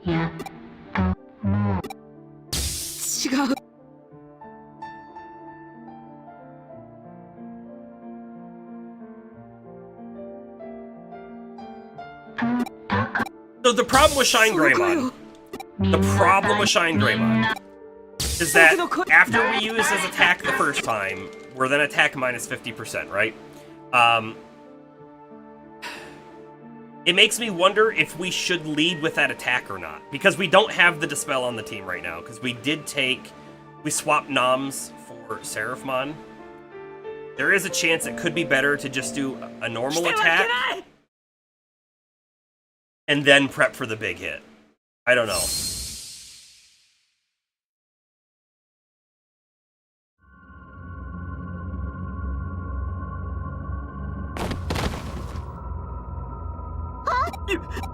[SPEAKER 4] Yeah.
[SPEAKER 5] 違う
[SPEAKER 1] So the problem with Shine Greymon, is that after we use his attack the first time, we're then attack minus 50%, right? It makes me wonder if we should lead with that attack or not, because we don't have the Dispel on the team right now, because we swapped Noms for Seraphmon. There is a chance it could be better to just do a normal attack and then prep for the big hit. I don't know.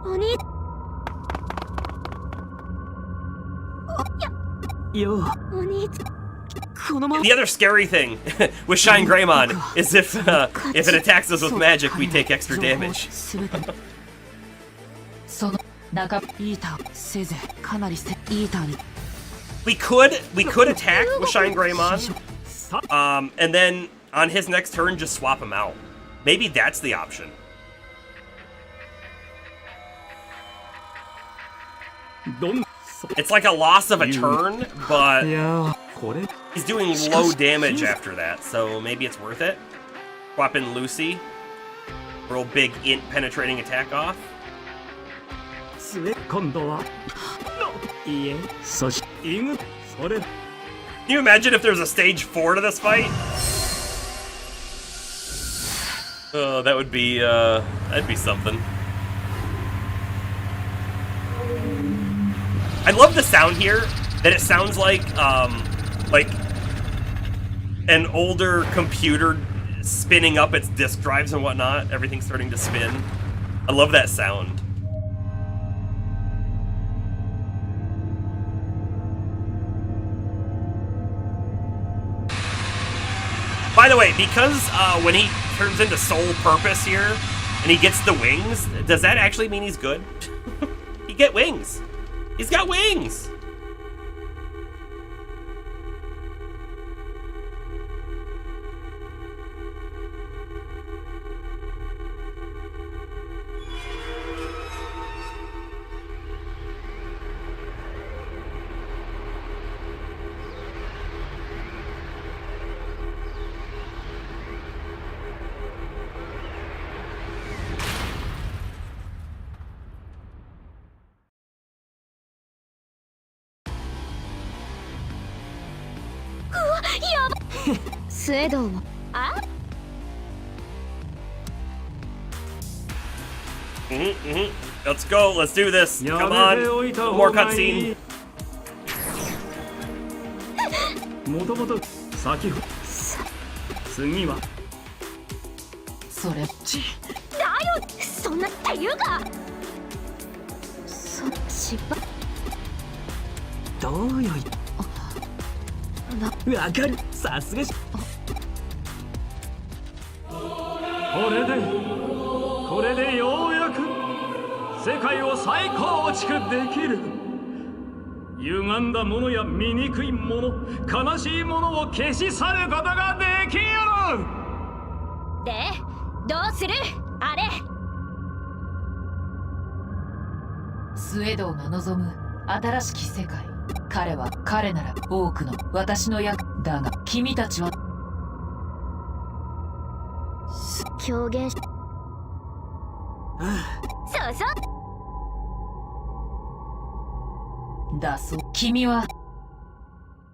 [SPEAKER 2] Oni
[SPEAKER 5] よ
[SPEAKER 2] Oni
[SPEAKER 5] このまま
[SPEAKER 1] The other scary thing with Shine Greymon is if it attacks us with magic, we take extra damage.
[SPEAKER 5] 全て
[SPEAKER 4] その中
[SPEAKER 5] イーターせいぜいかなりイーターに
[SPEAKER 1] We could attack with Shine Greymon, and then on his next turn just swap him out. Maybe that's the option. It's like a loss of a turn, but he's doing low damage after that, so maybe it's worth it. Swap in Lucy. Real big int penetrating attack off. Can you imagine if there's a stage 4 to this fight? Oh, that'd be something. I love the sound here, that it sounds like an older computer spinning up its disk drives and whatnot. Everything's starting to spin. I love that sound. By the way, because when he turns into Soul Purpose here, and he gets the wings, does that actually mean he's good? He get wings. He's got wings! Let's go. Let's do this. Come on. No more cutscene.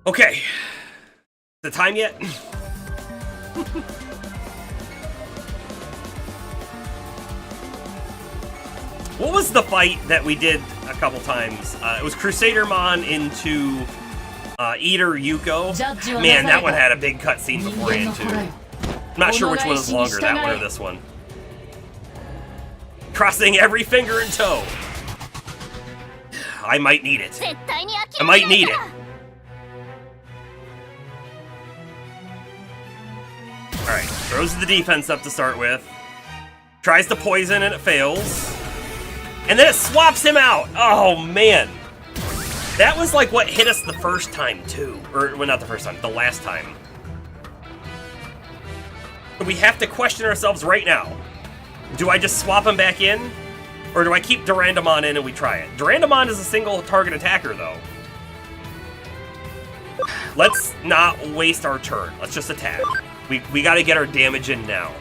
[SPEAKER 1] Okay. The time yet? What was the fight that we did a couple times? It was Crusadermon into Eater Yuko. Man, that one had a big cutscene beforehand too. I'm not sure which one is longer, that one or this one. Crossing every finger and toe. I might need it. I might need it. Alright, throws the defense up to start with. Tries to poison and it fails. And then it swaps him out! Oh man! That was like what hit us the first time too. Or, well, not the first time, the last time. We have to question ourselves right now. Do I just swap him back in? Or do I keep Durandamon in and we try it? Durandamon is a single target attacker though. Let's not waste our turn. Let's just attack. We gotta get our damage in now.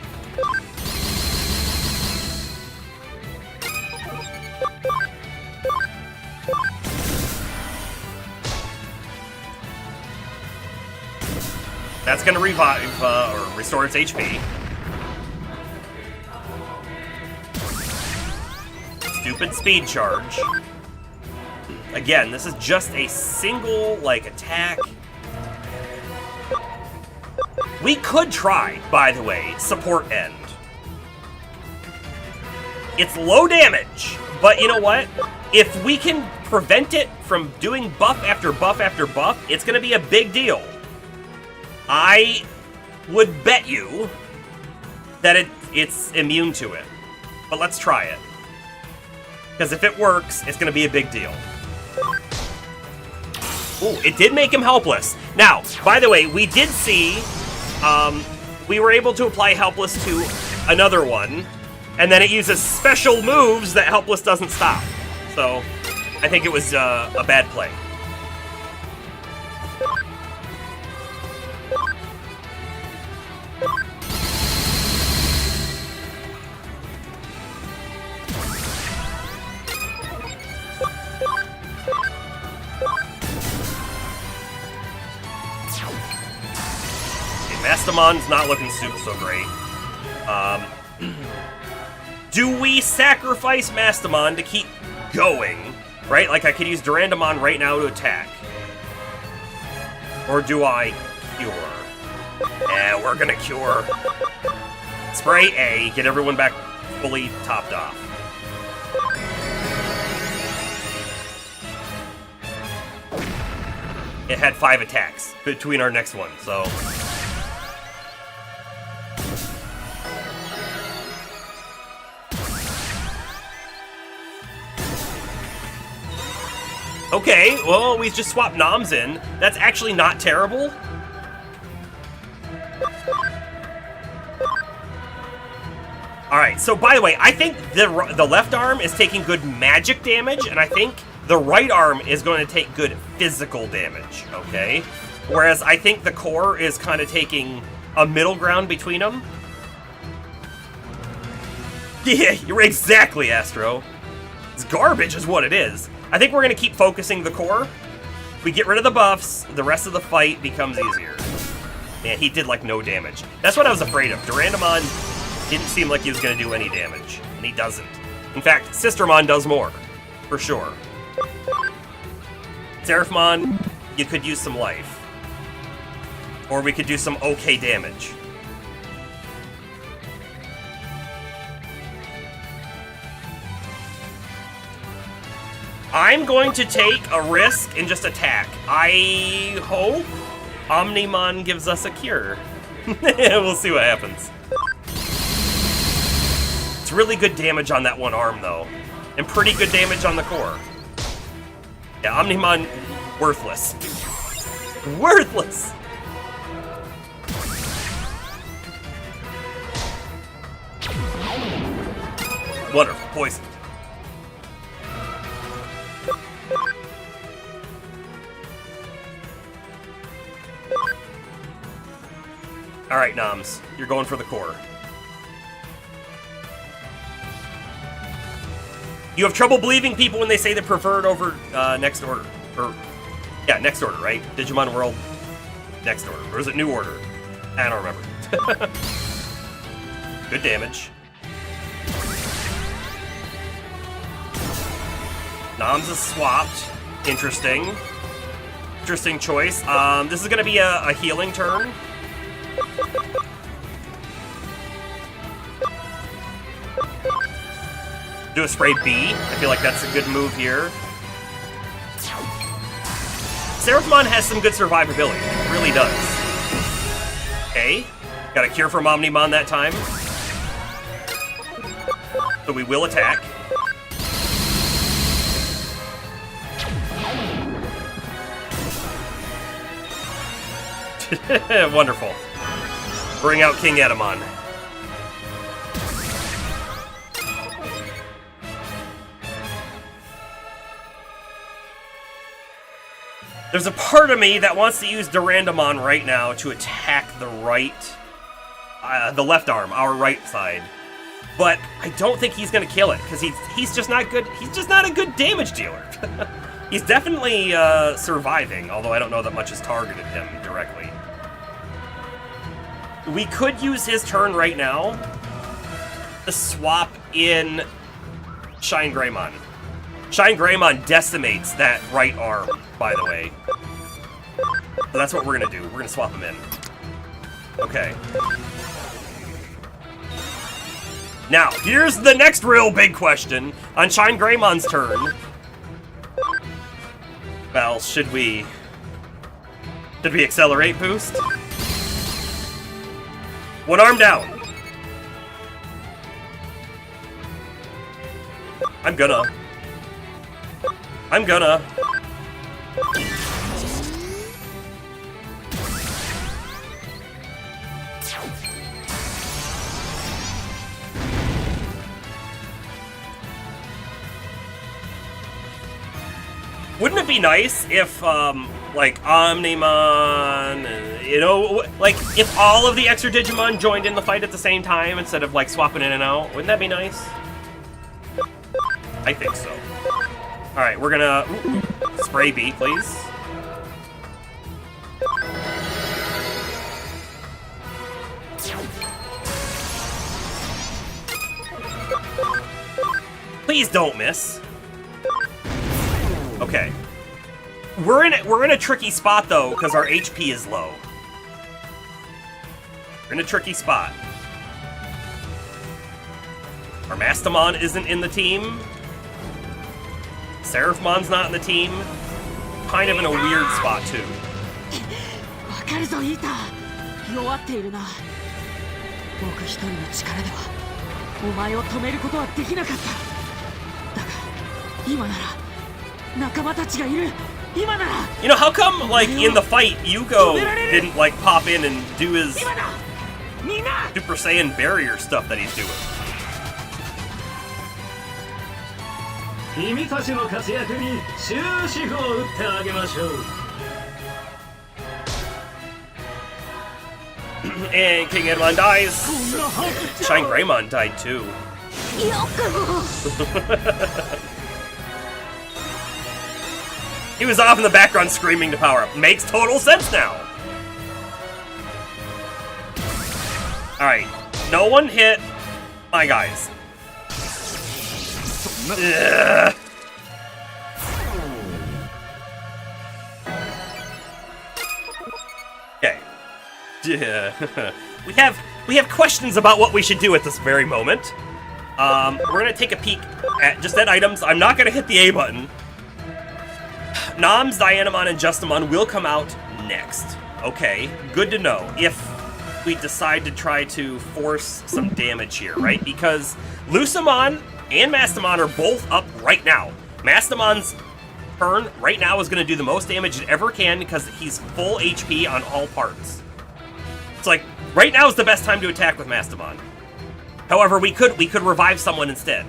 [SPEAKER 1] That's gonna revive, or restore its HP. Stupid speed charge. Again, this is just a single, like, attack. We could try, by the way, support end. It's low damage, but you know what? If we can prevent it from doing buff after buff after buff, it's gonna be a big deal. I would bet you that it's immune to it. But let's try it. Because if it works, it's going to be a big deal. Ooh, it did make him helpless. Now, by the way, we did see, we were able to apply helpless to another one, and then it uses special moves that helpless doesn't stop. So, I think it was a bad play. Mastamon's not looking so great. Do we sacrifice Mastamon to keep going? Right? Like, I could use Durandamon right now to attack. Or do I cure? We're gonna cure. Spray A, get everyone back fully topped off. It had 5 attacks between our next one, so... Okay, well, we just swapped Noms in. That's actually not terrible. Alright, so by the way, I think the left arm is taking good magic damage, and I think the right arm is going to take good physical damage, okay? Whereas I think the core is kind of taking a middle ground between them. Yeah, you're exactly, Astro. It's garbage is what it is. I think we're going to keep focusing the core. If we get rid of the buffs, the rest of the fight becomes easier. Man, he did, like, no damage. That's what I was afraid of. Durandamon didn't seem like he was going to do any damage, and he doesn't. In fact, Sistermon does more, for sure. Seraphmon, you could use some life. Or we could do some okay damage. I'm going to take a risk and just attack. I hope Omnimon gives us a cure. We'll see what happens. It's really good damage on that one arm, though. And pretty good damage on the core. Yeah, Omnimon, worthless. Worthless! Wonderful, poison. Alright, Noms, you're going for the core. You have trouble believing people when they say they prefer it over Next Order. Or, yeah, Next Order, right? Digimon World, Next Order. Or is it New Order? I don't remember. Good damage. Noms is swapped. Interesting. Interesting choice. This is going to be a healing turn. Do a spray B. I feel like that's a good move here. Seraphmon has some good survivability. It really does. Okay. Got a cure from Omnimon that time. So we will attack. Wonderful. Bring out King Edamon. There's a part of me that wants to use Durandamon right now to attack the the left arm, our right side. But I don't think he's gonna kill it, because he's just not good. He's just not a good damage dealer. He's definitely surviving, although I don't know that much has targeted him directly. We could use his turn right now to swap in Shine Greymon. Shine Greymon decimates that right arm, by the way. So that's what we're gonna do. We're gonna swap him in. Okay. Now, here's the next real big question. On Shine Greymon's turn, well, should we accelerate boost? One arm down. I'm gonna. be nice if, like, Omnimon, you know, like, if all of the extra Digimon joined in the fight at the same time instead of, like, swapping in and out. Wouldn't that be nice? I think so. Alright, we're gonna... Spray B, please. Please don't miss. Okay. We're in a tricky spot though, because our HP is low. We're in a tricky spot. Our Mastamon isn't in the team. Seraphmon's not in the team. Kind of in a weird spot too.
[SPEAKER 5] わかるぞイーター弱っているな僕一人の力ではお前を止めることはできなかっただが今なら仲間たちがいる今なら
[SPEAKER 1] You know, how come, like, in the fight, Yugo didn't, like, pop in and do his Super Saiyan barrier stuff that he's doing?
[SPEAKER 3] 君たちの活躍に終止符を打ってあげましょう
[SPEAKER 1] And King Edmon dies. Shine Greymon died too. He was off in the background screaming to power up. Makes total sense now. Alright. No one hit my guys. Ugh. Okay. We have questions about what we should do at this very moment. We're gonna take a peek at just at items. I'm not gonna hit the A button. Noms, Dianamon, and Justamon will come out next. Okay, good to know. If we decide to try to force some damage here, right? Because Lucamon and Mastamon are both up right now. Mastamon's turn right now is going to do the most damage it ever can because he's full HP on all parts. It's like, right now is the best time to attack with Mastamon. However, we could revive someone instead.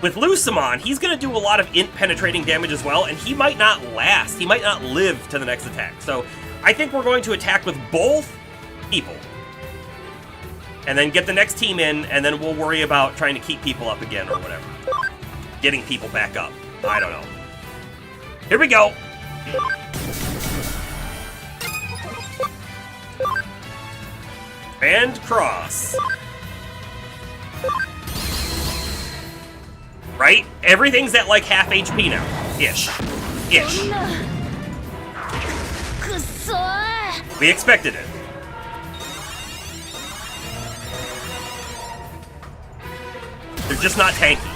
[SPEAKER 1] With Lucamon, he's going to do a lot of int-penetrating damage as well, and he might not last. He might not live to the next attack. So I think we're going to attack with both people. And then get the next team in, and then we'll worry about trying to keep people up again or whatever. Getting people back up. I don't know. Here we go. And cross. Right? Everything's at like half HP now. Ish. Ish. We expected it. They're just not tanky.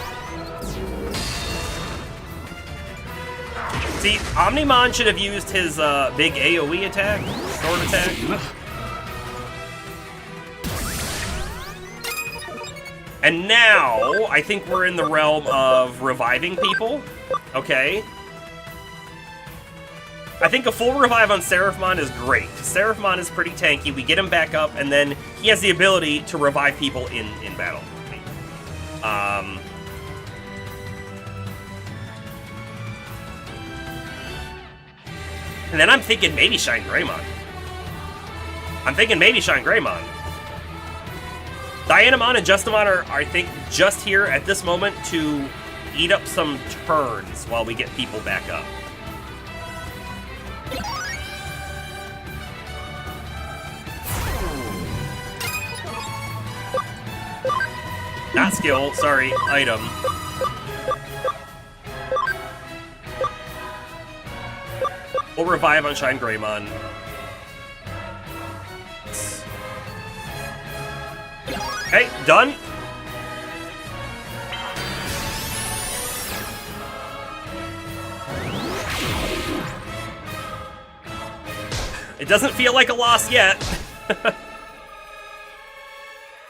[SPEAKER 1] See, Omnimon should have used his big AoE attack, sword attack. And now, I think we're in the realm of reviving people. Okay. I think a full revive on Seraphmon is great. Seraphmon is pretty tanky. We get him back up, and then he has the ability to revive people in battle. And then I'm thinking maybe Shine Greymon. Dianamon and Justamon are, I think, just here at this moment to eat up some turns while we get people back up. Not skill, sorry, item. We'll revive on Shine Greymon. Okay, done. It doesn't feel like a loss yet.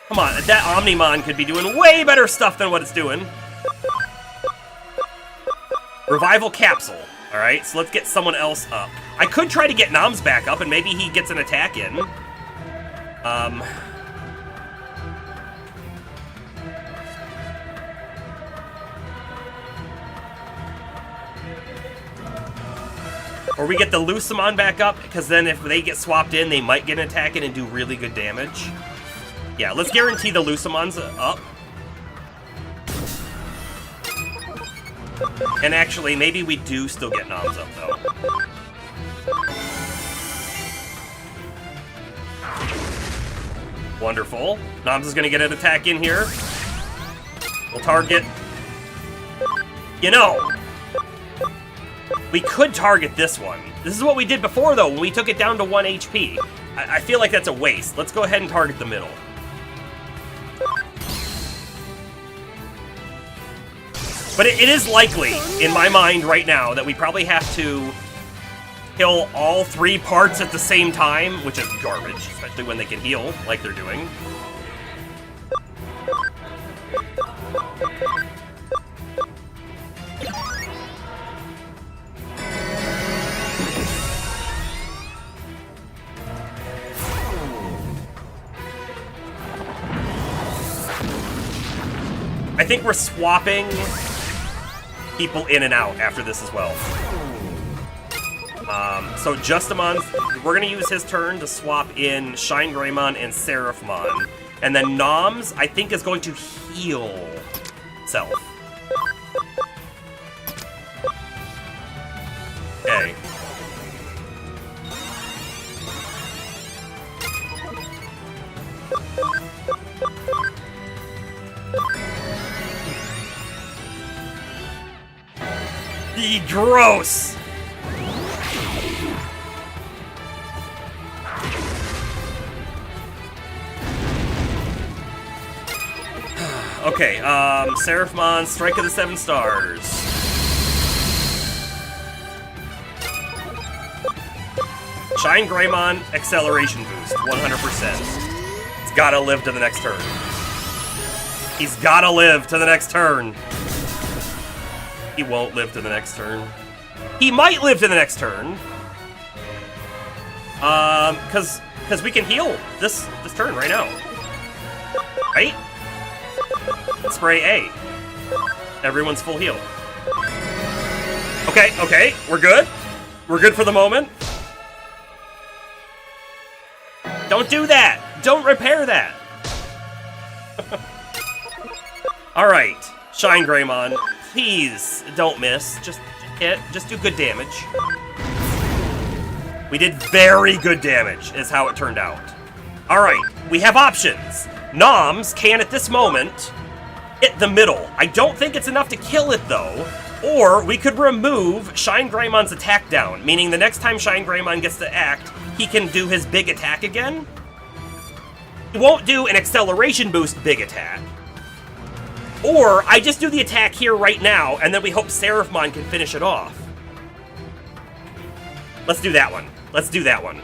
[SPEAKER 1] Come on, that Omnimon could be doing way better stuff than what it's doing. Revival capsule. Alright, so let's get someone else up. I could try to get Noms back up, and maybe he gets an attack in. Or we get the Lucemon back up, because then if they get swapped in, they might get an attack in and do really good damage. Yeah, let's guarantee the Lucemon's up. And actually, maybe we do still get Noms up, though. Wonderful. Noms is going to get an attack in here. We'll target... You know, we could target this one. This is what we did before, though, when we took it down to 1 HP. I feel like that's a waste. Let's go ahead and target the middle. But it is likely, in my mind right now, that we probably have to kill all 3 parts at the same time, which is garbage, especially when they can heal like they're doing. I think we're swapping people in and out after this as well. So Justimon, we're going to use his turn to swap in Shine Greymon and Seraphmon. And then Noms, I think, is going to heal Self. Okay. Gross! Okay, Seraphmon, Strike of the 7 Stars. Shine Greymon, Acceleration Boost, 100%. It's gotta live to the next turn. He's gotta live to the next turn. He won't live to the next turn. He might live to the next turn. Cause we can heal this turn right now. Right? Spray A. Everyone's full heal. Okay, we're good. We're good for the moment. Don't do that! Don't repair that! Alright, Shine Greymon. Please don't miss. Just hit. Just do good damage. We did very good damage, is how it turned out. Alright, we have options. Noms can, at this moment, hit the middle. I don't think it's enough to kill it, though. Or we could remove Shine Greymon's attack down, meaning the next time Shine Greymon gets to act, he can do his big attack again. He won't do an acceleration boost big attack. Or I just do the attack here right now, and then we hope Seraphmon can finish it off. Let's do that one. Let's do that one.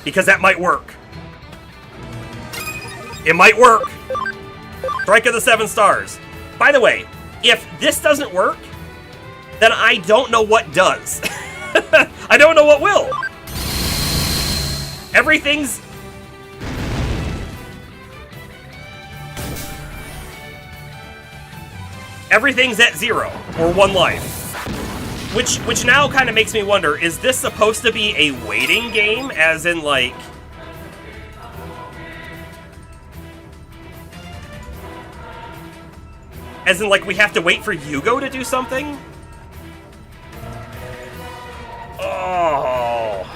[SPEAKER 1] Because that might work. It might work. Strike of the 7 Stars. By the way, if this doesn't work, then I don't know what does. I don't know what will. Everything's at 0 or 1 life. Which now kind of makes me wonder, is this supposed to be a waiting game, as in like we have to wait for Yugo to do something? Oh.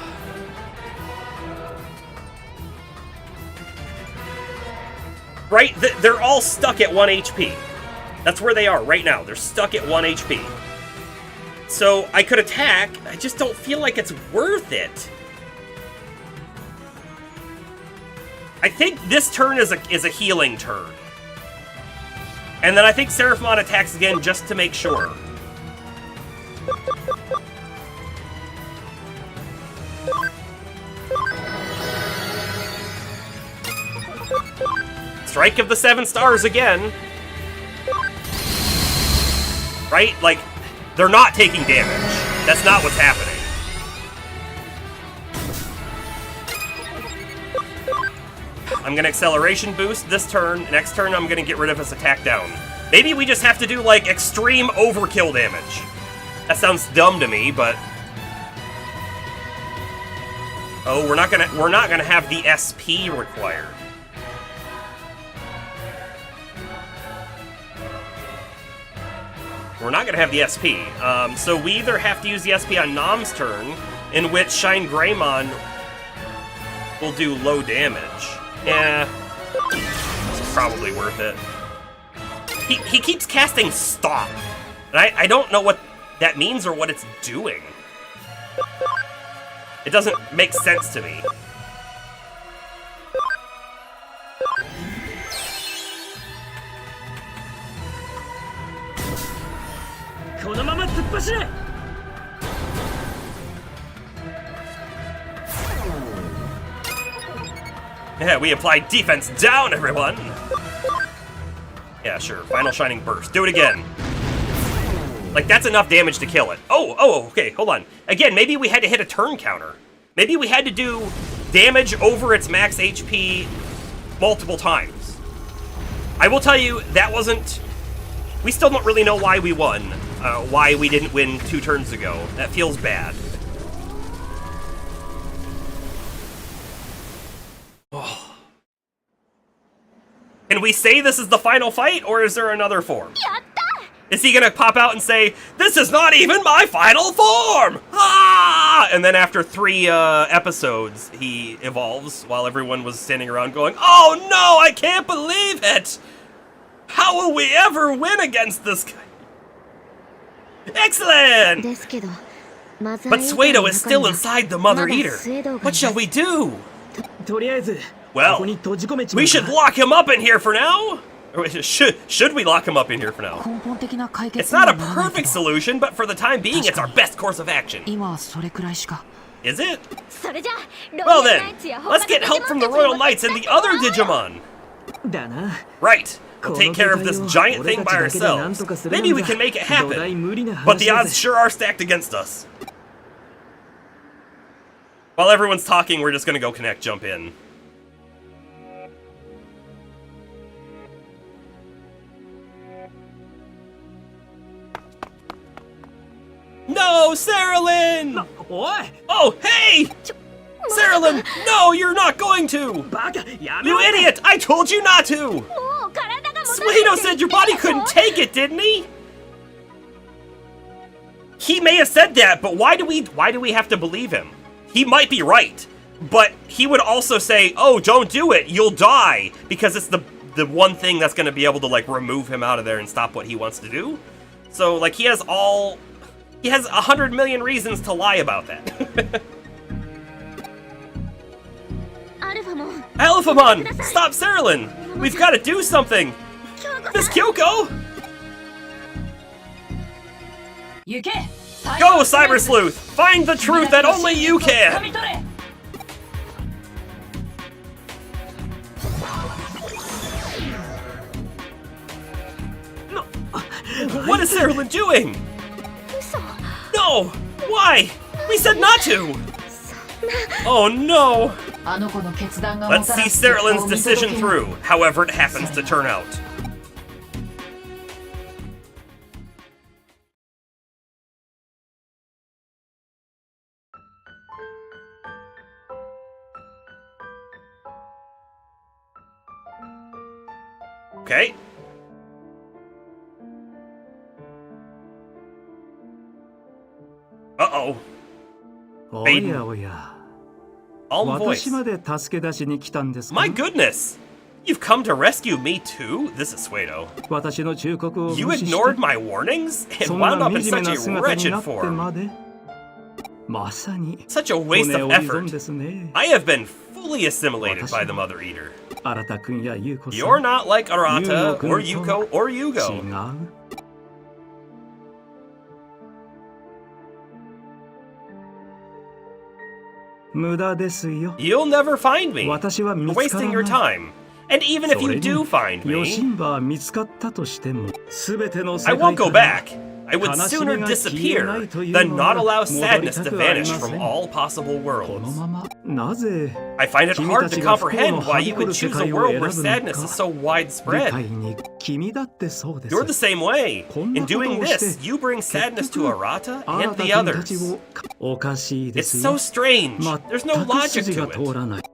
[SPEAKER 1] Right? They're all stuck at 1 HP. That's where they are right now. They're stuck at 1 HP. So I could attack. I just don't feel like it's worth it. I think this turn is a healing turn. And then I think Seraphmon attacks again just to make sure. Strike of the 7 Stars again. Right? Like, they're not taking damage. That's not what's happening. I'm gonna acceleration boost this turn. Next turn, I'm gonna get rid of his attack down. Maybe we just have to do, like, extreme overkill damage. That sounds dumb to me, but oh, we're not gonna have the SP required. We're not gonna have the SP. So we either have to use the SP on Nom's turn, in which Shine Greymon will do low damage. Yeah, it's probably worth it. He keeps casting Stop, and I don't know what that means or what it's doing. It doesn't make sense to me. Yeah, we applied defense down, everyone! Yeah, sure. Final Shining Burst. Do it again. Like, that's enough damage to kill it. Oh, okay, hold on. Again, maybe we had to hit a turn counter. Maybe we had to do damage over its max HP multiple times. I will tell you, that wasn't... We still don't really know why we won. Why we didn't win 2 turns ago. That feels bad. Oh. Can we say this is the final fight, or is there another form? Is he gonna pop out and say, "This is not even my final form!" Ah! And then after 3 episodes, he evolves while everyone was standing around going, "Oh no, I can't believe it! How will we ever win against this guy?" Excellent! But Suedo is still inside the Mother Eater. What shall we do? Well, we should lock him up in here for now. Or should we lock him up in here for now? It's not a perfect solution, but for the time being, it's our best course of action. Is it? Well then, let's get help from the Royal Knights and the other Digimon. Right. We'll take care of this giant thing by ourselves. Maybe we can make it happen. But the odds sure are stacked against us. While everyone's talking, we're just gonna go connect, jump in. No, Saralyn! Oh, hey! Saralyn, no, you're not going to! You idiot! I told you not to! Suedo said your body couldn't take it, didn't he? He may have said that, but why do we have to believe him? He might be right, but he would also say, "Oh, don't do it, you'll die," because it's the one thing that's going to be able to like remove him out of there and stop what he wants to do. So like he has 100 million reasons to lie about that. Alphamon, stop Saralyn! We've got to do something. Miss Kyoko! Go, Cyber Sleuth! Find the truth that only you can! What is Saralyn doing? No! Why? We said not to! Oh no! Let's see Saralyn's decision through, however it happens to turn out. Okay. Uh-oh. Baden. Calm voice. My goodness! You've come to rescue me too? This is Suedo. You ignored my warnings? And wound up in such a wretched form. Such a waste of effort. I have been fully assimilated by the Mother Eater. You're not like Arata, or Yuko, or Yugo. You'll never find me. You're wasting your time. And even if you do find me, I won't go back. I would sooner disappear than not allow sadness to vanish from all possible worlds. I find it hard to comprehend why you would choose a world where sadness is so widespread. You're the same way. In doing this, you bring sadness to Arata and the others. It's so strange. There's no logic to it.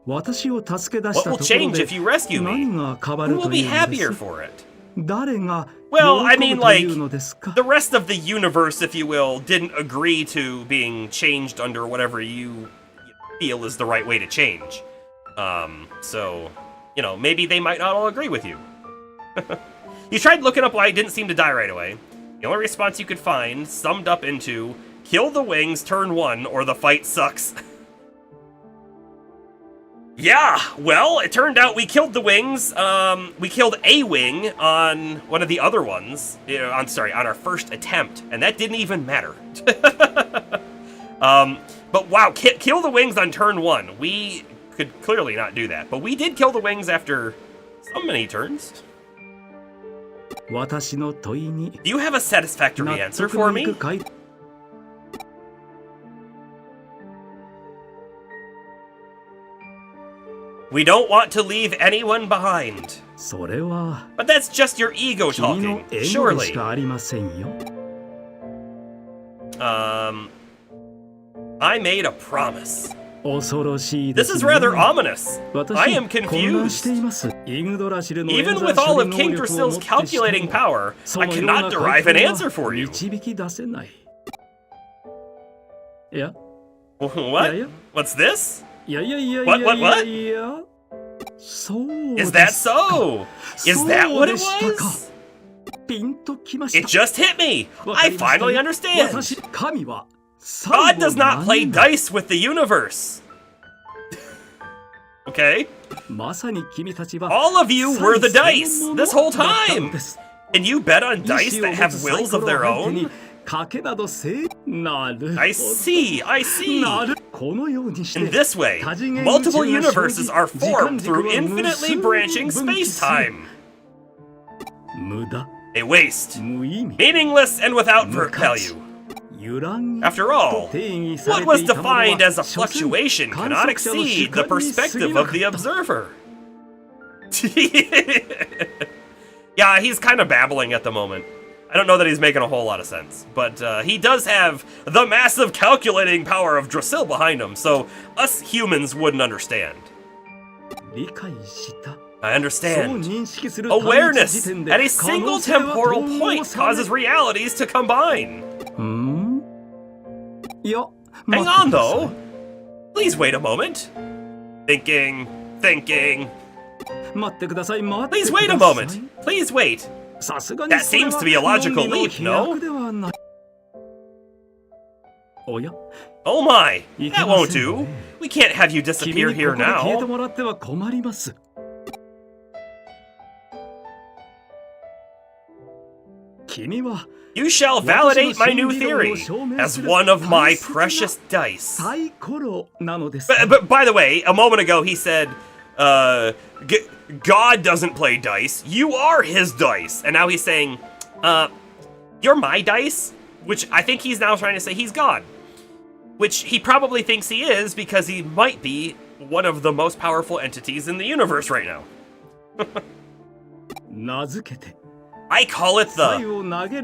[SPEAKER 1] What will change if you rescue me? Who will be happier for it? Well, I mean, like, the rest of the universe, if you will, didn't agree to being changed under whatever you feel is the right way to change. So, you know, maybe they might not all agree with you. You tried looking up why I didn't seem to die right away. The only response you could find summed up into, kill the wings, turn 1, or the fight sucks. Yeah, well, it turned out we killed the wings. We killed a wing on one of the other ones. On our first attempt, and that didn't even matter. But wow, kill the wings on turn 1. We could clearly not do that, but we did kill the wings after so many turns. Do you have a satisfactory answer for me? We don't want to leave anyone behind. But that's just your ego talking, surely. I made a promise. This is rather ominous. I am confused. Even with all of King Drasil's calculating power, I cannot derive an answer for you. What? What's this? What? Is that so? Is that what it was? It just hit me! I finally understand! God does not play dice with the universe! Okay? All of you were the dice, this whole time! And you bet on dice that have wills of their own? I see. In this way, multiple universes are formed through infinitely branching space-time. A waste. Meaningless and without value. After all, what was defined as a fluctuation cannot exceed the perspective of the observer. Yeah, he's kind of babbling at the moment. I don't know that he's making a whole lot of sense, but he does have the massive calculating power of Drasil behind him, so us humans wouldn't understand. I understand. Awareness at a single temporal point causes realities to combine. Hang on, though. Please wait a moment. Thinking. Please wait a moment. Please wait. That seems to be a logical leap, no? Oh my, that won't do. We can't have you disappear here now. You shall validate my new theory as one of my precious dice. But by the way, a moment ago he said, God doesn't play dice, you are his dice. And now he's saying, you're my dice? Which I think he's now trying to say he's God. Which he probably thinks he is because he might be one of the most powerful entities in the universe right now. I call it the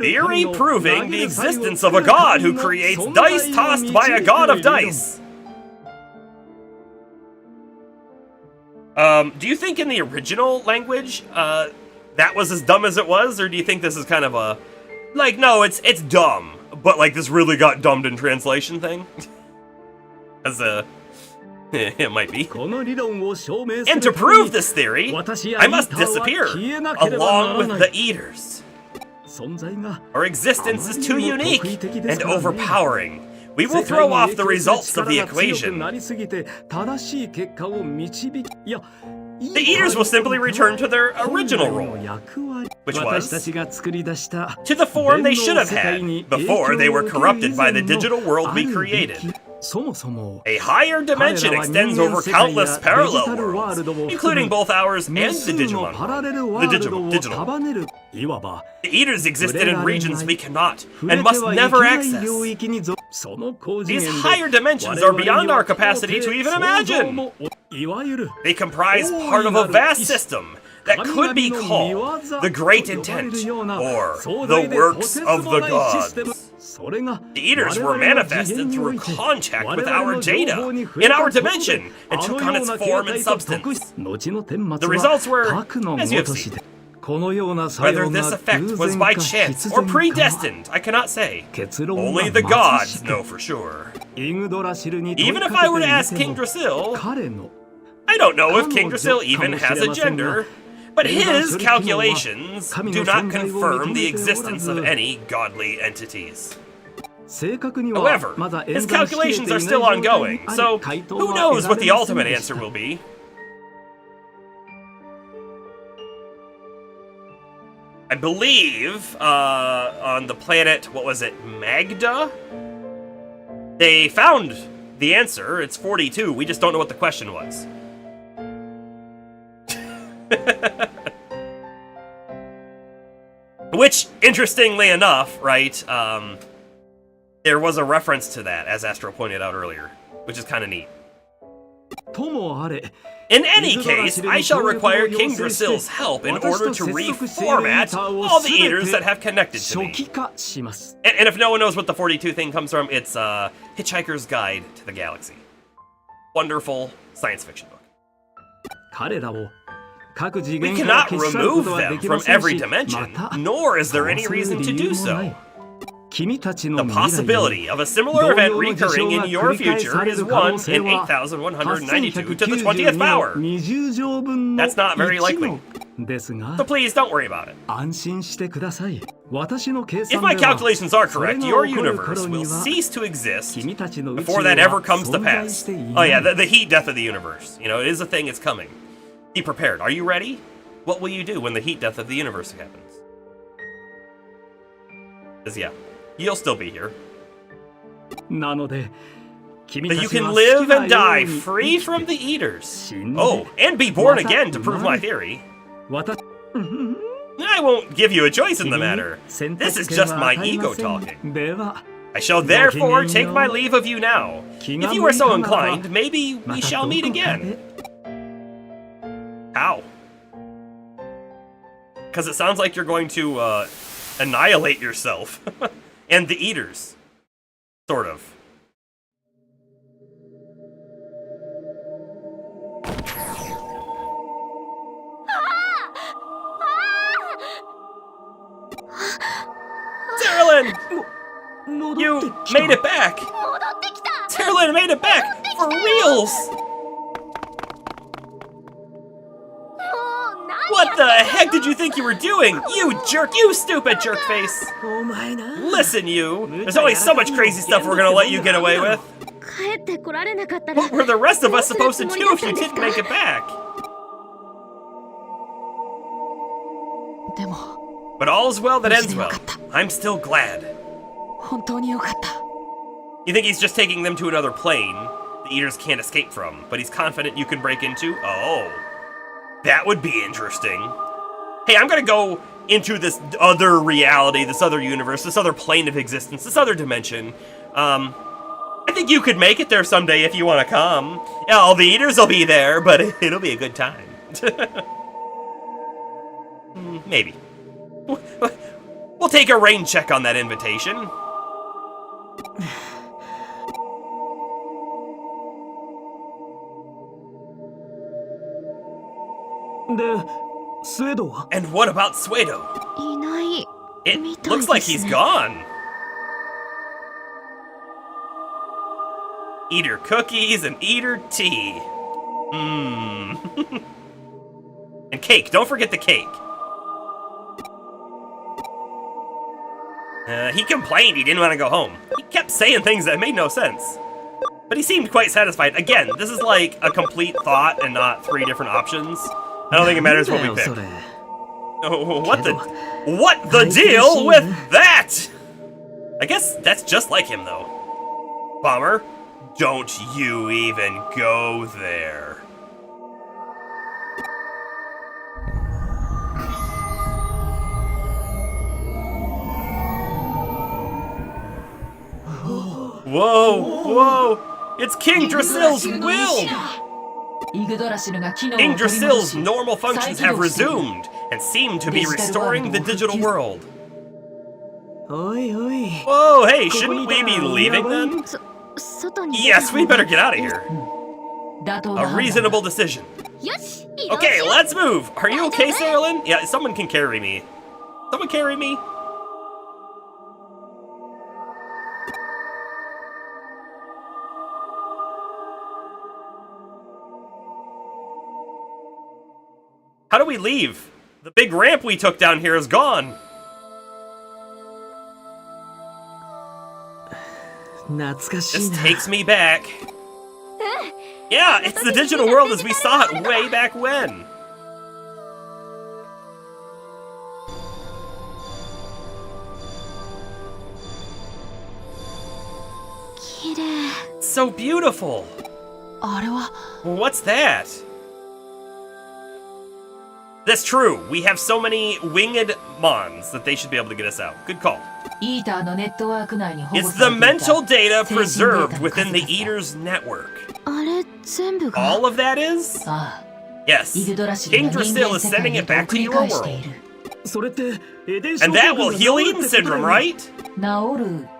[SPEAKER 1] theory proving the existence of a god who creates dice tossed by a god of dice. Do you think in the original language, that was as dumb as it was, or do you think this is kind of a, like, no, it's dumb, but like this really got dumbed in translation thing? As a, it might be. And to prove this theory, I must disappear, along with the Eaters. Our existence is too unique and overpowering. We will throw off the results of the equation. The Eaters will simply return to their original role, which was to the form they should have had before they were corrupted by the digital world we created. A higher dimension extends over countless parallel worlds, including both ours and the Digimon world. The Eaters existed in regions we cannot and must never access. These higher dimensions are beyond our capacity to even imagine. They comprise part of a vast system that could be called the Great Intent, or the Works of the Gods. The Eaters were manifested through contact with our data in our dimension and took on its form and substance. The results were, as you have seen. Whether this effect was by chance or predestined, I cannot say. Only the gods know for sure. Even if I were to ask King Drasil, I don't know if King Drasil even has a gender, but his calculations do not confirm the existence of any godly entities. However, his calculations are still ongoing, so who knows what the ultimate answer will be. I believe, on the planet, what was it, Magda? They found the answer. It's 42. We just don't know what the question was. Which, interestingly enough, right, there was a reference to that, as Astro pointed out earlier, which is kind of neat. In any case, I shall require King Drasil's help in order to reformat all the Eaters that have connected to me. And if no one knows what the 42 thing comes from, it's Hitchhiker's Guide to the Galaxy. Wonderful science fiction book. We cannot remove them from every dimension, nor is there any reason to do so. The possibility of a similar event recurring in your future is 1 in 8,192 to the 20th power. That's not very likely. So please don't worry about it. If my calculations are correct, your universe will cease to exist before that ever comes to pass. Oh yeah, the heat death of the universe. You know, it is a thing, it's coming. Be prepared. Are you ready? What will you do when the heat death of the universe happens? Because yeah, you'll still be here. That you can live and die free from the Eaters. Oh, and be born again to prove my theory. I won't give you a choice in the matter. This is just my ego talking. I shall therefore take my leave of you now. If you are so inclined, maybe we shall meet again. How? Because it sounds like you're going to annihilate yourself. And the Eaters. Sort of. Terilyn! You made it back! Terilyn made it back! For reals! What the heck did you think you were doing? You jerk! You stupid jerk face! Listen, you! There's only so much crazy stuff we're gonna let you get away with. What were the rest of us supposed to do if you didn't make it back? But all's well that ends well. I'm still glad. You think he's just taking them to another plane the Eaters can't escape from, but he's confident you can break into? Oh. That would be interesting. Hey, I'm gonna go into this other reality, this other universe, this other plane of existence, this other dimension. I think you could make it there someday if you want to come. Yeah, all the Eaters will be there, but it'll be a good time. Maybe. We'll take a rain check on that invitation. And what about Suedo? It looks like he's gone. Eater cookies and eater tea. And cake. Don't forget the cake. He complained he didn't want to go home. He kept saying things that made no sense. But he seemed quite satisfied. Again, this is like a complete thought and not 3 different options. I don't think it matters what we pick. Oh, what the deal with that? I guess that's just like him, though. Bomber, Don't you even go there. Whoa, whoa! It's King Drasil's will! Yggdrasil's normal functions have resumed and seem to be restoring the digital world. Whoa, hey, shouldn't we be leaving then? Yes, we better get out of here. A reasonable decision. Okay, let's move. Are you okay, Saralyn? Yeah, someone can carry me. Someone carry me. How do we leave? The big ramp we took down here is gone. This takes me back. Yeah, it's the digital world as we saw it way back when. So beautiful. What's that? That's true. We have so many winged mons that they should be able to get us out. Good call. It's the mental data preserved within the Eater's network. All of that is? Yes. King Drasil is sending it back to your world. And that will heal Eden Syndrome, right?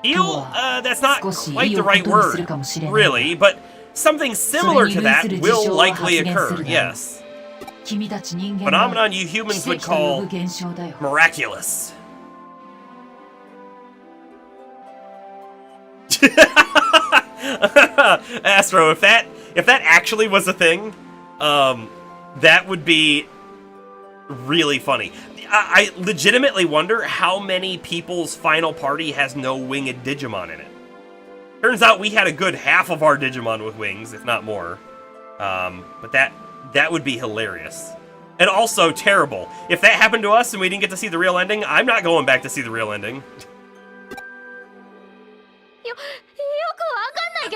[SPEAKER 1] Heal? That's not quite the right word, really, but something similar to that will likely occur, yes. Phenomenon you humans would call miraculous. Astro, if that actually was a thing, that would be really funny. I legitimately wonder how many people's final party has no winged Digimon in it. Turns out we had a good half of our Digimon with wings, if not more. But that would be hilarious. And also terrible. If that happened to us and we didn't get to see the real ending, I'm not going back to see the real ending.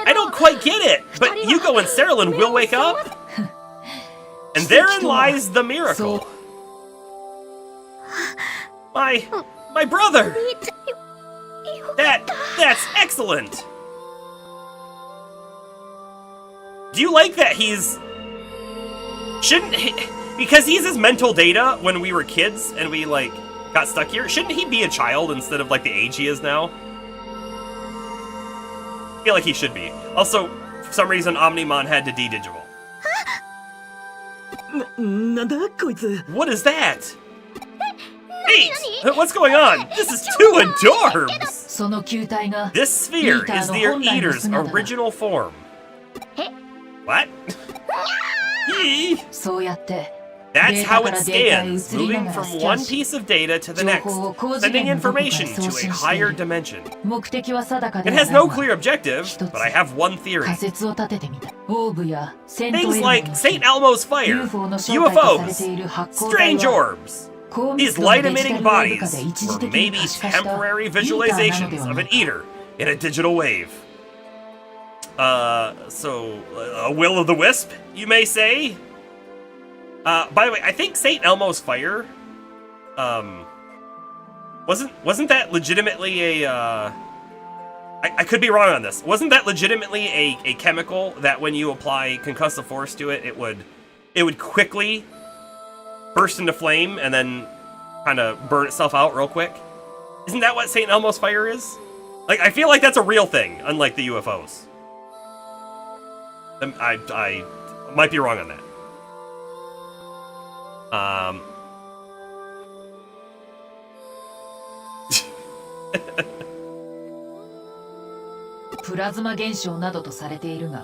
[SPEAKER 1] I don't quite get it, but Yuko and Saralyn will wake up. And therein lies the miracle. My brother! That's excellent! Do you like that he's... Shouldn't he... Because he's his mental data when we were kids and we, like, got stuck here, shouldn't he be a child instead of, like, the age he is now? I feel like he should be. Also, for some reason, Omnimon had to de-digital. What is that? Hey! What's going on? This is too adorbs! This sphere is the Eater's original form. What? That's how it scans, moving from one piece of data to the next, sending information to a higher dimension. It has no clear objective, but I have one theory. Things like St. Elmo's fire, UFOs, strange orbs. These light-emitting bodies were maybe temporary visualizations of an Eater in a digital wave. So, a will o' the wisp, you may say? By the way, I think St. Elmo's fire, wasn't that legitimately a, I could be wrong on this. Wasn't that legitimately a chemical that when you apply concussive force to it, it would quickly burst into flame and then kind of burn itself out real quick? Isn't that what St. Elmo's fire is? Like, I feel like that's a real thing, unlike the UFOs. I might be wrong on that.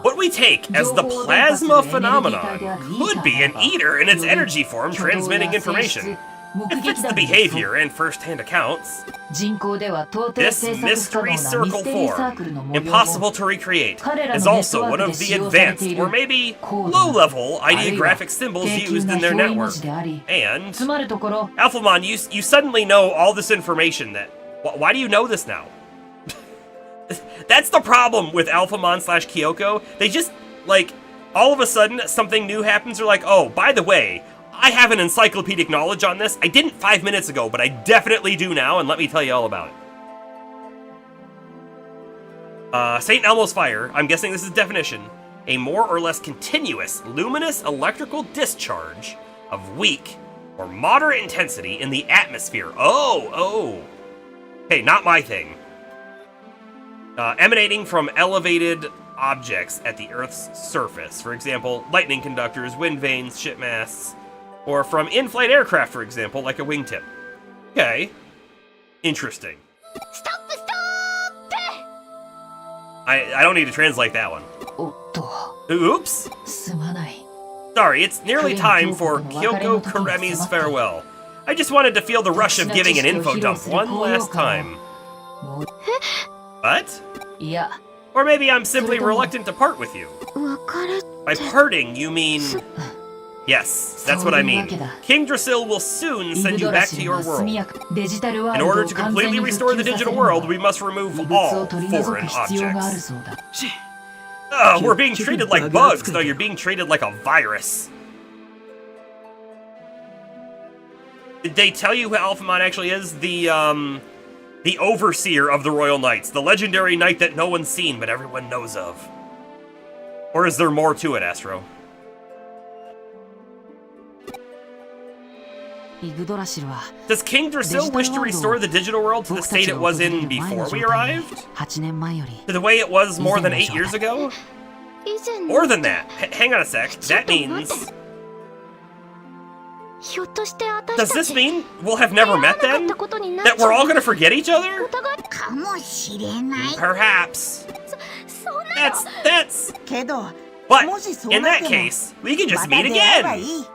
[SPEAKER 1] What we take as the plasma phenomenon could be an Eater in its energy form transmitting information. It fits the behavior and first-hand accounts. This mystery circle form, impossible to recreate, is also one of the advanced, or maybe low-level, ideographic symbols used in their network. And, Alphamon, you suddenly know all this information that... Why do you know this now? That's the problem with Alphamon / Kyoko. They just, like, all of a sudden, something new happens. They're like, oh, by the way, I have an encyclopedic knowledge on this. I didn't 5 minutes ago, but I definitely do now, and let me tell you all about it. St. Elmo's Fire, I'm guessing this is definition. A more or less continuous, luminous electrical discharge of weak or moderate intensity in the atmosphere. Oh. Hey, not my thing. Emanating from elevated objects at the Earth's surface. For example, lightning conductors, wind vanes, ship masts. Or from in-flight aircraft, for example, like a wingtip. Okay. Interesting.
[SPEAKER 2] Stop!
[SPEAKER 1] I don't need to translate that one.
[SPEAKER 4] おっと
[SPEAKER 1] Oops!
[SPEAKER 4] すまない
[SPEAKER 1] Sorry, it's nearly time for Kyoko Kuremi's farewell. I just wanted to feel the rush of giving an info dump one last time. What?
[SPEAKER 4] いや
[SPEAKER 1] Or maybe I'm simply reluctant to part with you.
[SPEAKER 2] 別れ
[SPEAKER 1] By parting, you mean... Yes, that's what I mean. King Drasil will soon
[SPEAKER 4] イ
[SPEAKER 1] send
[SPEAKER 4] グ
[SPEAKER 1] you
[SPEAKER 4] ドラ
[SPEAKER 1] back
[SPEAKER 4] シ
[SPEAKER 1] to
[SPEAKER 4] ル
[SPEAKER 1] your
[SPEAKER 4] が速
[SPEAKER 1] world.
[SPEAKER 4] やかデジタルワー
[SPEAKER 1] In
[SPEAKER 4] ルド
[SPEAKER 1] order
[SPEAKER 4] を
[SPEAKER 1] to
[SPEAKER 4] 完全
[SPEAKER 1] completely
[SPEAKER 4] に
[SPEAKER 1] restore
[SPEAKER 4] 復
[SPEAKER 1] the
[SPEAKER 4] 旧させ
[SPEAKER 1] digital
[SPEAKER 4] るに
[SPEAKER 1] world,
[SPEAKER 4] は
[SPEAKER 1] we must remove
[SPEAKER 4] 異物を
[SPEAKER 1] all
[SPEAKER 4] 取り除
[SPEAKER 1] foreign
[SPEAKER 4] く必要がある
[SPEAKER 1] objects.
[SPEAKER 4] そうだ
[SPEAKER 1] We're being treated like bugs. No, you're being treated like a virus. Did they tell you who Alphamon actually is? The overseer of the Royal Knights. The legendary knight that no one's seen, but everyone knows of. Or is there more to it, Astro?
[SPEAKER 5] イグドラシルは
[SPEAKER 1] Does King Drasil wish to restore the digital world to the
[SPEAKER 5] 僕た
[SPEAKER 1] state
[SPEAKER 5] ち
[SPEAKER 1] it
[SPEAKER 5] を
[SPEAKER 1] was
[SPEAKER 5] 訪れ
[SPEAKER 1] in
[SPEAKER 5] る前
[SPEAKER 1] before
[SPEAKER 5] の
[SPEAKER 1] we
[SPEAKER 5] 状態に
[SPEAKER 1] arrived?
[SPEAKER 5] 8年前より
[SPEAKER 1] To the way it was more than 8 years ago?
[SPEAKER 2] 以前の
[SPEAKER 1] More than that. Hang on a sec. That means...
[SPEAKER 2] ひょっとして私
[SPEAKER 1] Does
[SPEAKER 2] た
[SPEAKER 1] this
[SPEAKER 2] ち
[SPEAKER 1] mean we'll have never
[SPEAKER 2] 会わな
[SPEAKER 1] met
[SPEAKER 2] かっ
[SPEAKER 1] then?
[SPEAKER 2] たことになっ
[SPEAKER 1] That
[SPEAKER 2] ちゃ
[SPEAKER 1] we're
[SPEAKER 2] う
[SPEAKER 1] all gonna forget each other?
[SPEAKER 2] お互い
[SPEAKER 6] かもしれない
[SPEAKER 1] Perhaps.
[SPEAKER 2] そんなの
[SPEAKER 1] That's...
[SPEAKER 6] けど
[SPEAKER 1] But
[SPEAKER 6] もしそう
[SPEAKER 1] in
[SPEAKER 6] なっ
[SPEAKER 1] that
[SPEAKER 6] ても
[SPEAKER 1] case, we can
[SPEAKER 6] ま
[SPEAKER 1] just
[SPEAKER 6] た
[SPEAKER 1] meet
[SPEAKER 6] 出会えば
[SPEAKER 1] again.
[SPEAKER 6] いい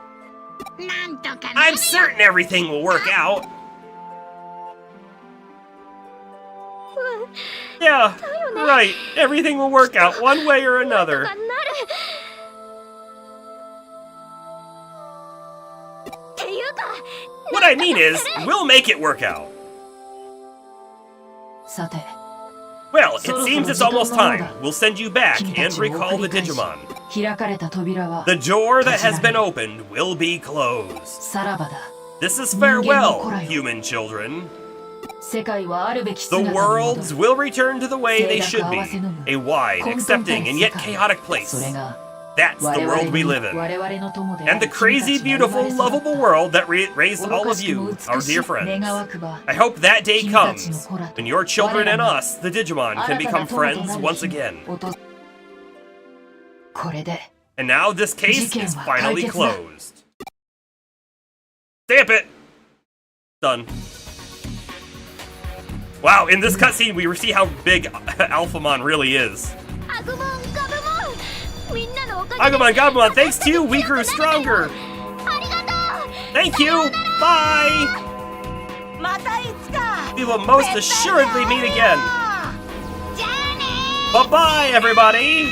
[SPEAKER 6] なんとかなる
[SPEAKER 1] I'm certain everything will work out. Yeah, right. Everything will work out one way or
[SPEAKER 2] が
[SPEAKER 1] another.
[SPEAKER 2] なるっていうか
[SPEAKER 1] What I mean is, we'll make it work out.
[SPEAKER 4] さて
[SPEAKER 1] Well, it seems it's almost time. We'll send you back
[SPEAKER 4] 君た
[SPEAKER 1] and
[SPEAKER 4] ちを
[SPEAKER 1] recall
[SPEAKER 4] 送
[SPEAKER 1] the
[SPEAKER 4] り返し
[SPEAKER 1] Digimon.
[SPEAKER 4] 開かれた扉は
[SPEAKER 1] The door that has
[SPEAKER 4] 閉じ
[SPEAKER 1] been
[SPEAKER 4] られる
[SPEAKER 1] opened will be closed.
[SPEAKER 4] さらばだ
[SPEAKER 1] This is
[SPEAKER 4] 人間の
[SPEAKER 1] farewell,
[SPEAKER 4] 古来
[SPEAKER 1] human children.
[SPEAKER 4] 世界はあるべき
[SPEAKER 1] The
[SPEAKER 4] 姿に戻
[SPEAKER 1] worlds
[SPEAKER 4] る
[SPEAKER 1] will return to the way they should be.
[SPEAKER 4] 清濁合わせのむ
[SPEAKER 1] A wide,
[SPEAKER 4] 混沌たる
[SPEAKER 1] accepting, and
[SPEAKER 4] 世
[SPEAKER 1] yet
[SPEAKER 4] 界
[SPEAKER 1] chaotic place.
[SPEAKER 4] それが
[SPEAKER 1] That's the
[SPEAKER 4] 我々
[SPEAKER 1] world we
[SPEAKER 4] に
[SPEAKER 1] live in.
[SPEAKER 4] 我々の友であ
[SPEAKER 1] And
[SPEAKER 4] る
[SPEAKER 1] the
[SPEAKER 4] 君
[SPEAKER 1] crazy,
[SPEAKER 4] たちが生ま
[SPEAKER 1] beautiful,
[SPEAKER 4] れ育った
[SPEAKER 1] lovable world that raised
[SPEAKER 4] 愚
[SPEAKER 1] all
[SPEAKER 4] か
[SPEAKER 1] of
[SPEAKER 4] しくも
[SPEAKER 1] you,
[SPEAKER 4] 美
[SPEAKER 1] our
[SPEAKER 4] しい
[SPEAKER 1] dear friends.
[SPEAKER 4] 願わくば
[SPEAKER 1] I hope that day
[SPEAKER 4] 君たちの
[SPEAKER 1] comes
[SPEAKER 4] 子らと
[SPEAKER 1] when your children
[SPEAKER 4] 我
[SPEAKER 1] and
[SPEAKER 4] らが
[SPEAKER 1] us, the Digimon,
[SPEAKER 4] 新
[SPEAKER 1] can
[SPEAKER 4] た
[SPEAKER 1] become
[SPEAKER 4] な友と
[SPEAKER 1] friends
[SPEAKER 4] なる
[SPEAKER 1] once
[SPEAKER 4] 日
[SPEAKER 1] again.
[SPEAKER 4] を訪これで
[SPEAKER 1] And now this case
[SPEAKER 4] 事件
[SPEAKER 1] is
[SPEAKER 4] は
[SPEAKER 1] finally
[SPEAKER 4] 解決だ。
[SPEAKER 1] closed. Stamp it! Done. Wow, in this cutscene, we see how big Alphamon really is.
[SPEAKER 2] アグモンガブモンみんなのおかげで
[SPEAKER 1] Agumon, Gabumon, thanks to you, we grew stronger!
[SPEAKER 2] ありがとう
[SPEAKER 1] Thank you! Bye!
[SPEAKER 6] またいつか
[SPEAKER 1] We will most assuredly meet again!
[SPEAKER 2] じゃあね
[SPEAKER 1] Bye-bye, everybody!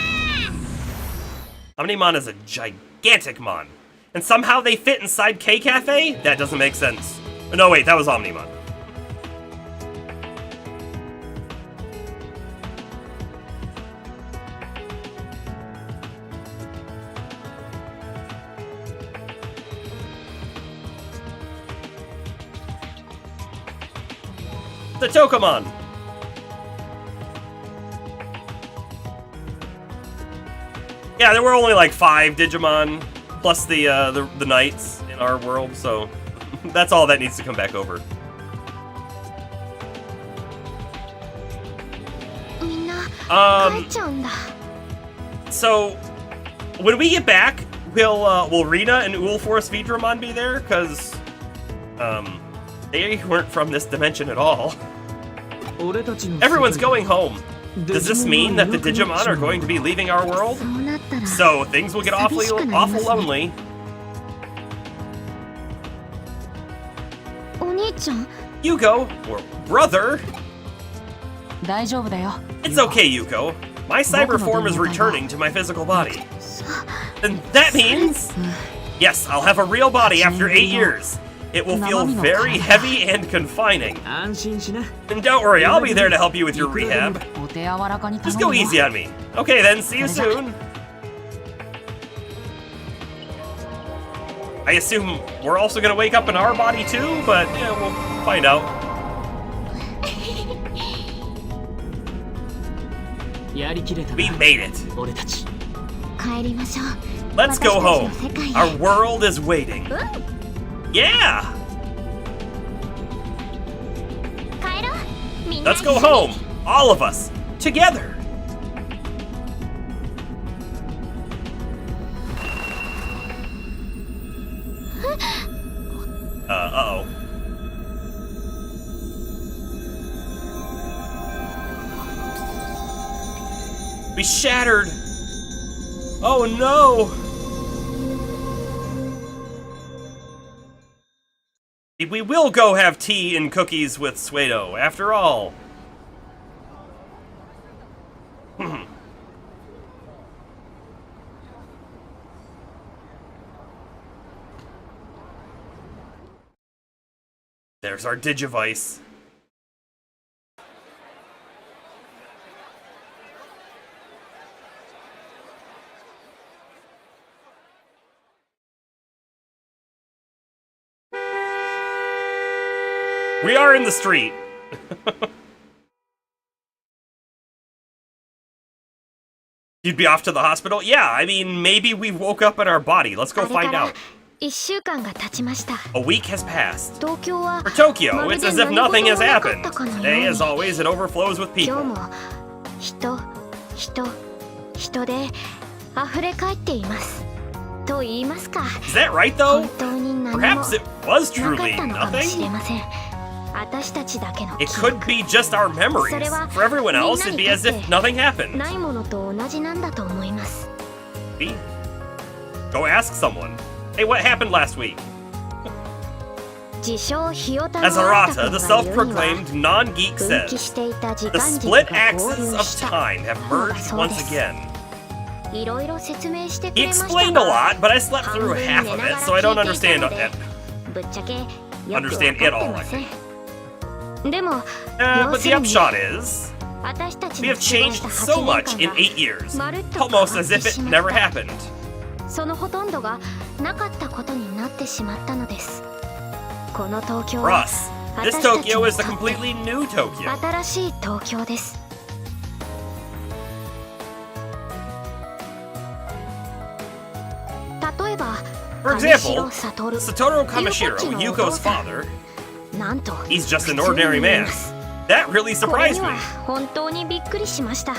[SPEAKER 1] Omnimon is a gigantic mon. And somehow they fit inside K-Cafe? That doesn't make sense. No, wait, that was Omnimon. The Tokamon! Yeah, there were only like 5 Digimon, plus the knights in our world, so that's all that needs to come back over.
[SPEAKER 2] みんな帰
[SPEAKER 1] Um,
[SPEAKER 2] っちゃうんだ
[SPEAKER 1] so when we get back, will Rina and Ulforce Vidramon be there? Because they weren't from this dimension at all.
[SPEAKER 5] 俺たちの
[SPEAKER 1] Everyone's going home. Does this mean that the Digimon are going to be leaving our world?
[SPEAKER 2] そうなったら
[SPEAKER 1] So things will get awful lonely.
[SPEAKER 2] お兄ちゃん
[SPEAKER 1] Yuko, or brother,
[SPEAKER 5] 大丈夫だよ
[SPEAKER 1] it's okay, Yuko. My cyber form is returning to my physical body. And that means, yes, I'll have a real body after 8 years. It will feel very heavy and confining.
[SPEAKER 5] 安心しな
[SPEAKER 1] And don't worry, I'll be there to help you with your
[SPEAKER 5] いくらでも
[SPEAKER 1] rehab.
[SPEAKER 4] 手柔らかに頼
[SPEAKER 1] Just
[SPEAKER 4] む
[SPEAKER 1] go
[SPEAKER 4] わ
[SPEAKER 1] easy on me. Okay then, see you soon. I assume we're also gonna wake up in our body too, but yeah, we'll find out.
[SPEAKER 5] やりきれた
[SPEAKER 1] We
[SPEAKER 5] な
[SPEAKER 1] made it.
[SPEAKER 5] 俺たち。
[SPEAKER 6] 帰りましょう。
[SPEAKER 1] Let's go
[SPEAKER 6] 私たちの
[SPEAKER 1] home.
[SPEAKER 6] 世界へ
[SPEAKER 1] Our world is waiting.
[SPEAKER 2] うん
[SPEAKER 1] Yeah!
[SPEAKER 2] 帰ろうみんな
[SPEAKER 1] Let's go home. All of us. Together. Uh-oh. We shattered. Oh no. We will go have tea and cookies with Suedo, after all. There's our Digivice. We are in the street. You'd be off to the hospital? Yeah, I mean, maybe we woke up in our body. Let's go
[SPEAKER 2] あれか
[SPEAKER 1] find
[SPEAKER 2] ら
[SPEAKER 1] out.
[SPEAKER 2] 1週間が経ちました
[SPEAKER 1] A week has passed.
[SPEAKER 2] 東京は
[SPEAKER 1] For Tokyo,
[SPEAKER 2] まる
[SPEAKER 1] it's
[SPEAKER 2] で
[SPEAKER 1] as if
[SPEAKER 2] 何
[SPEAKER 1] nothing
[SPEAKER 2] 事
[SPEAKER 1] has
[SPEAKER 2] もなかっ
[SPEAKER 1] happened.
[SPEAKER 2] たかのよう
[SPEAKER 1] Today,
[SPEAKER 2] に
[SPEAKER 1] as always, it overflows with
[SPEAKER 2] 今
[SPEAKER 1] people.
[SPEAKER 2] 日も人で溢れ返っていますと言いますか
[SPEAKER 1] Is that right, though?
[SPEAKER 2] 本当に何も
[SPEAKER 1] Perhaps it was
[SPEAKER 2] なかっ
[SPEAKER 1] truly
[SPEAKER 2] たのかもしれ
[SPEAKER 1] nothing?
[SPEAKER 2] ません私たちだけの
[SPEAKER 1] It
[SPEAKER 2] 記
[SPEAKER 1] could
[SPEAKER 2] 憶
[SPEAKER 1] be just our memories.
[SPEAKER 2] それは
[SPEAKER 1] For everyone else,
[SPEAKER 2] みん
[SPEAKER 1] it'd
[SPEAKER 2] なに
[SPEAKER 1] be
[SPEAKER 2] と
[SPEAKER 1] as
[SPEAKER 2] って
[SPEAKER 1] if nothing happened.
[SPEAKER 2] ないものと同じなんだと思います
[SPEAKER 1] See? Go ask someone. Hey, what happened last week?
[SPEAKER 2] 自称ヒヨタの
[SPEAKER 1] As
[SPEAKER 2] あなた
[SPEAKER 1] Arata,
[SPEAKER 2] 君
[SPEAKER 1] the
[SPEAKER 2] が言うには
[SPEAKER 1] self-proclaimed non-geek
[SPEAKER 2] 分岐
[SPEAKER 1] says,
[SPEAKER 2] していた時
[SPEAKER 1] the
[SPEAKER 2] 間軸
[SPEAKER 1] split
[SPEAKER 2] が合
[SPEAKER 1] axes
[SPEAKER 2] 流
[SPEAKER 1] of
[SPEAKER 2] した
[SPEAKER 1] time have
[SPEAKER 2] のだ
[SPEAKER 1] merged
[SPEAKER 2] そう
[SPEAKER 1] once
[SPEAKER 2] です
[SPEAKER 1] again.
[SPEAKER 2] いろいろ説明してく
[SPEAKER 1] He
[SPEAKER 2] れました
[SPEAKER 1] explained a
[SPEAKER 2] が
[SPEAKER 1] lot, but I slept
[SPEAKER 2] 半
[SPEAKER 1] through
[SPEAKER 2] 分寝
[SPEAKER 1] half
[SPEAKER 2] な
[SPEAKER 1] of
[SPEAKER 2] がら
[SPEAKER 1] it, so I don't
[SPEAKER 2] 聞いてい
[SPEAKER 1] understand
[SPEAKER 2] たので
[SPEAKER 1] it.
[SPEAKER 2] ぶっちゃけよく
[SPEAKER 1] Understand
[SPEAKER 2] 分か
[SPEAKER 1] it
[SPEAKER 2] って
[SPEAKER 1] all,
[SPEAKER 2] ま
[SPEAKER 1] I
[SPEAKER 2] せ
[SPEAKER 1] think.
[SPEAKER 2] んでも
[SPEAKER 1] But
[SPEAKER 2] 要
[SPEAKER 1] the
[SPEAKER 2] するに
[SPEAKER 1] upshot is,
[SPEAKER 2] 私たち
[SPEAKER 1] we
[SPEAKER 2] の
[SPEAKER 1] have
[SPEAKER 2] 過ごし
[SPEAKER 1] changed
[SPEAKER 2] た
[SPEAKER 1] so
[SPEAKER 2] 8
[SPEAKER 1] much
[SPEAKER 2] 年
[SPEAKER 1] in
[SPEAKER 2] 間
[SPEAKER 1] 8 years,
[SPEAKER 2] がまるっと変わ
[SPEAKER 1] almost
[SPEAKER 2] っ
[SPEAKER 1] as
[SPEAKER 2] て
[SPEAKER 1] if
[SPEAKER 2] し
[SPEAKER 1] it
[SPEAKER 2] ま
[SPEAKER 1] never
[SPEAKER 2] った
[SPEAKER 1] happened.
[SPEAKER 2] そのほとんどがなかったことになってしまったのですこの東京
[SPEAKER 1] For
[SPEAKER 2] は
[SPEAKER 1] us,
[SPEAKER 2] 私
[SPEAKER 1] this
[SPEAKER 2] たち
[SPEAKER 1] Tokyo
[SPEAKER 2] に
[SPEAKER 1] is
[SPEAKER 2] と
[SPEAKER 1] the
[SPEAKER 2] って
[SPEAKER 1] completely new Tokyo.
[SPEAKER 2] 新しい東京です例えば
[SPEAKER 1] For
[SPEAKER 2] 金
[SPEAKER 1] example,
[SPEAKER 2] 城悟
[SPEAKER 1] Satoru Kamishiro, Yuko's father,
[SPEAKER 2] なんと
[SPEAKER 1] he's just an
[SPEAKER 2] 普通に
[SPEAKER 1] ordinary
[SPEAKER 2] 見え
[SPEAKER 1] man.
[SPEAKER 2] ます
[SPEAKER 1] That really
[SPEAKER 2] これに
[SPEAKER 1] surprised
[SPEAKER 2] は
[SPEAKER 1] me.
[SPEAKER 2] 本当にびっくりしました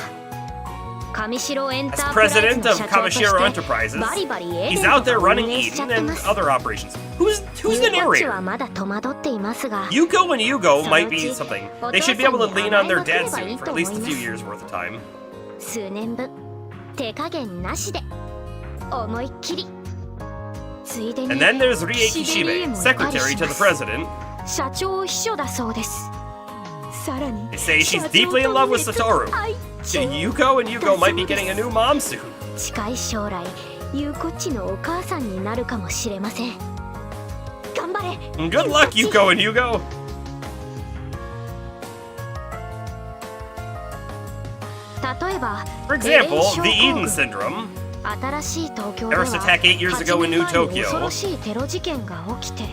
[SPEAKER 2] 上白エンタ
[SPEAKER 1] As
[SPEAKER 2] ープライズ
[SPEAKER 1] president
[SPEAKER 2] の
[SPEAKER 1] of
[SPEAKER 2] 社長として
[SPEAKER 1] Kamishiro Enterprises,
[SPEAKER 2] バリバリエ
[SPEAKER 1] he's
[SPEAKER 2] デン
[SPEAKER 1] out
[SPEAKER 2] と
[SPEAKER 1] there
[SPEAKER 2] か
[SPEAKER 1] running
[SPEAKER 2] 運営しちゃ
[SPEAKER 1] Eden
[SPEAKER 2] って
[SPEAKER 1] and
[SPEAKER 2] ます
[SPEAKER 1] other operations. Who's
[SPEAKER 2] ユ
[SPEAKER 1] the
[SPEAKER 2] ーコッチは
[SPEAKER 1] narrator?
[SPEAKER 2] まだ戸惑っていますが
[SPEAKER 1] Yuko and Yugo
[SPEAKER 2] その
[SPEAKER 1] might
[SPEAKER 2] う
[SPEAKER 1] be
[SPEAKER 2] ち
[SPEAKER 1] something.
[SPEAKER 2] お
[SPEAKER 1] They
[SPEAKER 2] 父
[SPEAKER 1] should be
[SPEAKER 2] さ
[SPEAKER 1] able
[SPEAKER 2] ん
[SPEAKER 1] to
[SPEAKER 2] に
[SPEAKER 1] lean
[SPEAKER 2] 甘
[SPEAKER 1] on
[SPEAKER 2] え
[SPEAKER 1] their
[SPEAKER 2] まくれ
[SPEAKER 1] dad
[SPEAKER 2] ばい
[SPEAKER 1] soon
[SPEAKER 2] い
[SPEAKER 1] for
[SPEAKER 2] と
[SPEAKER 1] at
[SPEAKER 2] 思い
[SPEAKER 1] least
[SPEAKER 2] ま
[SPEAKER 1] a few
[SPEAKER 2] す
[SPEAKER 1] years worth of time.
[SPEAKER 2] 数年分手加減なしで思いっきりついでに
[SPEAKER 1] And then there's Rieki
[SPEAKER 2] 岸辺
[SPEAKER 1] Shibe,
[SPEAKER 2] もお借り
[SPEAKER 1] secretary
[SPEAKER 2] し
[SPEAKER 1] to
[SPEAKER 2] ま
[SPEAKER 1] the
[SPEAKER 2] す
[SPEAKER 1] president.
[SPEAKER 2] 社長秘書だそうですさらに
[SPEAKER 1] They say she's deeply in love with Satoru.
[SPEAKER 2] 愛
[SPEAKER 1] So Yuko and Yugo might be getting a new mom soon.
[SPEAKER 2] 近い将来ユーコッチのお母さんになるかもしれません頑張れ
[SPEAKER 1] Good luck, Yuko and Yugo.
[SPEAKER 2] 例えば
[SPEAKER 1] For
[SPEAKER 2] エレン
[SPEAKER 1] example,
[SPEAKER 2] 症
[SPEAKER 1] the
[SPEAKER 2] 候
[SPEAKER 1] Eden
[SPEAKER 2] 群
[SPEAKER 1] syndrome.
[SPEAKER 2] 新しい東京では
[SPEAKER 1] Terrorist attack 8 years ago in New
[SPEAKER 2] 8年前に
[SPEAKER 1] Tokyo.
[SPEAKER 2] 恐ろしいテロ事件が起きて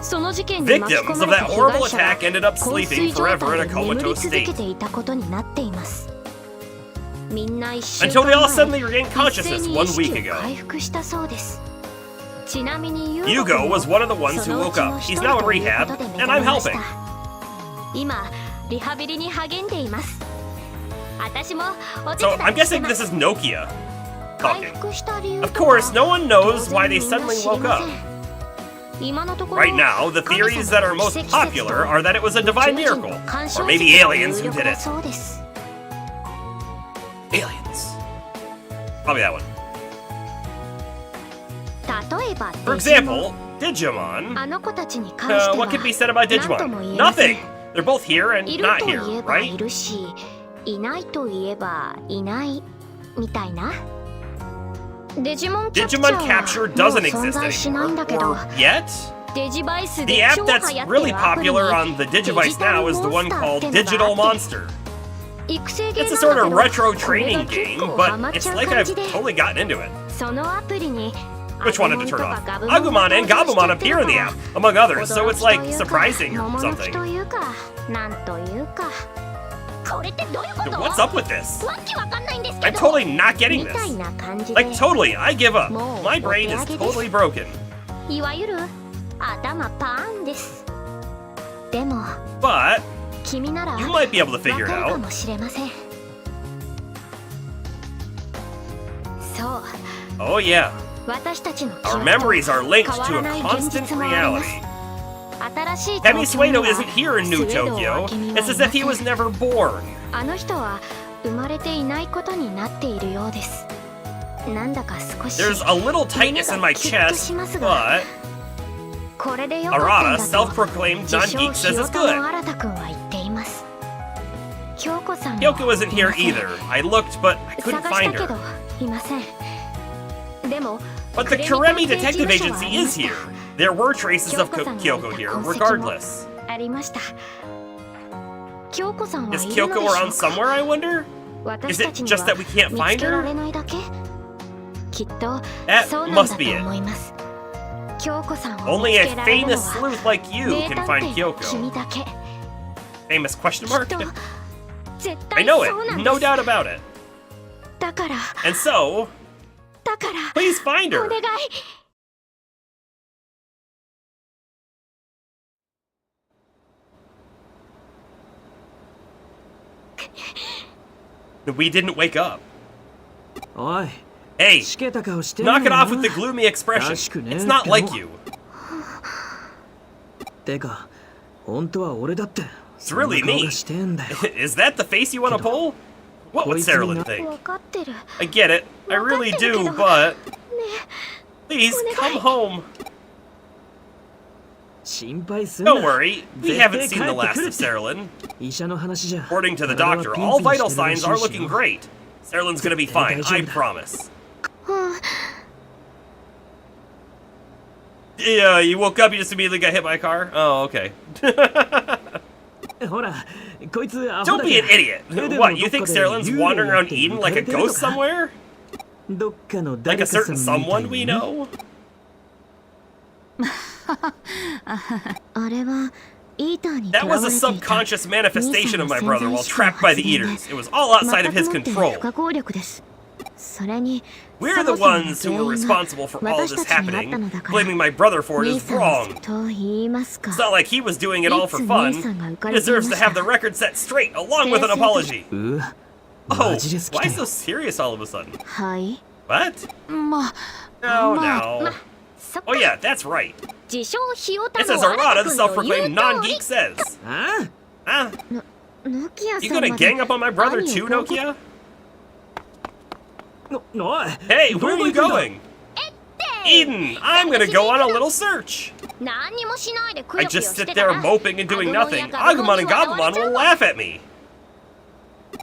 [SPEAKER 2] その事件に巻き込
[SPEAKER 1] Victims
[SPEAKER 2] ま
[SPEAKER 1] of
[SPEAKER 2] れた
[SPEAKER 1] that
[SPEAKER 2] 被
[SPEAKER 1] horrible
[SPEAKER 2] 害者が
[SPEAKER 1] attack ended up
[SPEAKER 2] 昏
[SPEAKER 1] sleeping
[SPEAKER 2] 睡状
[SPEAKER 1] forever in
[SPEAKER 2] 態
[SPEAKER 1] a
[SPEAKER 2] で眠り
[SPEAKER 1] comatose
[SPEAKER 2] 続け
[SPEAKER 1] state
[SPEAKER 2] ていたことになっていますみんな一週
[SPEAKER 1] until
[SPEAKER 2] 間
[SPEAKER 1] they all
[SPEAKER 2] 前
[SPEAKER 1] suddenly regained
[SPEAKER 2] 一
[SPEAKER 1] consciousness
[SPEAKER 2] 斉に
[SPEAKER 1] one
[SPEAKER 2] 意識
[SPEAKER 1] week
[SPEAKER 2] を
[SPEAKER 1] ago.
[SPEAKER 2] 回復したそうですちなみに
[SPEAKER 1] Yugo was one of the ones
[SPEAKER 2] そ
[SPEAKER 1] who
[SPEAKER 2] のう
[SPEAKER 1] woke
[SPEAKER 2] ちの
[SPEAKER 1] up.
[SPEAKER 2] 一
[SPEAKER 1] He's
[SPEAKER 2] 人
[SPEAKER 1] now in
[SPEAKER 2] という
[SPEAKER 1] rehab,
[SPEAKER 2] ことで目
[SPEAKER 1] and
[SPEAKER 2] 覚
[SPEAKER 1] I'm
[SPEAKER 2] めまし
[SPEAKER 1] helping.
[SPEAKER 2] た今リハビリに励んでいます私もお手
[SPEAKER 1] So
[SPEAKER 2] 伝
[SPEAKER 1] I'm
[SPEAKER 2] いして
[SPEAKER 1] guessing
[SPEAKER 2] ま
[SPEAKER 1] this
[SPEAKER 2] す
[SPEAKER 1] is Nokia
[SPEAKER 2] 回
[SPEAKER 1] talking.
[SPEAKER 2] 復した理由
[SPEAKER 1] Of
[SPEAKER 2] とか
[SPEAKER 1] course, no one
[SPEAKER 2] 当
[SPEAKER 1] knows
[SPEAKER 2] 然
[SPEAKER 1] why they
[SPEAKER 2] みんな
[SPEAKER 1] suddenly
[SPEAKER 2] 知り
[SPEAKER 1] woke
[SPEAKER 2] ま
[SPEAKER 1] up.
[SPEAKER 2] せん今のところ
[SPEAKER 1] Right now, the
[SPEAKER 2] 神
[SPEAKER 1] theories
[SPEAKER 2] 様
[SPEAKER 1] that are
[SPEAKER 2] の
[SPEAKER 1] most
[SPEAKER 2] 奇跡説
[SPEAKER 1] popular are that it was a
[SPEAKER 2] と
[SPEAKER 1] divine
[SPEAKER 2] 宇宙人
[SPEAKER 1] miracle,
[SPEAKER 2] の干渉
[SPEAKER 1] or maybe
[SPEAKER 2] 説が
[SPEAKER 1] aliens
[SPEAKER 2] 有
[SPEAKER 1] who
[SPEAKER 2] 力
[SPEAKER 1] did
[SPEAKER 2] だ
[SPEAKER 1] it.
[SPEAKER 2] そうです
[SPEAKER 1] Aliens. Probably that one.
[SPEAKER 2] 例えば
[SPEAKER 1] For
[SPEAKER 2] デジモン
[SPEAKER 1] example, Digimon.
[SPEAKER 2] あの子たちに関しては
[SPEAKER 1] What could be said about
[SPEAKER 2] 何とも
[SPEAKER 1] Digimon?
[SPEAKER 2] 言えません
[SPEAKER 1] Nothing. They're both here and
[SPEAKER 2] いる
[SPEAKER 1] not
[SPEAKER 2] と
[SPEAKER 1] here,
[SPEAKER 2] 言えばい
[SPEAKER 1] right?
[SPEAKER 2] るしいないと言えばいないみたいなデジモンキャプチャ
[SPEAKER 1] Digimon
[SPEAKER 2] ー
[SPEAKER 1] capture
[SPEAKER 2] はもう
[SPEAKER 1] doesn't
[SPEAKER 2] 存
[SPEAKER 1] exist
[SPEAKER 2] 在しないん
[SPEAKER 1] anymore.
[SPEAKER 2] だけど
[SPEAKER 1] Or yet?
[SPEAKER 2] デジバイス
[SPEAKER 1] The
[SPEAKER 2] で
[SPEAKER 1] app
[SPEAKER 2] 超
[SPEAKER 1] that's
[SPEAKER 2] 流行って
[SPEAKER 1] really
[SPEAKER 2] るアプリに
[SPEAKER 1] popular on the Digivice now is the one called Digital Monster. It's a sort of retro training game, but it's like I've totally gotten into it.
[SPEAKER 2] そのアプリに
[SPEAKER 1] Which one to turn off? Agumon and Gabumon appear in the app, among others, so it's like surprising or something.
[SPEAKER 2] というかなんというかこれってどういうこと
[SPEAKER 1] What's up with this?
[SPEAKER 2] わけわかんないんですけ
[SPEAKER 1] I'm
[SPEAKER 2] ど
[SPEAKER 1] totally not getting
[SPEAKER 2] みたい
[SPEAKER 1] this.
[SPEAKER 2] な感じで
[SPEAKER 1] Like, totally, I give up. My brain is totally broken.
[SPEAKER 2] いわゆる頭パーンですでも
[SPEAKER 1] But
[SPEAKER 2] 君なら
[SPEAKER 1] you might be able to
[SPEAKER 2] わ
[SPEAKER 1] figure
[SPEAKER 2] か
[SPEAKER 1] it
[SPEAKER 2] るか
[SPEAKER 1] out.
[SPEAKER 2] もしれませんそう
[SPEAKER 1] Oh, yeah.
[SPEAKER 2] 私たちの記
[SPEAKER 1] Our
[SPEAKER 2] 憶
[SPEAKER 1] memories are linked
[SPEAKER 2] 変わ
[SPEAKER 1] to
[SPEAKER 2] ら
[SPEAKER 1] a
[SPEAKER 2] ない現
[SPEAKER 1] constant
[SPEAKER 2] 実もあります
[SPEAKER 1] reality.
[SPEAKER 2] 新しい
[SPEAKER 1] Hemi
[SPEAKER 2] 東京に
[SPEAKER 1] Suedo
[SPEAKER 2] は
[SPEAKER 1] isn't here in New
[SPEAKER 2] スウェード
[SPEAKER 1] Tokyo.
[SPEAKER 2] は君
[SPEAKER 1] It's
[SPEAKER 2] はい
[SPEAKER 1] as
[SPEAKER 2] ま
[SPEAKER 1] if
[SPEAKER 2] せ
[SPEAKER 1] he
[SPEAKER 2] ん
[SPEAKER 1] was never born.
[SPEAKER 2] あの人は生まれていないことになっているようですなんだか少し
[SPEAKER 1] There's a little tightness in my chest, but
[SPEAKER 2] これでよかったん
[SPEAKER 1] Arata,
[SPEAKER 2] だと
[SPEAKER 1] self-proclaimed
[SPEAKER 2] 自称
[SPEAKER 1] non-geek, says
[SPEAKER 2] ひよ
[SPEAKER 1] it's
[SPEAKER 2] たの
[SPEAKER 1] good.
[SPEAKER 2] 新くんは言っています京子さんも
[SPEAKER 1] Kyoko isn't
[SPEAKER 2] い
[SPEAKER 1] here
[SPEAKER 2] ません
[SPEAKER 1] either. I looked, but I couldn't
[SPEAKER 2] 探し
[SPEAKER 1] find
[SPEAKER 2] たけど
[SPEAKER 1] her.
[SPEAKER 2] いませんでも
[SPEAKER 1] But the
[SPEAKER 2] Kuremi
[SPEAKER 1] Kuremi Detective
[SPEAKER 2] Detective
[SPEAKER 1] Agency
[SPEAKER 2] Agency
[SPEAKER 1] is here. There were traces of
[SPEAKER 2] Kyoko-san
[SPEAKER 1] Kyoko
[SPEAKER 2] がい
[SPEAKER 1] here,
[SPEAKER 2] た痕跡も
[SPEAKER 1] regardless.
[SPEAKER 2] ありました京子さんはい
[SPEAKER 1] Is
[SPEAKER 2] るので
[SPEAKER 1] Kyoko
[SPEAKER 2] しょ
[SPEAKER 1] around
[SPEAKER 2] うか
[SPEAKER 1] somewhere, I wonder?
[SPEAKER 2] 私
[SPEAKER 1] Is
[SPEAKER 2] た
[SPEAKER 1] it
[SPEAKER 2] ちに
[SPEAKER 1] just
[SPEAKER 2] は
[SPEAKER 1] that we can't
[SPEAKER 2] 見
[SPEAKER 1] find
[SPEAKER 2] つけら
[SPEAKER 1] her?
[SPEAKER 2] れないだけきっと
[SPEAKER 1] That
[SPEAKER 2] そうなんだ
[SPEAKER 1] must
[SPEAKER 2] と
[SPEAKER 1] be it.
[SPEAKER 2] 思います京子さんを
[SPEAKER 1] Only
[SPEAKER 2] 見
[SPEAKER 1] a
[SPEAKER 2] つけられるの
[SPEAKER 1] famous
[SPEAKER 2] は
[SPEAKER 1] sleuth like you
[SPEAKER 2] 名
[SPEAKER 1] can
[SPEAKER 2] 探
[SPEAKER 1] find
[SPEAKER 2] 偵の君
[SPEAKER 1] Kyoko.
[SPEAKER 2] だけ
[SPEAKER 1] Famous question
[SPEAKER 2] きっ
[SPEAKER 1] mark?
[SPEAKER 2] と絶
[SPEAKER 1] I
[SPEAKER 2] 対
[SPEAKER 1] know
[SPEAKER 2] そうなん
[SPEAKER 1] it.
[SPEAKER 2] で
[SPEAKER 1] No
[SPEAKER 2] す
[SPEAKER 1] doubt about it.
[SPEAKER 2] だから
[SPEAKER 1] And so,
[SPEAKER 2] だから
[SPEAKER 1] please find
[SPEAKER 2] お
[SPEAKER 1] her.
[SPEAKER 2] 願い
[SPEAKER 1] We didn't wake up.
[SPEAKER 3] おい
[SPEAKER 1] Hey,
[SPEAKER 3] しけた顔してんな
[SPEAKER 1] knock it off with the gloomy expression. It's not like you.
[SPEAKER 3] てか本当は俺だってそんな
[SPEAKER 1] really
[SPEAKER 3] 顔
[SPEAKER 1] me.
[SPEAKER 3] がしてんだよ
[SPEAKER 1] Is that the face you want to pull? What would Sarah think?
[SPEAKER 2] 分かってる
[SPEAKER 1] I get it. I really do, but please come home.
[SPEAKER 3] 心配すんな
[SPEAKER 1] Don't worry. We
[SPEAKER 3] 絶
[SPEAKER 1] haven't
[SPEAKER 3] 対
[SPEAKER 1] seen the
[SPEAKER 3] 帰って
[SPEAKER 1] last
[SPEAKER 3] くる
[SPEAKER 1] of
[SPEAKER 3] って
[SPEAKER 1] Saralyn.
[SPEAKER 3] 医者の話じゃ
[SPEAKER 1] According to the
[SPEAKER 3] 体は
[SPEAKER 1] doctor,
[SPEAKER 3] ピン
[SPEAKER 1] all
[SPEAKER 3] ピン
[SPEAKER 1] vital
[SPEAKER 3] してるら
[SPEAKER 1] signs
[SPEAKER 3] し
[SPEAKER 1] are
[SPEAKER 3] いし
[SPEAKER 1] looking
[SPEAKER 3] よ
[SPEAKER 1] great. Saralyn's gonna be fine, I promise. Yeah, you woke up, you just immediately got hit by a car? Oh, okay.
[SPEAKER 3] ほらこいつアホ
[SPEAKER 1] Don't
[SPEAKER 3] だ
[SPEAKER 1] be an
[SPEAKER 3] から
[SPEAKER 1] idiot. What, you think Saralyn's wandering around Eden like a ghost somewhere?
[SPEAKER 3] どっかの
[SPEAKER 1] Like
[SPEAKER 3] 誰
[SPEAKER 1] a
[SPEAKER 3] かさ
[SPEAKER 1] certain
[SPEAKER 3] んみたい
[SPEAKER 1] someone
[SPEAKER 3] に
[SPEAKER 1] we
[SPEAKER 3] ね
[SPEAKER 1] know?
[SPEAKER 2] あれはイーターに
[SPEAKER 1] That
[SPEAKER 2] 囚わ
[SPEAKER 1] was
[SPEAKER 2] れ
[SPEAKER 1] a
[SPEAKER 2] ていた
[SPEAKER 1] subconscious manifestation of my
[SPEAKER 2] 兄
[SPEAKER 1] brother
[SPEAKER 2] さんの
[SPEAKER 1] while
[SPEAKER 2] 潜在
[SPEAKER 1] trapped by the
[SPEAKER 2] 意識の
[SPEAKER 1] eaters. It was all outside of his
[SPEAKER 2] 全くもって
[SPEAKER 1] control.
[SPEAKER 2] 不可抗力ですそれに
[SPEAKER 1] We're
[SPEAKER 2] そ
[SPEAKER 1] the
[SPEAKER 2] もそも
[SPEAKER 1] ones who were
[SPEAKER 2] 全員が
[SPEAKER 1] responsible for all
[SPEAKER 2] 私
[SPEAKER 1] this
[SPEAKER 2] たちにあった
[SPEAKER 1] happening.
[SPEAKER 2] のだから
[SPEAKER 1] Blaming my brother for it
[SPEAKER 2] 兄
[SPEAKER 1] is
[SPEAKER 2] さん
[SPEAKER 1] wrong.
[SPEAKER 2] と言いますか
[SPEAKER 1] It's not like he was doing it all for fun. He deserves to have the record set straight, along with an apology.
[SPEAKER 3] うわ
[SPEAKER 1] Oh,
[SPEAKER 3] マジで好き
[SPEAKER 1] why
[SPEAKER 3] だよ
[SPEAKER 1] so serious all of a sudden?
[SPEAKER 2] はい
[SPEAKER 1] What?
[SPEAKER 5] ま
[SPEAKER 1] No,
[SPEAKER 2] ま
[SPEAKER 1] no.
[SPEAKER 2] そっか
[SPEAKER 1] Oh yeah, that's right.
[SPEAKER 2] 自称ひよた
[SPEAKER 1] It's
[SPEAKER 2] の
[SPEAKER 1] as
[SPEAKER 2] あな
[SPEAKER 1] Arata,
[SPEAKER 2] た
[SPEAKER 1] the
[SPEAKER 2] くんの言う
[SPEAKER 1] self-proclaimed
[SPEAKER 2] 通り
[SPEAKER 1] non-geek says.
[SPEAKER 3] あ
[SPEAKER 1] Ah,
[SPEAKER 2] ノキア
[SPEAKER 1] you
[SPEAKER 2] さん
[SPEAKER 1] gonna
[SPEAKER 2] まで
[SPEAKER 1] gang up on my brother
[SPEAKER 2] 兄
[SPEAKER 1] too,
[SPEAKER 2] をどこ
[SPEAKER 1] Nokia?
[SPEAKER 3] おい
[SPEAKER 1] Hey,
[SPEAKER 3] ど
[SPEAKER 1] where
[SPEAKER 3] こ
[SPEAKER 1] are you
[SPEAKER 3] 行くんだ
[SPEAKER 1] going? Eden, I'm gonna go on a little search.
[SPEAKER 2] 何にもしないでく
[SPEAKER 1] I
[SPEAKER 2] よくよ
[SPEAKER 1] just
[SPEAKER 2] して
[SPEAKER 1] sit
[SPEAKER 2] た
[SPEAKER 1] there
[SPEAKER 2] ら
[SPEAKER 1] moping and doing
[SPEAKER 2] アグモンや
[SPEAKER 1] nothing.
[SPEAKER 2] ガブモ
[SPEAKER 1] Agumon
[SPEAKER 2] ンに
[SPEAKER 1] and
[SPEAKER 2] 笑われ
[SPEAKER 1] Gabumon
[SPEAKER 2] ちゃ
[SPEAKER 1] will
[SPEAKER 2] うぞ
[SPEAKER 1] laugh at me.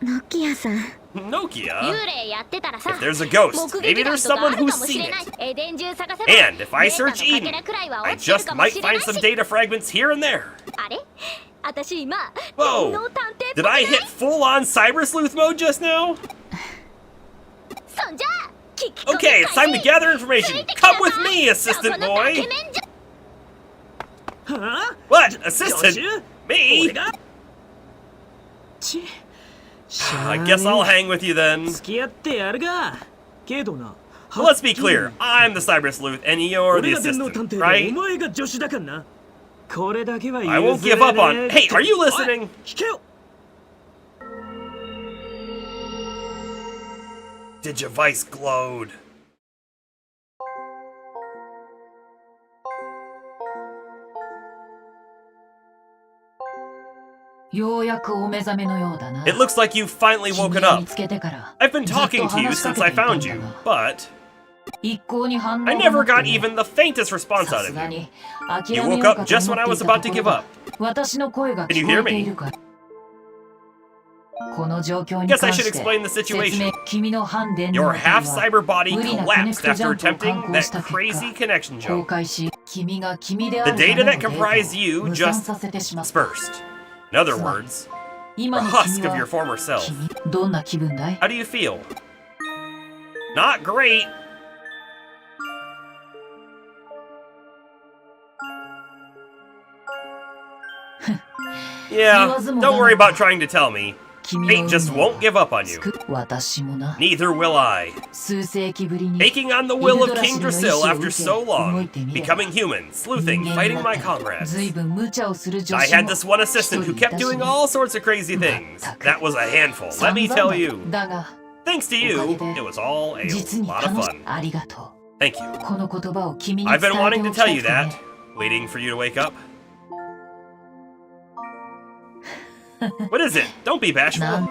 [SPEAKER 2] ノキアさん
[SPEAKER 1] Nokia?
[SPEAKER 2] 幽霊やってたらさ
[SPEAKER 1] If there's a ghost,
[SPEAKER 2] 目
[SPEAKER 1] maybe
[SPEAKER 2] 撃談
[SPEAKER 1] there's
[SPEAKER 2] とかあ
[SPEAKER 1] someone
[SPEAKER 2] る
[SPEAKER 1] who's
[SPEAKER 2] かもし
[SPEAKER 1] seen
[SPEAKER 2] れない
[SPEAKER 1] it.
[SPEAKER 2] エデン中探せば
[SPEAKER 1] And if I
[SPEAKER 2] データの
[SPEAKER 1] search
[SPEAKER 2] かけ
[SPEAKER 1] Eden,
[SPEAKER 2] らくらいは
[SPEAKER 1] I
[SPEAKER 2] 落ちてる
[SPEAKER 1] just
[SPEAKER 2] かも
[SPEAKER 1] might
[SPEAKER 2] しれない
[SPEAKER 1] find some
[SPEAKER 2] し
[SPEAKER 1] data fragments here and there.
[SPEAKER 2] あれ私今
[SPEAKER 1] Whoa,
[SPEAKER 2] 電脳探偵っぽく
[SPEAKER 1] did
[SPEAKER 2] な
[SPEAKER 1] I
[SPEAKER 2] い
[SPEAKER 1] hit full-on cyber sleuth mode just now?
[SPEAKER 2] そんじゃ聞き込み
[SPEAKER 1] Okay, it's time to
[SPEAKER 2] 開始
[SPEAKER 1] gather information. Come with me, assistant
[SPEAKER 2] そこのイ
[SPEAKER 1] boy.
[SPEAKER 2] ケメンじゃ
[SPEAKER 3] は
[SPEAKER 1] What?
[SPEAKER 3] 助
[SPEAKER 1] Assistant?
[SPEAKER 3] 手
[SPEAKER 1] Me?
[SPEAKER 3] 俺がちしゃあ
[SPEAKER 1] I
[SPEAKER 3] ね
[SPEAKER 1] guess I'll hang with you then.
[SPEAKER 3] 付き合ってやるがけどな
[SPEAKER 1] Well, let's be clear. I'm the cyber sleuth, and you're
[SPEAKER 3] 俺
[SPEAKER 1] the
[SPEAKER 3] が電脳探
[SPEAKER 1] assistant,
[SPEAKER 3] 偵で
[SPEAKER 1] right?
[SPEAKER 3] お前が助手だからなこれだけは
[SPEAKER 1] I won't
[SPEAKER 3] 譲れ
[SPEAKER 1] give up on.
[SPEAKER 3] ねえ
[SPEAKER 1] Hey, are you
[SPEAKER 3] おい
[SPEAKER 1] listening?
[SPEAKER 3] 聞けよ
[SPEAKER 1] Digivice glowed.
[SPEAKER 4] ようやくお目覚めのようだな。
[SPEAKER 1] It looks like you've finally
[SPEAKER 4] 君
[SPEAKER 1] woken
[SPEAKER 4] を
[SPEAKER 1] up.
[SPEAKER 4] 見つけてから
[SPEAKER 1] I've been
[SPEAKER 4] ずっと
[SPEAKER 1] talking to you
[SPEAKER 4] 話しか
[SPEAKER 1] since
[SPEAKER 4] け
[SPEAKER 1] I
[SPEAKER 4] ていた
[SPEAKER 1] found
[SPEAKER 4] んだ
[SPEAKER 1] you,
[SPEAKER 4] が
[SPEAKER 1] but
[SPEAKER 4] 一向に反応が
[SPEAKER 1] I
[SPEAKER 4] な
[SPEAKER 1] never
[SPEAKER 4] く
[SPEAKER 1] got
[SPEAKER 4] て
[SPEAKER 1] even the faintest response
[SPEAKER 4] さ
[SPEAKER 1] out
[SPEAKER 4] す
[SPEAKER 1] of
[SPEAKER 4] が
[SPEAKER 1] you.
[SPEAKER 4] に諦
[SPEAKER 1] You
[SPEAKER 4] め
[SPEAKER 1] woke
[SPEAKER 4] よう
[SPEAKER 1] up
[SPEAKER 4] かと
[SPEAKER 1] just
[SPEAKER 4] 思
[SPEAKER 1] when I
[SPEAKER 4] ってい
[SPEAKER 1] was
[SPEAKER 4] た
[SPEAKER 1] about
[SPEAKER 4] と
[SPEAKER 1] to
[SPEAKER 4] ころ
[SPEAKER 1] give
[SPEAKER 4] だ
[SPEAKER 1] up.
[SPEAKER 4] 私の声が
[SPEAKER 1] Can you
[SPEAKER 4] 聞
[SPEAKER 1] hear
[SPEAKER 4] こえて
[SPEAKER 1] me?
[SPEAKER 4] いるかこの状況に
[SPEAKER 1] Guess I
[SPEAKER 4] 関
[SPEAKER 1] should
[SPEAKER 4] して
[SPEAKER 1] explain the
[SPEAKER 4] 説
[SPEAKER 1] situation.
[SPEAKER 4] 明君の反電
[SPEAKER 1] Your
[SPEAKER 4] 脳
[SPEAKER 1] half
[SPEAKER 4] 体
[SPEAKER 1] cyber
[SPEAKER 4] は
[SPEAKER 1] body
[SPEAKER 4] 無理なコネ
[SPEAKER 1] collapsed
[SPEAKER 4] クトジャ
[SPEAKER 1] after
[SPEAKER 4] ンプを
[SPEAKER 1] attempting
[SPEAKER 4] 敢行した
[SPEAKER 1] that
[SPEAKER 4] 結
[SPEAKER 1] crazy
[SPEAKER 4] 果
[SPEAKER 1] connection
[SPEAKER 4] 崩
[SPEAKER 1] jump.
[SPEAKER 4] 壊し君が君であ
[SPEAKER 1] The
[SPEAKER 4] るため
[SPEAKER 1] data
[SPEAKER 4] の
[SPEAKER 1] that
[SPEAKER 4] データを
[SPEAKER 1] comprise you
[SPEAKER 4] 無産
[SPEAKER 1] just
[SPEAKER 4] させてしまった
[SPEAKER 1] dispersed. In other words,
[SPEAKER 4] 今の
[SPEAKER 1] husk
[SPEAKER 4] 君
[SPEAKER 1] of your
[SPEAKER 4] は
[SPEAKER 1] former self.
[SPEAKER 4] 君どんな気分だい
[SPEAKER 1] How do you feel? Not great. Yeah, don't worry about trying to tell me.
[SPEAKER 4] 君
[SPEAKER 1] Fate
[SPEAKER 4] の
[SPEAKER 1] just
[SPEAKER 4] 運命
[SPEAKER 1] won't give up on you.
[SPEAKER 4] 私もな
[SPEAKER 1] Neither will I.
[SPEAKER 4] 数世紀ぶりに
[SPEAKER 1] Taking on the will of
[SPEAKER 4] イグドラシ
[SPEAKER 1] King
[SPEAKER 4] ルの意
[SPEAKER 1] Drasil
[SPEAKER 4] 志を
[SPEAKER 1] after
[SPEAKER 4] 受け
[SPEAKER 1] so
[SPEAKER 4] 動
[SPEAKER 1] long,
[SPEAKER 4] いてみれば
[SPEAKER 1] becoming human, sleuthing,
[SPEAKER 4] 人間
[SPEAKER 1] fighting
[SPEAKER 4] だ
[SPEAKER 1] my
[SPEAKER 4] って
[SPEAKER 1] comrades.
[SPEAKER 4] 随分無茶をする女
[SPEAKER 1] I
[SPEAKER 4] 子
[SPEAKER 1] had
[SPEAKER 4] も
[SPEAKER 1] this one assistant who
[SPEAKER 4] 一人い
[SPEAKER 1] kept
[SPEAKER 4] たし
[SPEAKER 1] doing all sorts of crazy things. That was a handful, let me tell you.
[SPEAKER 4] だが
[SPEAKER 1] Thanks to you, it was all a
[SPEAKER 4] 実に
[SPEAKER 1] lot of
[SPEAKER 4] 楽し
[SPEAKER 1] fun.
[SPEAKER 4] ありがと
[SPEAKER 1] Thank you.
[SPEAKER 4] うこの言葉を君に
[SPEAKER 1] I've
[SPEAKER 4] 伝
[SPEAKER 1] been
[SPEAKER 4] え
[SPEAKER 1] wanting
[SPEAKER 4] て
[SPEAKER 1] to
[SPEAKER 4] おきた
[SPEAKER 1] tell
[SPEAKER 4] く
[SPEAKER 1] you
[SPEAKER 4] てね
[SPEAKER 1] that. Waiting for you to wake up. What is it? Don't be
[SPEAKER 4] なん
[SPEAKER 1] bashful.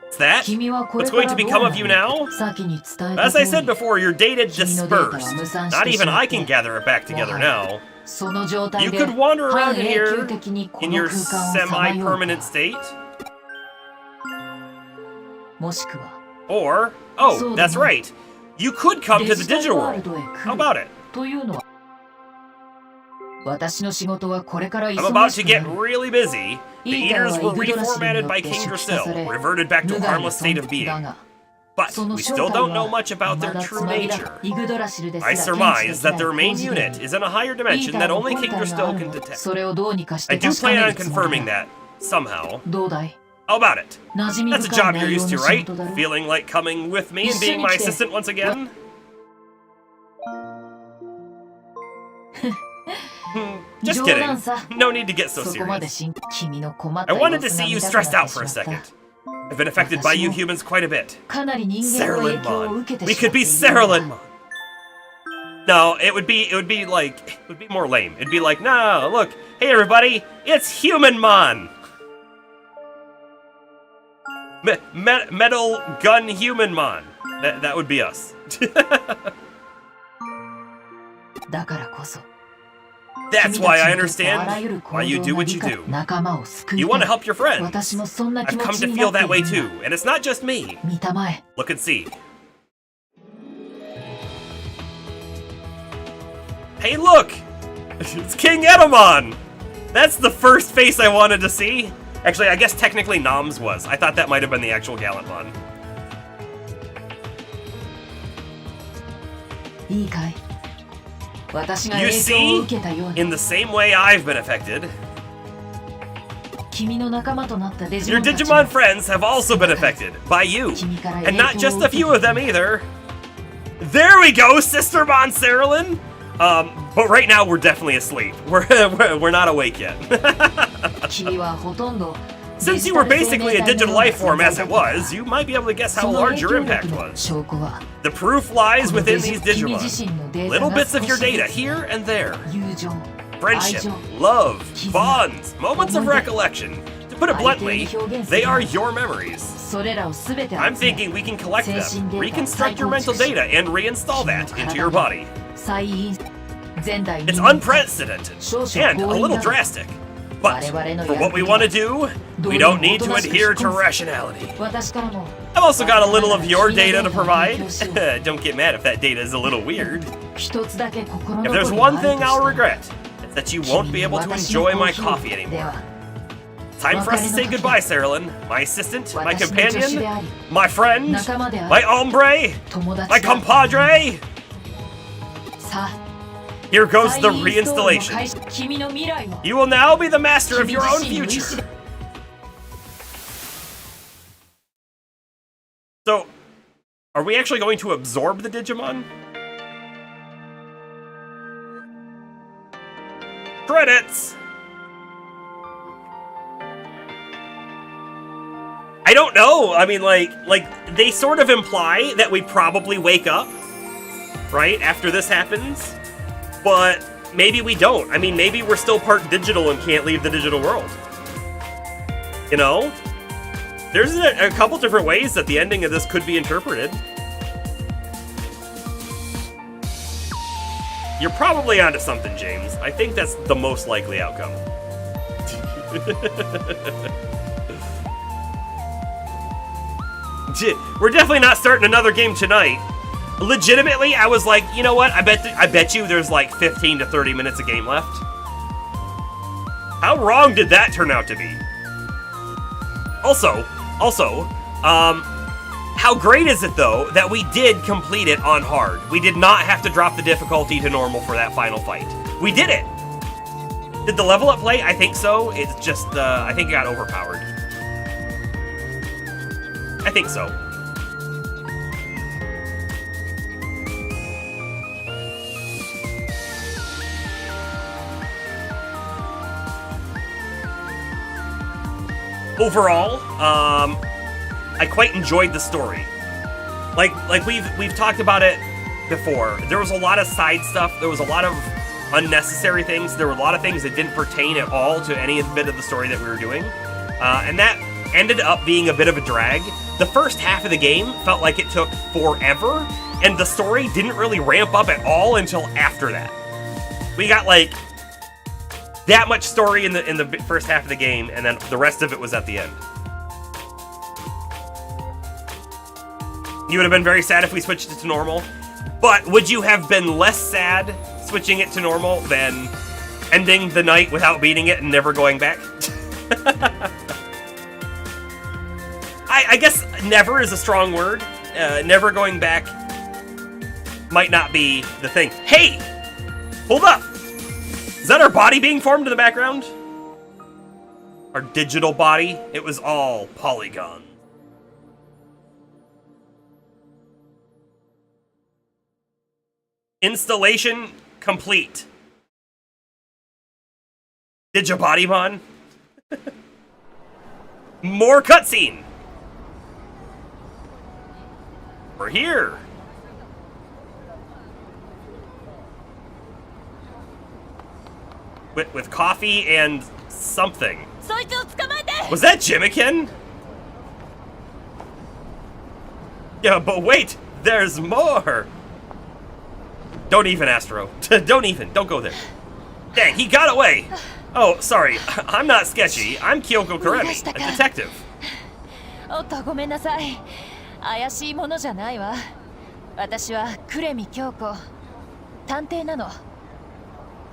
[SPEAKER 1] What's that?
[SPEAKER 4] 君はこれ
[SPEAKER 1] What's
[SPEAKER 4] から
[SPEAKER 1] going to
[SPEAKER 4] どう
[SPEAKER 1] become
[SPEAKER 4] な
[SPEAKER 1] of
[SPEAKER 4] る
[SPEAKER 1] you now?
[SPEAKER 4] 先に伝えた
[SPEAKER 1] As I
[SPEAKER 4] 通
[SPEAKER 1] said
[SPEAKER 4] り
[SPEAKER 1] before, your data
[SPEAKER 4] 君のデータは
[SPEAKER 1] dispersed.
[SPEAKER 4] 無産し
[SPEAKER 1] Not
[SPEAKER 4] てし
[SPEAKER 1] even
[SPEAKER 4] ま
[SPEAKER 1] I
[SPEAKER 4] って
[SPEAKER 1] can gather it back together
[SPEAKER 4] もは
[SPEAKER 1] now.
[SPEAKER 4] その状態
[SPEAKER 1] You
[SPEAKER 4] で
[SPEAKER 1] could wander
[SPEAKER 4] 半
[SPEAKER 1] around
[SPEAKER 4] 永
[SPEAKER 1] here
[SPEAKER 4] 久的にこ
[SPEAKER 1] in
[SPEAKER 4] の
[SPEAKER 1] your
[SPEAKER 4] 空間をさまよう
[SPEAKER 1] semi-permanent
[SPEAKER 4] か
[SPEAKER 1] state.
[SPEAKER 4] もしくは
[SPEAKER 1] Or, oh,
[SPEAKER 4] So
[SPEAKER 1] that's
[SPEAKER 4] the-
[SPEAKER 1] right. You could come to
[SPEAKER 4] デ
[SPEAKER 1] the
[SPEAKER 4] ジタル
[SPEAKER 1] digital
[SPEAKER 4] ワール
[SPEAKER 1] world.
[SPEAKER 4] ドへ来
[SPEAKER 1] How
[SPEAKER 4] る
[SPEAKER 1] about it?
[SPEAKER 4] というのは私の仕事はこれから
[SPEAKER 1] I'm
[SPEAKER 4] 忙
[SPEAKER 1] about
[SPEAKER 4] し
[SPEAKER 1] to
[SPEAKER 4] く
[SPEAKER 1] get
[SPEAKER 4] なる
[SPEAKER 1] really busy. The eaters were reformatted by King
[SPEAKER 4] 出さ
[SPEAKER 1] Drasil,
[SPEAKER 4] れ
[SPEAKER 1] reverted back to
[SPEAKER 4] 無
[SPEAKER 1] a
[SPEAKER 4] 害な
[SPEAKER 1] harmless state of
[SPEAKER 4] 存
[SPEAKER 1] being.
[SPEAKER 4] だが
[SPEAKER 1] But
[SPEAKER 4] その
[SPEAKER 1] we
[SPEAKER 4] 正
[SPEAKER 1] still
[SPEAKER 4] 体
[SPEAKER 1] don't know
[SPEAKER 4] は
[SPEAKER 1] much about
[SPEAKER 4] ま
[SPEAKER 1] their
[SPEAKER 4] だ
[SPEAKER 1] true
[SPEAKER 4] つまびら
[SPEAKER 1] nature.
[SPEAKER 4] イグドラシルですら
[SPEAKER 1] I
[SPEAKER 4] 検知
[SPEAKER 1] surmise
[SPEAKER 4] で
[SPEAKER 1] that
[SPEAKER 4] き
[SPEAKER 1] their
[SPEAKER 4] ない
[SPEAKER 1] main
[SPEAKER 4] 高次
[SPEAKER 1] unit
[SPEAKER 4] 元
[SPEAKER 1] is in a higher
[SPEAKER 4] イー
[SPEAKER 1] dimension
[SPEAKER 4] タ
[SPEAKER 1] that
[SPEAKER 4] ーの
[SPEAKER 1] only
[SPEAKER 4] 本
[SPEAKER 1] King
[SPEAKER 4] 体があ
[SPEAKER 1] Drasil
[SPEAKER 4] る
[SPEAKER 1] can
[SPEAKER 4] の
[SPEAKER 1] detect.
[SPEAKER 4] それをどうにかし
[SPEAKER 1] I
[SPEAKER 4] て
[SPEAKER 1] do
[SPEAKER 4] 確か
[SPEAKER 1] plan
[SPEAKER 4] め
[SPEAKER 1] on
[SPEAKER 4] るつもり
[SPEAKER 1] confirming
[SPEAKER 4] だ
[SPEAKER 1] that somehow.
[SPEAKER 4] どうだい
[SPEAKER 1] How about it?
[SPEAKER 4] 馴染み
[SPEAKER 1] That's a
[SPEAKER 4] 深い
[SPEAKER 1] job
[SPEAKER 4] 内
[SPEAKER 1] you're
[SPEAKER 4] 容
[SPEAKER 1] used
[SPEAKER 4] の
[SPEAKER 1] to,
[SPEAKER 4] 仕
[SPEAKER 1] right?
[SPEAKER 4] 事だろ
[SPEAKER 1] Feeling like coming with me and being my assistant once again? Just
[SPEAKER 4] 冗
[SPEAKER 1] kidding.
[SPEAKER 4] 談さ
[SPEAKER 1] No need to get so
[SPEAKER 4] そこまで
[SPEAKER 1] serious.
[SPEAKER 4] 君の困った
[SPEAKER 1] I
[SPEAKER 4] 様
[SPEAKER 1] wanted to
[SPEAKER 4] 子が
[SPEAKER 1] see you
[SPEAKER 4] 見たくな
[SPEAKER 1] stressed
[SPEAKER 4] って
[SPEAKER 1] out
[SPEAKER 4] し
[SPEAKER 1] for
[SPEAKER 4] ま
[SPEAKER 1] a
[SPEAKER 4] った
[SPEAKER 1] second. I've been affected by you humans quite a bit.
[SPEAKER 4] かなり人間の影響を
[SPEAKER 1] Saralyn
[SPEAKER 4] 受け
[SPEAKER 1] Mon.
[SPEAKER 4] て
[SPEAKER 1] We
[SPEAKER 4] しま
[SPEAKER 1] could
[SPEAKER 4] って
[SPEAKER 1] be
[SPEAKER 4] いるよ
[SPEAKER 1] Saralyn Mon. No, it would be more lame. It'd be like, no, look, hey everybody, it's Human Mon. Metal Gun Human Mon. That would be us.
[SPEAKER 4] だからこそ
[SPEAKER 1] That's
[SPEAKER 4] 君
[SPEAKER 1] why
[SPEAKER 4] た
[SPEAKER 1] I
[SPEAKER 4] ちにとってあら
[SPEAKER 1] understand
[SPEAKER 4] ゆる行
[SPEAKER 1] why you
[SPEAKER 4] 動
[SPEAKER 1] do
[SPEAKER 4] が
[SPEAKER 1] what
[SPEAKER 4] 理
[SPEAKER 1] you
[SPEAKER 4] 解
[SPEAKER 1] do.
[SPEAKER 4] 仲間を救い
[SPEAKER 1] You
[SPEAKER 4] た
[SPEAKER 1] want to
[SPEAKER 4] い
[SPEAKER 1] help your friends.
[SPEAKER 4] 私もそんな気
[SPEAKER 1] I've
[SPEAKER 4] 持
[SPEAKER 1] come
[SPEAKER 4] ち
[SPEAKER 1] to
[SPEAKER 4] に
[SPEAKER 1] feel
[SPEAKER 4] な
[SPEAKER 1] that
[SPEAKER 4] って
[SPEAKER 1] way
[SPEAKER 4] いる
[SPEAKER 1] too,
[SPEAKER 4] んだ
[SPEAKER 1] and it's not just me.
[SPEAKER 4] 見たまえ
[SPEAKER 1] Look and see. Hey, look! It's King Edamon! That's the first face I wanted to see. Actually, I guess technically Nom's was. I thought that might have been the actual Gallantmon.
[SPEAKER 4] いいかい私が
[SPEAKER 1] You
[SPEAKER 4] 影響を
[SPEAKER 1] see?
[SPEAKER 4] 受けたように
[SPEAKER 1] In the same way I've been affected,
[SPEAKER 4] 君の仲間となったデジ
[SPEAKER 1] your
[SPEAKER 4] モンたち
[SPEAKER 1] Digimon
[SPEAKER 4] も
[SPEAKER 1] friends have also been affected by you.
[SPEAKER 4] 君から
[SPEAKER 1] And
[SPEAKER 4] 影
[SPEAKER 1] not
[SPEAKER 4] 響を
[SPEAKER 1] just
[SPEAKER 4] 受
[SPEAKER 1] a
[SPEAKER 4] け
[SPEAKER 1] few of them either. There we go, Sister Mon Saralyn! But right now we're definitely asleep. We're not awake yet.
[SPEAKER 4] 君はほとんど
[SPEAKER 1] Since you were basically a digital life form as it was, you might be able to guess how
[SPEAKER 4] その
[SPEAKER 1] large
[SPEAKER 4] 影
[SPEAKER 1] your
[SPEAKER 4] 響
[SPEAKER 1] impact
[SPEAKER 4] 力の
[SPEAKER 1] was.
[SPEAKER 4] 証拠は
[SPEAKER 1] The proof lies
[SPEAKER 4] この
[SPEAKER 1] within these
[SPEAKER 4] 君自
[SPEAKER 1] Digimon.
[SPEAKER 4] 身のデータ
[SPEAKER 1] Little
[SPEAKER 4] が
[SPEAKER 1] bits of
[SPEAKER 4] 少
[SPEAKER 1] your
[SPEAKER 4] し
[SPEAKER 1] data
[SPEAKER 4] ずつ
[SPEAKER 1] here and there.
[SPEAKER 4] 友情
[SPEAKER 1] Friendship,
[SPEAKER 4] 愛情
[SPEAKER 1] love,
[SPEAKER 4] 絆
[SPEAKER 1] bonds, moments of
[SPEAKER 4] 思い出
[SPEAKER 1] recollection. To put it
[SPEAKER 4] 相手に
[SPEAKER 1] bluntly,
[SPEAKER 4] 表現する
[SPEAKER 1] they are your memories.
[SPEAKER 4] それらを全て
[SPEAKER 1] I'm
[SPEAKER 4] 集め
[SPEAKER 1] thinking we can collect
[SPEAKER 4] 精神
[SPEAKER 1] them,
[SPEAKER 4] データを
[SPEAKER 1] reconstruct your
[SPEAKER 4] 再構
[SPEAKER 1] mental
[SPEAKER 4] 築し
[SPEAKER 1] data, and reinstall that
[SPEAKER 4] 君の
[SPEAKER 1] into your
[SPEAKER 4] 体
[SPEAKER 1] body.
[SPEAKER 4] に再イン前代
[SPEAKER 1] It's
[SPEAKER 4] 未聞
[SPEAKER 1] unprecedented
[SPEAKER 4] 少々
[SPEAKER 1] and a
[SPEAKER 4] 強引
[SPEAKER 1] little
[SPEAKER 4] だが
[SPEAKER 1] drastic. But
[SPEAKER 4] 我々の
[SPEAKER 1] for
[SPEAKER 4] や
[SPEAKER 1] what
[SPEAKER 4] る
[SPEAKER 1] we
[SPEAKER 4] べきは
[SPEAKER 1] want to do, we
[SPEAKER 4] 道
[SPEAKER 1] don't
[SPEAKER 4] 理に
[SPEAKER 1] need to
[SPEAKER 4] 基づしく
[SPEAKER 1] adhere
[SPEAKER 4] 執
[SPEAKER 1] to
[SPEAKER 4] 行
[SPEAKER 1] rationality.
[SPEAKER 4] 私からも
[SPEAKER 1] I've also got a little of your data to
[SPEAKER 4] 君のデータを提
[SPEAKER 1] provide.
[SPEAKER 4] 供しよう
[SPEAKER 1] Don't get mad if that data is a little weird.
[SPEAKER 4] 一つだけ心
[SPEAKER 1] If
[SPEAKER 4] 残
[SPEAKER 1] there's
[SPEAKER 4] りが
[SPEAKER 1] one
[SPEAKER 4] ある
[SPEAKER 1] thing
[SPEAKER 4] と
[SPEAKER 1] I'll
[SPEAKER 4] したら
[SPEAKER 1] regret, it's that you
[SPEAKER 4] 君
[SPEAKER 1] won't be
[SPEAKER 4] に
[SPEAKER 1] able to
[SPEAKER 4] 私の
[SPEAKER 1] enjoy
[SPEAKER 4] コー
[SPEAKER 1] my
[SPEAKER 4] ヒー
[SPEAKER 1] coffee
[SPEAKER 4] で
[SPEAKER 1] anymore.
[SPEAKER 4] は
[SPEAKER 1] Time for us to say
[SPEAKER 4] 別れの時
[SPEAKER 1] goodbye, Saralyn. My assistant, my
[SPEAKER 4] 私の助手であ
[SPEAKER 1] companion,
[SPEAKER 4] り
[SPEAKER 1] my friend,
[SPEAKER 4] 仲間であ
[SPEAKER 1] my
[SPEAKER 4] り
[SPEAKER 1] hombre,
[SPEAKER 4] 友達
[SPEAKER 1] my
[SPEAKER 4] だ
[SPEAKER 1] compadre.
[SPEAKER 4] さあ
[SPEAKER 1] Here goes
[SPEAKER 4] 再
[SPEAKER 1] the
[SPEAKER 4] インストールの
[SPEAKER 1] reinstallation.
[SPEAKER 4] 開始君の未来は
[SPEAKER 1] You will now be the master of
[SPEAKER 4] 君
[SPEAKER 1] your
[SPEAKER 4] 自
[SPEAKER 1] own
[SPEAKER 4] 身の意志
[SPEAKER 1] future.
[SPEAKER 4] で
[SPEAKER 1] So, are we actually going to absorb the Digimon? Credits! I don't know. I mean, like they sort of imply that we probably wake up, right, after this happens. But maybe we don't. I mean, maybe we're still part digital and can't leave the digital world. You know? There's a couple different ways that the ending of this could be interpreted. You're probably onto something, James. I think that's the most likely outcome. We're definitely not starting another game tonight. Legitimately, I was like, you know what? I bet you there's like 15 to 30 minutes of game left. How wrong did that turn out to be? Also, how great is it, though, that we did complete it on hard? We did not have to drop the difficulty to normal for that final fight. We did it! Did the level up play? I think so. It's just, I think it got overpowered. I think so. Overall, I quite enjoyed the story. Like we've talked about it before. There was a lot of side stuff. There was a lot of unnecessary things. There were a lot of things that didn't pertain at all to any bit of the story that we were doing. And that ended up being a bit of a drag. The first half of the game felt like it took forever, and the story didn't really ramp up at all until after that. We got like that much story in the first half of the game, and then the rest of it was at the end. You would have been very sad if we switched it to normal, but would you have been less sad switching it to normal than ending the night without beating it and never going back? I guess never is a strong word. Never going back might not be the thing. Hey! Hold up! Is that our body being formed in the background? Our digital body? It was all polygon. Installation complete. Digibodymon. More cutscene. We're here. With coffee and something. Was that Jimikin? Yeah, but wait, there's more. Don't even, Astro. Don't go there. Dang, he got away. Oh, sorry. I'm not sketchy. I'm Kyoko Kuremi, a detective.
[SPEAKER 7] おっとごめんなさい。怪しいものじゃないわ。私は呉見京子。探偵なの。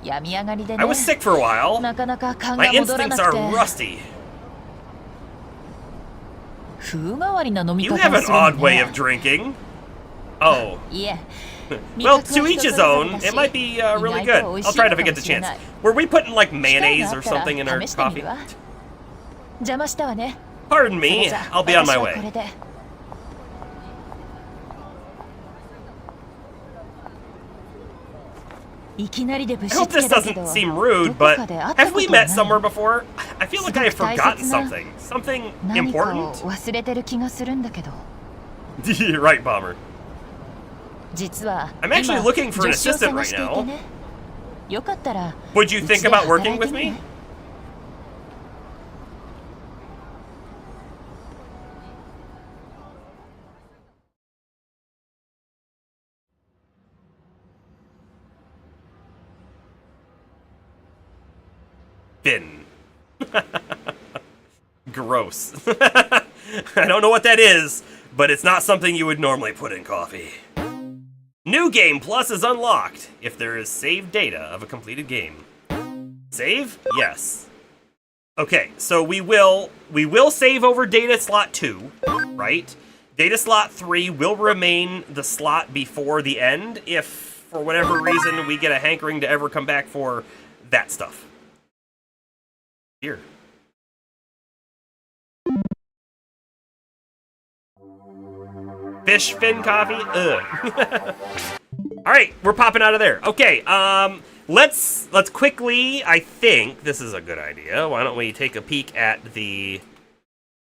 [SPEAKER 7] 病み上がりでね。
[SPEAKER 1] I was sick for a while.
[SPEAKER 7] なかなか勘
[SPEAKER 1] My
[SPEAKER 7] が戻らな
[SPEAKER 1] instincts
[SPEAKER 7] く
[SPEAKER 1] are
[SPEAKER 7] て。
[SPEAKER 1] rusty.
[SPEAKER 7] 風変わりな飲み
[SPEAKER 1] You
[SPEAKER 7] 方
[SPEAKER 1] have
[SPEAKER 7] を
[SPEAKER 1] an
[SPEAKER 7] するの
[SPEAKER 1] odd way
[SPEAKER 7] ね
[SPEAKER 1] of drinking. Oh.
[SPEAKER 7] いえ。
[SPEAKER 1] Well, to each his own. It might be really good. I'll try to get the chance. Were we putting like mayonnaise or something in our coffee?
[SPEAKER 7] 邪魔したわね。
[SPEAKER 1] Pardon me. I'll be on my way.
[SPEAKER 7] これで いきなりでぶ
[SPEAKER 1] I
[SPEAKER 7] し
[SPEAKER 1] hope
[SPEAKER 7] つけ
[SPEAKER 1] this
[SPEAKER 7] だけ
[SPEAKER 1] doesn't
[SPEAKER 7] ど
[SPEAKER 1] seem rude,
[SPEAKER 7] どこ
[SPEAKER 1] but
[SPEAKER 7] かで会った
[SPEAKER 1] have
[SPEAKER 7] こ
[SPEAKER 1] we
[SPEAKER 7] とは
[SPEAKER 1] met
[SPEAKER 7] ない
[SPEAKER 1] somewhere before? I feel like I have
[SPEAKER 7] すごく大
[SPEAKER 1] forgotten
[SPEAKER 7] 切な
[SPEAKER 1] something. Something
[SPEAKER 7] 何かを
[SPEAKER 1] important?
[SPEAKER 7] 忘れてる気がするんだけど
[SPEAKER 1] You're right, Bomber.
[SPEAKER 7] 実は
[SPEAKER 1] I'm actually
[SPEAKER 7] 今
[SPEAKER 1] looking for an
[SPEAKER 7] 助手を
[SPEAKER 1] assistant
[SPEAKER 7] 探してい
[SPEAKER 1] right
[SPEAKER 7] て
[SPEAKER 1] now.
[SPEAKER 7] ねよかったら
[SPEAKER 1] Would you
[SPEAKER 7] う
[SPEAKER 1] think
[SPEAKER 7] ちで
[SPEAKER 1] about
[SPEAKER 7] 働
[SPEAKER 1] working
[SPEAKER 7] いて
[SPEAKER 1] with
[SPEAKER 7] み
[SPEAKER 1] me?
[SPEAKER 7] ね
[SPEAKER 1] Finn. Gross. I don't know what that is, but it's not something you would normally put in coffee. New Game Plus is unlocked if there is saved data of a completed game. Save? Yes. Okay, so we will save over data slot 2, right? Data slot 3 will remain the slot before the end if, for whatever reason, we get a hankering to ever come back for that stuff. Here. Fish fin coffee? Ugh. Alright, we're popping out of there. Okay, let's quickly, I think this is a good idea. Why don't we take a peek at the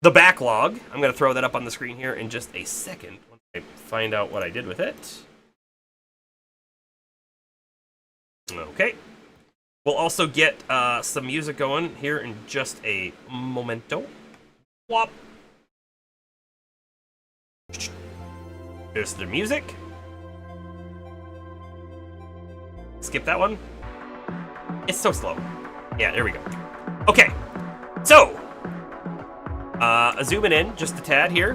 [SPEAKER 1] backlog. I'm gonna throw that up on the screen here in just a second once I find out what I did with it. Okay. We'll also get some music going here in just a momento. Whop. There's the music. Skip that one. It's so slow. Yeah, there we go. Okay. So, zooming in just a tad here.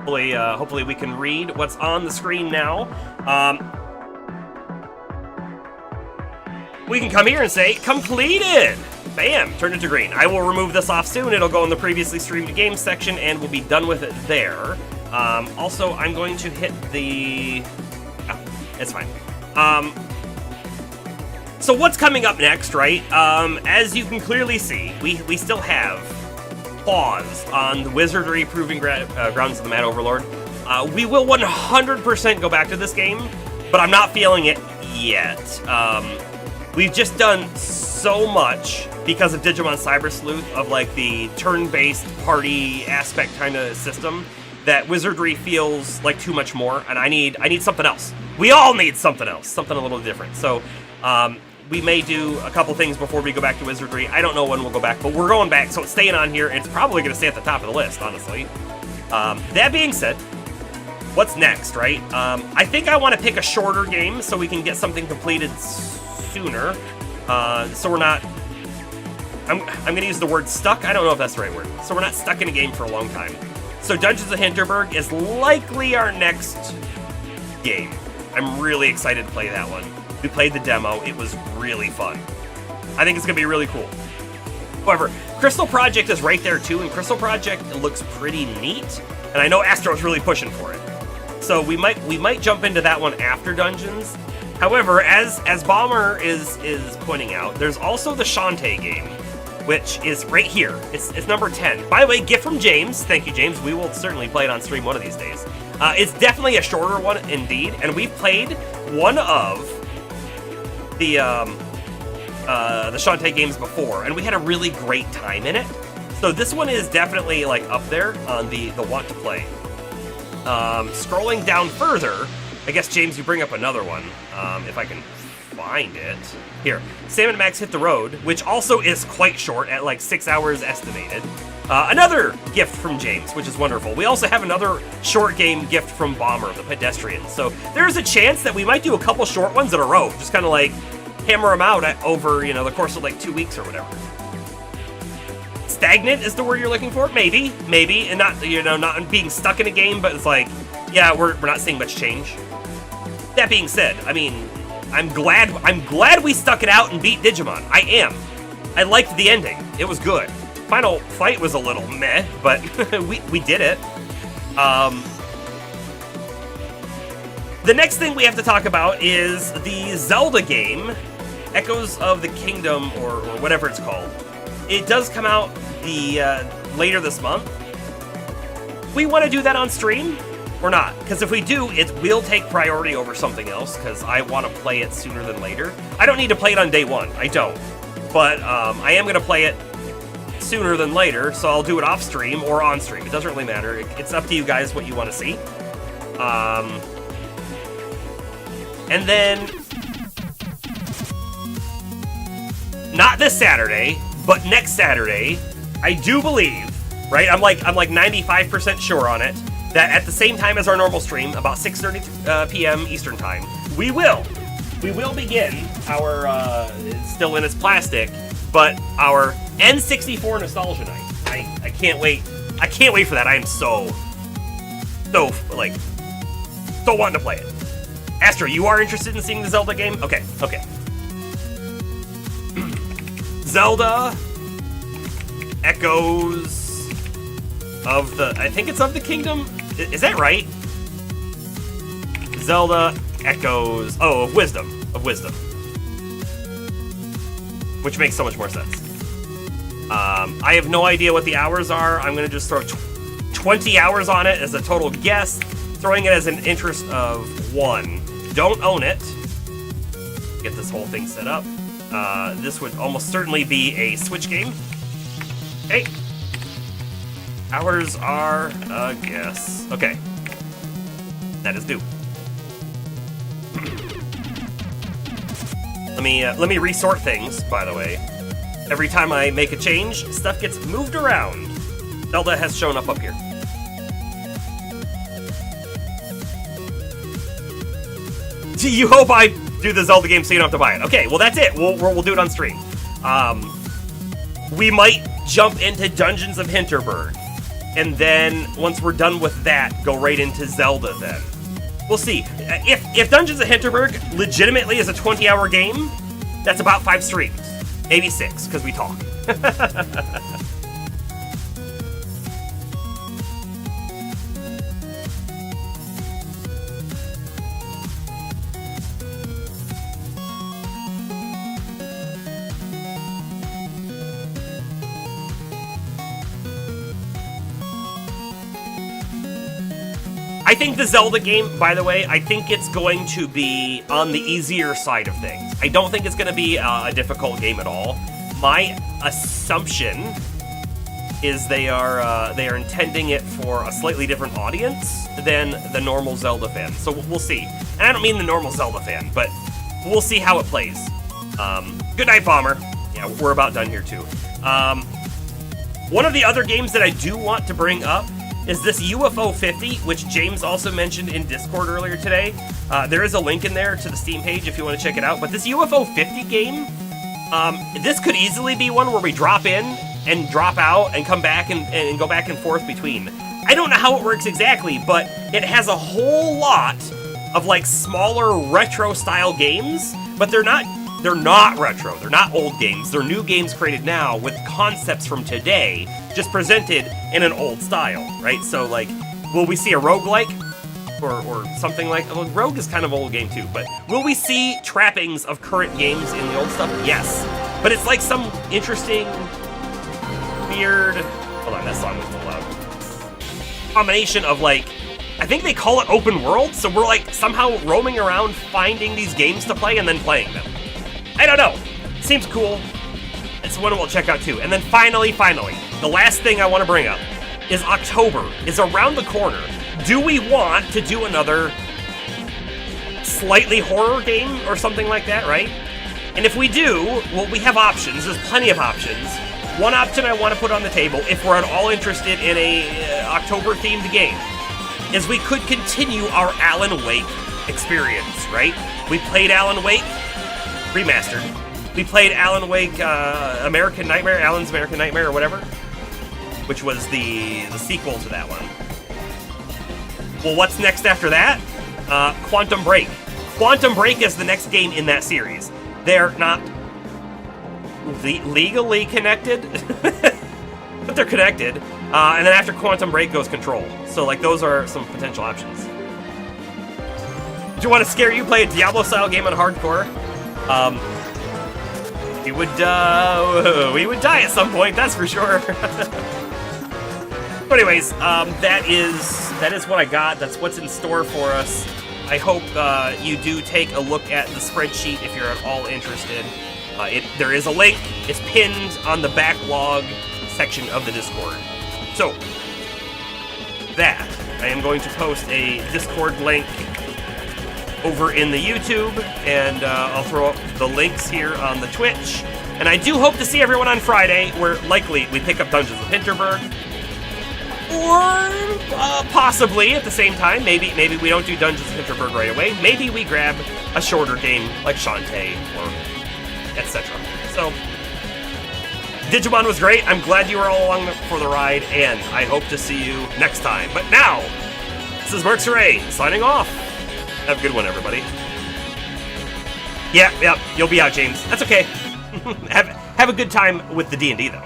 [SPEAKER 1] Hopefully we can read what's on the screen now. we can come here and say, completed! Bam, turned into green. I will remove this off soon. It'll go in the previously streamed games section, and we'll be done with it there. Also, I'm going to hit the... Oh, it's fine. So what's coming up next, right? As you can clearly see, we still have pause on the Wizardry Proving Grounds of the Mad Overlord. We will 100% go back to this game, but I'm not feeling it yet. We've just done so much because of Digimon Cyber Sleuth of like the turn-based party aspect kind of system that Wizardry feels like too much more, and I need something else. We all need something else, something a little different. So we may do a couple things before we go back to Wizardry. I don't know when we'll go back, but we're going back, so it's staying on here, and it's probably going to stay at the top of the list, honestly. That being said, what's next, right? I think I want to pick a shorter game so we can get something completed sooner. So we're not... I'm going to use the word stuck. I don't know if that's the right word. So we're not stuck in a game for a long time. So Dungeons of Hinterberg is likely our next game. I'm really excited to play that one. We played the demo. It was really fun. I think it's going to be really cool. However, Crystal Project is right there too, and Crystal Project looks pretty neat. And I know Astro's really pushing for it. So we might jump into that one after Dungeons. However, as Bomber is pointing out, there's also the Shantae game, which is right here. It's number 10. By the way, gift from James. Thank you, James. We will certainly play it on stream one of these days. It's definitely a shorter one indeed, and we've played one of the Shantae games before, and we had a really great time in it. So this one is definitely like up there on the want to play. Scrolling down further, I guess, James, you bring up another one, if I can find it. Here, Sam and Max Hit the Road, which also is quite short, at like 6 hours estimated. Another gift from James, which is wonderful. We also have another short game gift from Bomber, the Pedestrian. So there's a chance that we might do a couple short ones in a row, just kind of like hammer them out over, the course of like 2 weeks or whatever. Stagnant is the word you're looking for? Maybe, and not, not being stuck in a game, but it's like, yeah, we're not seeing much change. That being said, I mean, I'm glad we stuck it out and beat Digimon. I am. I liked the ending. It was good. Final fight was a little meh, but we did it. The next thing we have to talk about is the Zelda game, Echoes of the Kingdom, or whatever it's called. It does come out later this month. We want to do that on stream or not? Because if we do, it will take priority over something else, because I want to play it sooner than later. I don't need to play it on day one. I don't. But I am going to play it sooner than later, so I'll do it off stream or on stream. It doesn't really matter. It's up to you guys what you want to see. And then, not this Saturday, but next Saturday, I do believe, right? I'm like 95% sure on it, that at the same time as our normal stream, about 6:30 p.m. Eastern time, we will begin our still in its plastic, but our N64 nostalgia night. I can't wait. I can't wait for that. I am so wanting to play it. Astro, you are interested in seeing the Zelda game? Okay. Zelda Echoes of the... I think it's of the Kingdom? Is that right? Zelda Echoes... Oh, of Wisdom. Which makes so much more sense. I have no idea what the hours are. I'm going to just throw 20 hours on it as a total guess, throwing it as an interest of 1. Don't own it. Get this whole thing set up. This would almost certainly be a Switch game. Hey. Hours are a guess. Okay. That is due. Let me resort things, by the way. Every time I make a change, stuff gets moved around. Zelda has shown up here. You hope I do the Zelda game so you don't have to buy it. Okay, well that's it. We'll do it on stream. We might jump into Dungeons of Hinterberg, and then once we're done with that, go right into Zelda then. We'll see. If Dungeons of Hinterberg legitimately is a 20-hour game, That's about 5 streams. Maybe 6, because we talk. I think the Zelda game, by the way, I think it's going to be on the easier side of things. I don't think it's going to be a difficult game at all. My assumption is they are intending it for a slightly different audience than the normal Zelda fan. So we'll see. And I don't mean the normal Zelda fan, but we'll see how it plays. Good night, Bomber. Yeah, we're about done here too. One of the other games that I do want to bring up is this UFO 50, which James also mentioned in Discord earlier today. There is a link in there to the Steam page if you want to check it out. But this UFO 50 game, this could easily be one where we drop in and drop out and come back and go back and forth between. I don't know how it works exactly, but it has a whole lot of like smaller retro style games, but they're not retro. They're not old games. They're new games created now with concepts from today, just presented in an old style, right? So, like, will we see a roguelike or something like? Well, Rogue is kind of an old game too, but will we see trappings of current games in the old stuff? Yes, but it's like some interesting, weird. Hold on, that song was too loud. Combination of like, I think they call it open world. So we're like somehow roaming around, finding these games to play and then playing them. I don't know. Seems cool. It's one we'll check out too. And then finally, the last thing I want to bring up is October is around the corner. Do we want to do another slightly horror game or something like that, right? And if we do, well, we have options. There's plenty of options. One option I want to put on the table, if we're at all interested in a October-themed game, is we could continue our Alan Wake experience, right? We played Alan Wake Remastered. We played Alan Wake American Nightmare, Alan's American Nightmare or whatever, which was the sequel to that one. Well, what's next after that? Quantum Break. Quantum Break is the next game in that series. They're not legally connected, but they're connected. And then after Quantum Break goes Control. So, like, those are some potential options. Do you want to scare you? Play a Diablo-style game on hardcore? We would die at some point, that's for sure. But anyways, that is what I got. That's what's in store for us. I hope you do take a look at the spreadsheet if you're at all interested. There is a link. It's pinned on the backlog section of the Discord. So, that, I am going to post a Discord link over in the YouTube, and I'll throw up the links here on the Twitch. And I do hope to see everyone on Friday, where likely we pick up Dungeons of Hinterberg, or possibly at the same time, maybe we don't do Dungeons of Hinterberg right away. Maybe we grab a shorter game like Shantae or etc. So, Digimon was great. I'm glad you were all along for the ride, and I hope to see you next time. But now, this is Mercs Ray signing off. Have a good one, everybody. Yeah, you'll be out, James. That's okay. have a good time with the D&D, though.